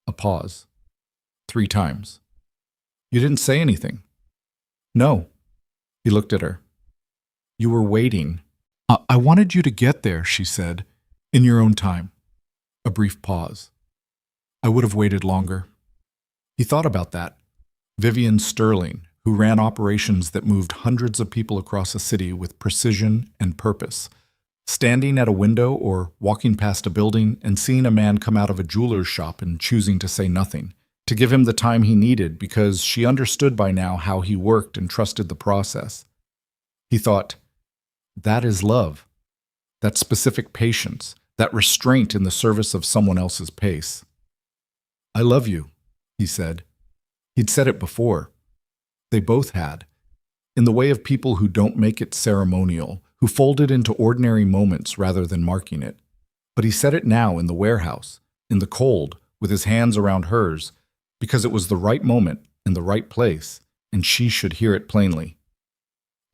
A pause. 3 times. "You didn't say anything." "No." He looked at her. "You were waiting." I wanted you to get there," she said, "in your own time." A brief pause. "I would have waited longer." He thought about that. Vivian Sterling, who ran operations that moved hundreds of people across a city with precision and purpose, standing at a window or walking past a building and seeing a man come out of a jeweler's shop and choosing to say nothing, to give him the time he needed because she understood by now how he worked and trusted the process. He thought, that is love. That specific patience, that restraint in the service of someone else's pace. "I love you," he said. He'd said it before. They both had. In the way of people who don't make it ceremonial, who fold it into ordinary moments rather than marking it. But he said it now in the warehouse, in the cold, with his hands around hers, because it was the right moment in the right place, and she should hear it plainly.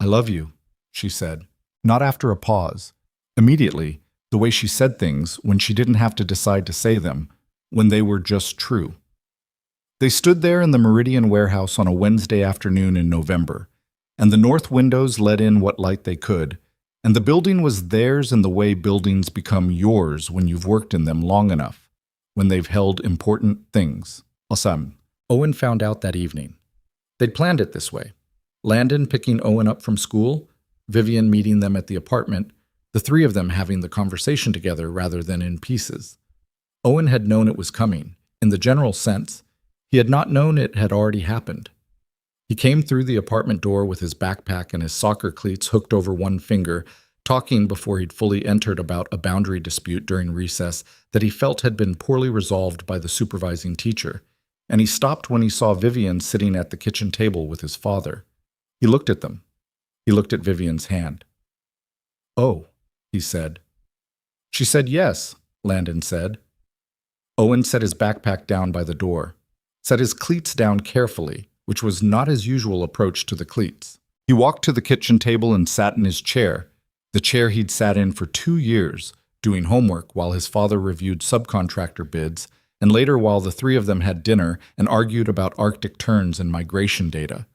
"I love you," she said, not after a pause. Immediately, the way she said things when she didn't have to decide to say them, when they were just true. They stood there in the Meridian warehouse on a Wednesday afternoon in November, and the north windows let in what light they could, and the building was theirs in the way buildings become yours when you've worked in them long enough, when they've held important things. Awesome. Owen found out that evening. They'd planned it this way. Landon picking Owen up from school, Vivian meeting them at the apartment, the 3 of them having the conversation together rather than in pieces. Owen had known it was coming. In the general sense, he had not known it had already happened. He came through the apartment door with his backpack and his soccer cleats hooked over one finger, talking before he'd fully entered about a boundary dispute during recess that he felt had been poorly resolved by the supervising teacher. and he stopped when he saw Vivian sitting at the kitchen table with his father. He looked at them. He looked at Vivian's hand. "Oh," he said. "She said yes," Landon said. Owen set his backpack down by the door, set his cleats down carefully, which was not his usual approach to the cleats. He walked to the kitchen table and sat in his chair, the chair he'd sat in for 2 years, doing homework while his father reviewed subcontractor bids, and later while the three of them had dinner and argued about Arctic terns and migration data.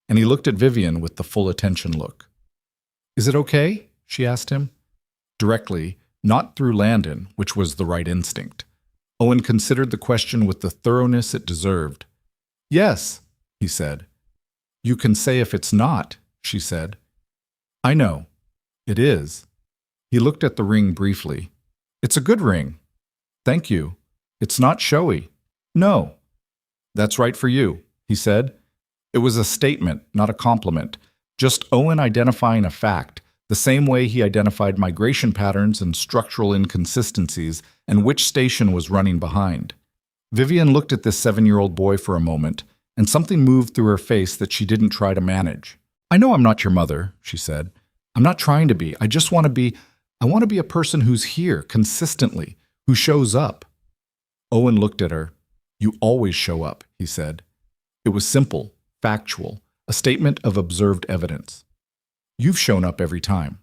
And he looked at Vivian with the full attention look. "Is it okay?" she asked him. Directly, not through Landon, which was the right instinct. Owen considered the question with the thoroughness it deserved. "Yes," he said. "You can say if it's not," she said. "I know. It is." He looked at the ring briefly. "It's a good ring." "Thank you. It's not showy." "No." "That's right for you," he said. It was a statement, not a compliment, just Owen identifying a fact, the same way he identified migration patterns and structural inconsistencies and which station was running behind. Vivian looked at this 7-year-old boy for a moment, and something moved through her face that she didn't try to manage. "I know I'm not your mother," she said. "I'm not trying to be. I just want to be a person who's here, consistently, who shows up." Owen looked at her. "You always show up," he said. It was simple, factual, a statement of observed evidence. "You've shown up every time.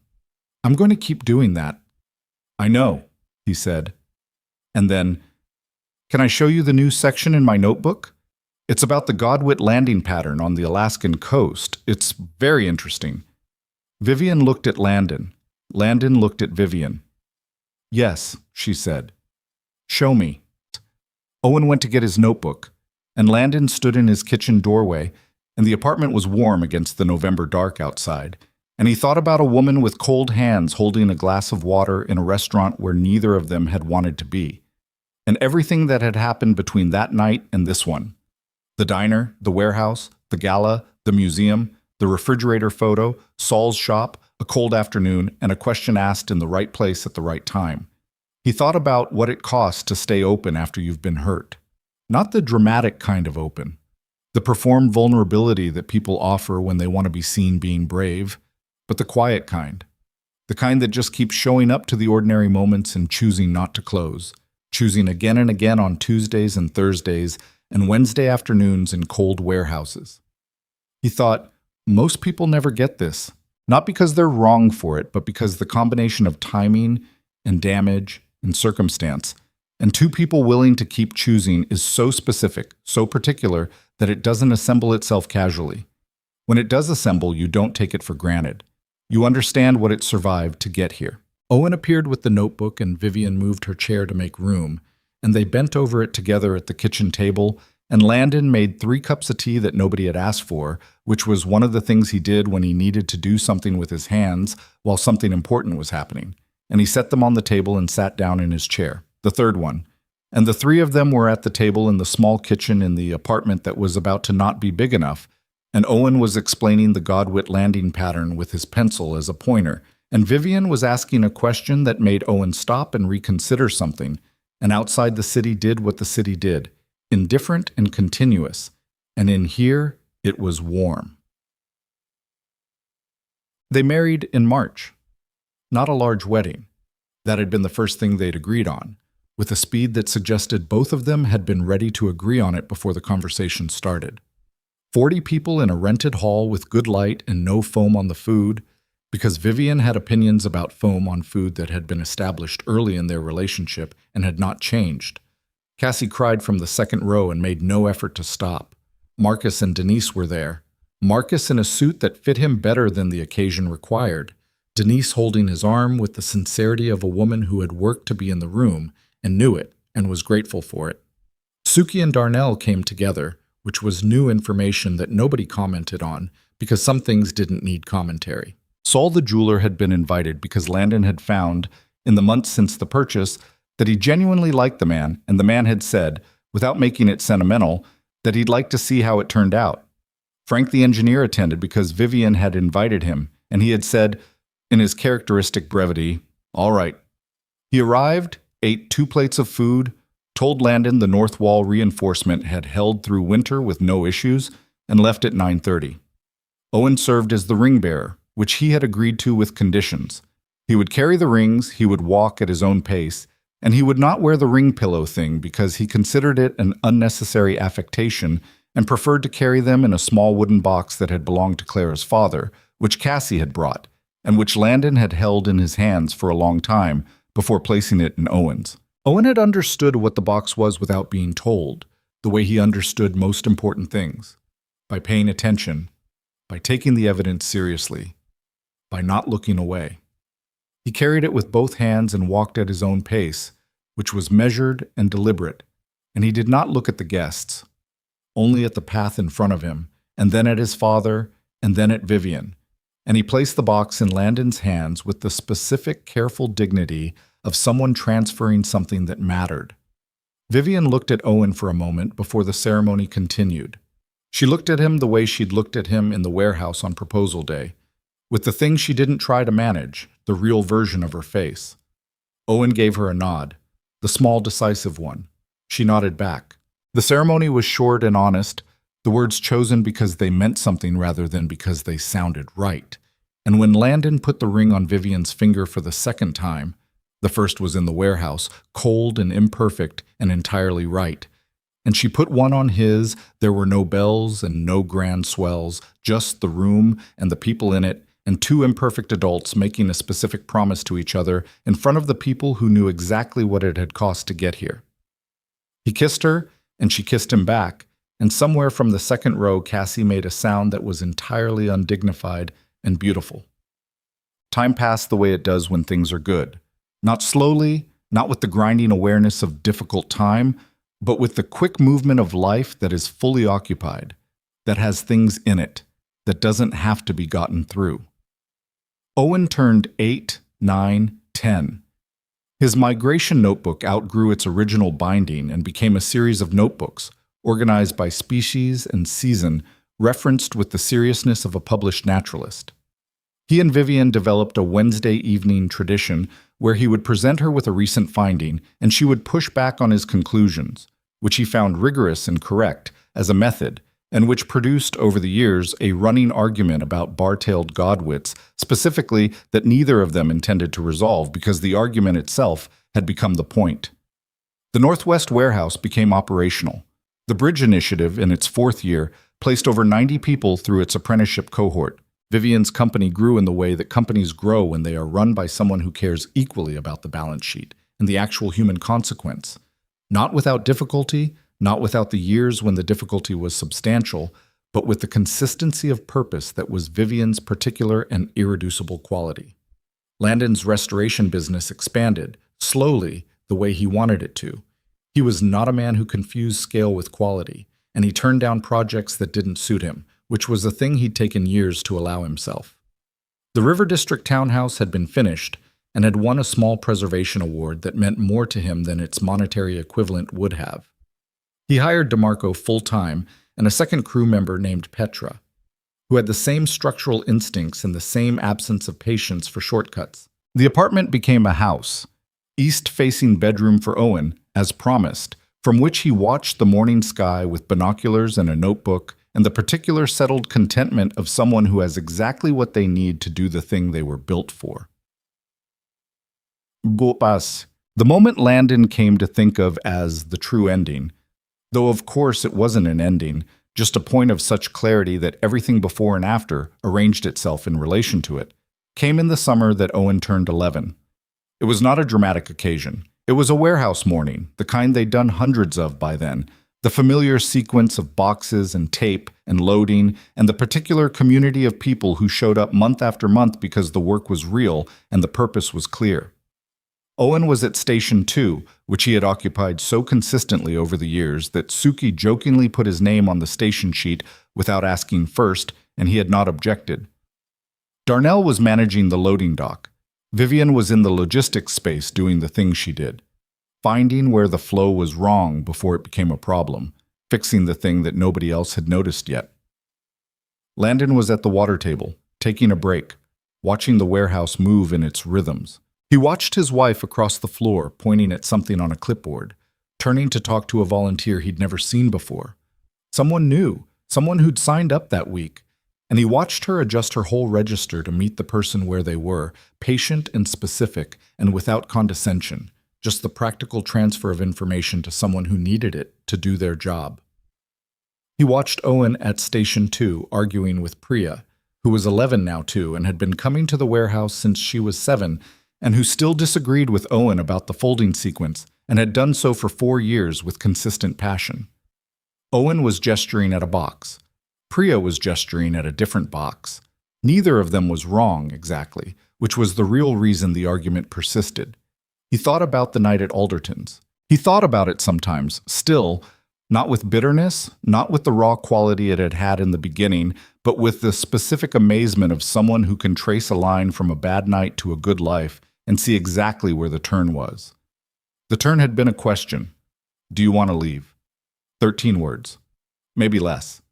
I'm going to keep doing that." "I know," he said. And then, "Can I show you the new section in my notebook? It's about the Godwit landing pattern on the Alaskan coast. It's very interesting." Vivian looked at Landon. Landon looked at Vivian. "Yes," she said. "Show me." Owen went to get his notebook, and Landon stood in his kitchen doorway, and the apartment was warm against the November dark outside, and he thought about a woman with cold hands holding a glass of water in a restaurant where neither of them had wanted to be, and everything that had happened between that night and this one. The diner, the warehouse, the gala, the museum, the refrigerator photo, Saul's shop, a cold afternoon, and a question asked in the right place at the right time. He thought about what it costs to stay open after you've been hurt. Not the dramatic kind of open, the performed vulnerability that people offer when they want to be seen being brave, but the quiet kind. The kind that just keeps showing up to the ordinary moments and choosing not to close, choosing again and again on Tuesdays and Thursdays and Wednesday afternoons in cold warehouses. He thought, most people never get this, not because they're wrong for it, but because the combination of timing and damage and circumstance, and two people willing to keep choosing is so specific, so particular, that it doesn't assemble itself casually. When it does assemble, you don't take it for granted. You understand what it survived to get here. Owen appeared with the notebook and Vivian moved her chair to make room, and they bent over it together at the kitchen table, and Landon made 3 cups of tea that nobody had asked for, which was one of the things he did when he needed to do something with his hands while something important was happening. And he set them on the table and sat down in his chair, the third one. And the 3 of them were at the table in the small kitchen in the apartment that was about to not be big enough, and Owen was explaining the Godwit landing pattern with his pencil as a pointer, and Vivian was asking a question that made Owen stop and reconsider something, and outside the city did what the city did, indifferent and continuous, and in here it was warm. They married in March. Not a large wedding. That had been the first thing they'd agreed on, with a speed that suggested both of them had been ready to agree on it before the conversation started. 40 people in a rented hall with good light and no foam on the food, because Vivian had opinions about foam on food that had been established early in their relationship and had not changed. Cassie cried from the second row and made no effort to stop. Marcus and Denise were there. Marcus in a suit that fit him better than the occasion required. Denise holding his arm with the sincerity of a woman who had worked to be in the room and knew it and was grateful for it. Suki and Darnell came together, which was new information that nobody commented on because some things didn't need commentary. Saul the jeweler had been invited because Landon had found, in the months since the purchase, that he genuinely liked the man, and the man had said, without making it sentimental, that he'd like to see how it turned out. Frank the engineer attended because Vivian had invited him, and he had said, in his characteristic brevity, "All right." He arrived, ate 2 plates of food, told Landon the north wall reinforcement had held through winter with no issues and left at 9:30. Owen served as the ring bearer, which he had agreed to with conditions. He would carry the rings, he would walk at his own pace, and he would not wear the ring pillow thing because he considered it an unnecessary affectation and preferred to carry them in a small wooden box that had belonged to Clara's father, which Cassie had brought, and which Landon had held in his hands for a long time before placing it in Owen's. Owen had understood what the box was without being told, the way he understood most important things, by paying attention, by taking the evidence seriously, by not looking away. He carried it with both hands and walked at his own pace, which was measured and deliberate, and he did not look at the guests, only at the path in front of him, and then at his father, and then at Vivian, and he placed the box in Landon's hands with the specific, careful dignity of someone transferring something that mattered. Vivian looked at Owen for a moment before the ceremony continued. She looked at him the way she'd looked at him in the warehouse on proposal day, with the thing she didn't try to manage, the real version of her face. Owen gave her a nod, the small, decisive one. She nodded back. The ceremony was short and honest, the words chosen because they meant something rather than because they sounded right. And when Landon put the ring on Vivian's finger for the second time, the first was in the warehouse, cold and imperfect and entirely right, and she put one on his, there were no bells and no grand swells, just the room and the people in it, and two imperfect adults making a specific promise to each other in front of the people who knew exactly what it had cost to get here. He kissed her, and she kissed him back, and somewhere from the second row Cassie made a sound that was entirely undignified and beautiful. Time passed the way it does when things are good. Not slowly, not with the grinding awareness of difficult time, but with the quick movement of life that is fully occupied, that has things in it, that doesn't have to be gotten through. Owen turned 8, 9, 10. His migration notebook outgrew its original binding and became a series of notebooks, organized by species and season, referenced with the seriousness of a published naturalist. He and Vivian developed a Wednesday evening tradition where he would present her with a recent finding and she would push back on his conclusions, which he found rigorous and correct as a method, and which produced over the years a running argument about bar-tailed godwits, specifically that neither of them intended to resolve because the argument itself had become the point. The Northwest Warehouse became operational. The Bridge Initiative, in its fourth year, placed over 90 people through its apprenticeship cohort. Vivian's company grew in the way that companies grow when they are run by someone who cares equally about the balance sheet and the actual human consequence. Not without difficulty, not without the years when the difficulty was substantial, but with the consistency of purpose that was Vivian's particular and irreducible quality. Landon's restoration business expanded, slowly, the way he wanted it to. He was not a man who confused scale with quality, and he turned down projects that didn't suit him, which was a thing he'd taken years to allow himself. The River District townhouse had been finished and had won a small preservation award that meant more to him than its monetary equivalent would have. He hired DeMarco full-time and a second crew member named Petra, who had the same structural instincts and the same absence of patience for shortcuts. The apartment became a house, east-facing bedroom for Owen, as promised, from which he watched the morning sky with binoculars and a notebook and the particular settled contentment of someone who has exactly what they need to do the thing they were built for. Bupas, the moment Landon came to think of as the true ending, though of course it wasn't an ending, just a point of such clarity that everything before and after arranged itself in relation to it, came in the summer that Owen turned 11. It was not a dramatic occasion. It was a warehouse morning, the kind they'd done hundreds of by then, the familiar sequence of boxes and tape and loading, and the particular community of people who showed up month after month because the work was real and the purpose was clear. Owen was at Station 2, which he had occupied so consistently over the years that Suki jokingly put his name on the station sheet without asking first, and he had not objected. Darnell was managing the loading dock. Vivian was in the logistics space doing the things she did, finding where the flow was wrong before it became a problem, fixing the thing that nobody else had noticed yet. Landon was at the water table, taking a break, watching the warehouse move in its rhythms. He watched his wife across the floor, pointing at something on a clipboard, turning to talk to a volunteer he'd never seen before. Someone new, someone who'd signed up that week, and he watched her adjust her whole register to meet the person where they were, patient and specific and without condescension, just the practical transfer of information to someone who needed it to do their job. He watched Owen at Station 2 arguing with Priya, who was 11 now too and had been coming to the warehouse since she was 7, and who still disagreed with Owen about the folding sequence and had done so for 4 years with consistent passion. Owen was gesturing at a box. Priya was gesturing at a different box. Neither of them was wrong, exactly, which was the real reason the argument persisted. He thought about the night at Alderton's. He thought about it sometimes, still, not with bitterness, not with the raw quality it had had in the beginning, but with the specific amazement of someone who can trace a line from a bad night to a good life and see exactly where the turn was. The turn had been a question. Do you want to leave? 13 words. Maybe less.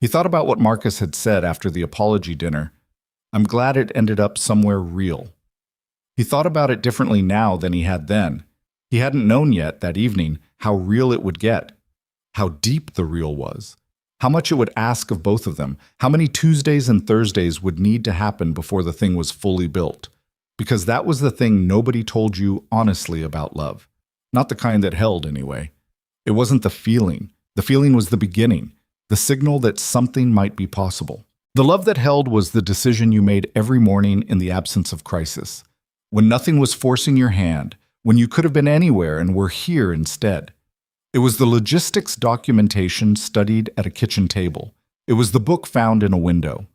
He thought about what Marcus had said after the apology dinner. I'm glad it ended up somewhere real. He thought about it differently now than he had then. He hadn't known yet, that evening, how real it would get, how deep the real was, how much it would ask of both of them, how many Tuesdays and Thursdays would need to happen before the thing was fully built. Because that was the thing nobody told you honestly about love. Not the kind that held, anyway. It wasn't the feeling. The feeling was the beginning, the signal that something might be possible. The love that held was the decision you made every morning in the absence of crisis, when nothing was forcing your hand, when you could have been anywhere and were here instead. It was the logistics documentation studied at a kitchen table. It was the book found in a window.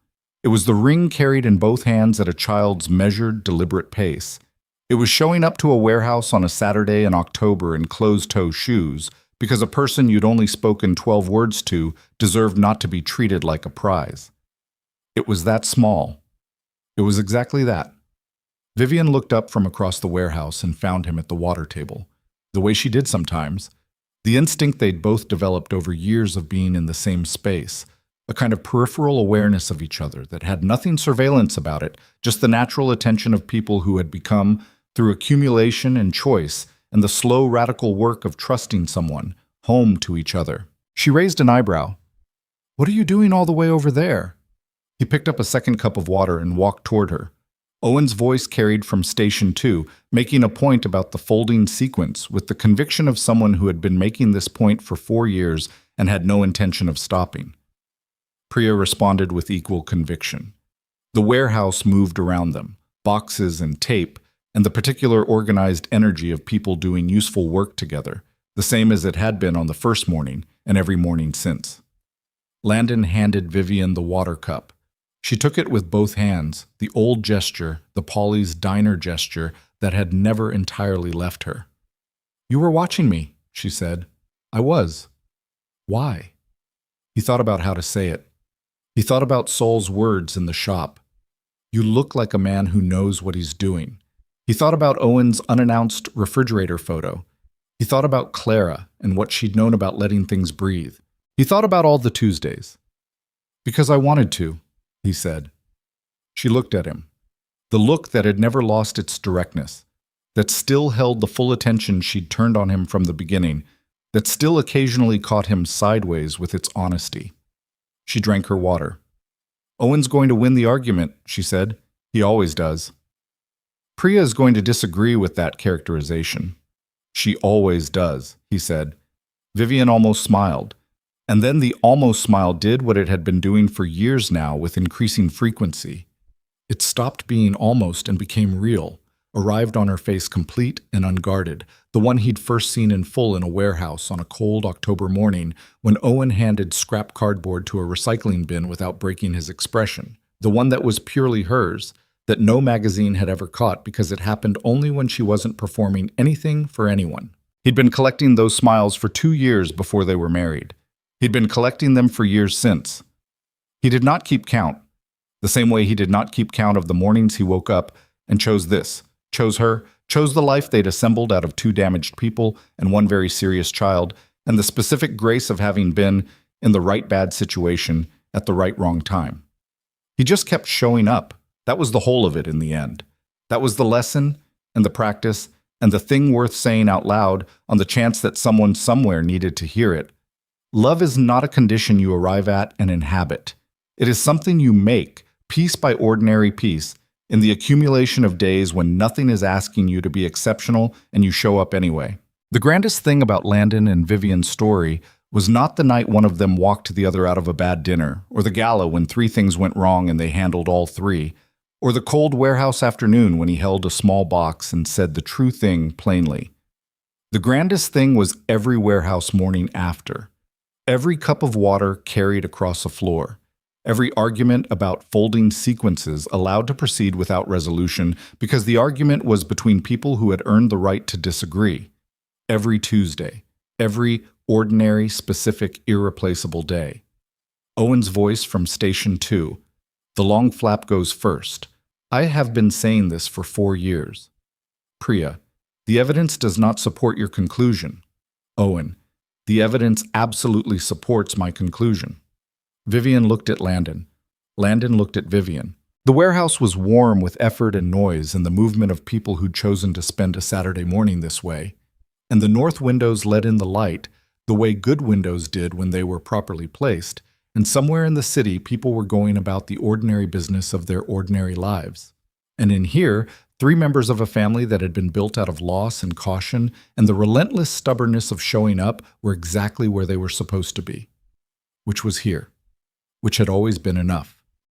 It was the ring carried in both hands at a child's measured, deliberate pace. It was showing up to a warehouse on a Saturday in October in closed-toe shoes because a person you'd only spoken 12 words to deserved not to be treated like a prize. It was that small. It was exactly that. Vivian looked up from across the warehouse and found him at the water table, the way she did sometimes. The instinct they'd both developed over years of being in the same space, a kind of peripheral awareness of each other that had nothing surveillance about it, just the natural attention of people who had become, through accumulation and choice, and the slow radical work of trusting someone, home to each other. She raised an eyebrow. What are you doing all the way over there? He picked up a second cup of water and walked toward her. Owen's voice carried from Station 2, making a point about the folding sequence with the conviction of someone who had been making this point for 4 years and had no intention of stopping. Priya responded with equal conviction. The warehouse moved around them, boxes and tape, and the particular organized energy of people doing useful work together, the same as it had been on the first morning and every morning since. Landon handed Vivian the water cup. She took it with both hands, the old gesture, the Polly's diner gesture that had never entirely left her. You were watching me, she said. I was. Why? He thought about how to say it. He thought about Saul's words in the shop. You look like a man who knows what he's doing. He thought about Owen's unannounced refrigerator photo. He thought about Clara and what she'd known about letting things breathe. He thought about all the Tuesdays. Because I wanted to, he said. She looked at him. The look that had never lost its directness, that still held the full attention she'd turned on him from the beginning, that still occasionally caught him sideways with its honesty. She drank her water. Owen's going to win the argument, she said. He always does. Priya is going to disagree with that characterization. She always does, he said. Vivian almost smiled. And then the almost smile did what it had been doing for years now with increasing frequency. It stopped being almost and became real, arrived on her face complete and unguarded, the one he'd first seen in full in a warehouse on a cold October morning when Owen handed scrap cardboard to a recycling bin without breaking his expression, the one that was purely hers, that no magazine had ever caught because it happened only when she wasn't performing anything for anyone. He'd been collecting those smiles for 2 years before they were married. He'd been collecting them for years since. He did not keep count, the same way he did not keep count of the mornings he woke up and chose this, chose her, chose the life they'd assembled out of 2 damaged people and 1 very serious child, and the specific grace of having been in the right bad situation at the right wrong time. He just kept showing up. That was the whole of it in the end. That was the lesson and the practice and the thing worth saying out loud on the chance that someone somewhere needed to hear it. Love is not a condition you arrive at and inhabit. It is something you make, piece by ordinary piece, in the accumulation of days when nothing is asking you to be exceptional and you show up anyway. The grandest thing about Landon and Vivian's story was not the night one of them walked the other out of a bad dinner, or the gala when three things went wrong and they handled all three, or the cold warehouse afternoon when he held a small box and said the true thing plainly. The grandest thing was every warehouse morning after. Every cup of water carried across a floor. Every argument about folding sequences allowed to proceed without resolution because the argument was between people who had earned the right to disagree. Every Tuesday. Every ordinary, specific, irreplaceable day. Owen's voice from Station 2. The long flap goes first. I have been saying this for 4 years. Priya. The evidence does not support your conclusion. Owen. The evidence absolutely supports my conclusion. Vivian looked at Landon. Landon looked at Vivian. The warehouse was warm with effort and noise and the movement of people who'd chosen to spend a Saturday morning this way. And the north windows let in the light, the way good windows did when they were properly placed, and somewhere in the city people were going about the ordinary business of their ordinary lives. And in here, 3 members of a family that had been built out of loss and caution and the relentless stubbornness of showing up were exactly where they were supposed to be. Which was here. Which had always been enough.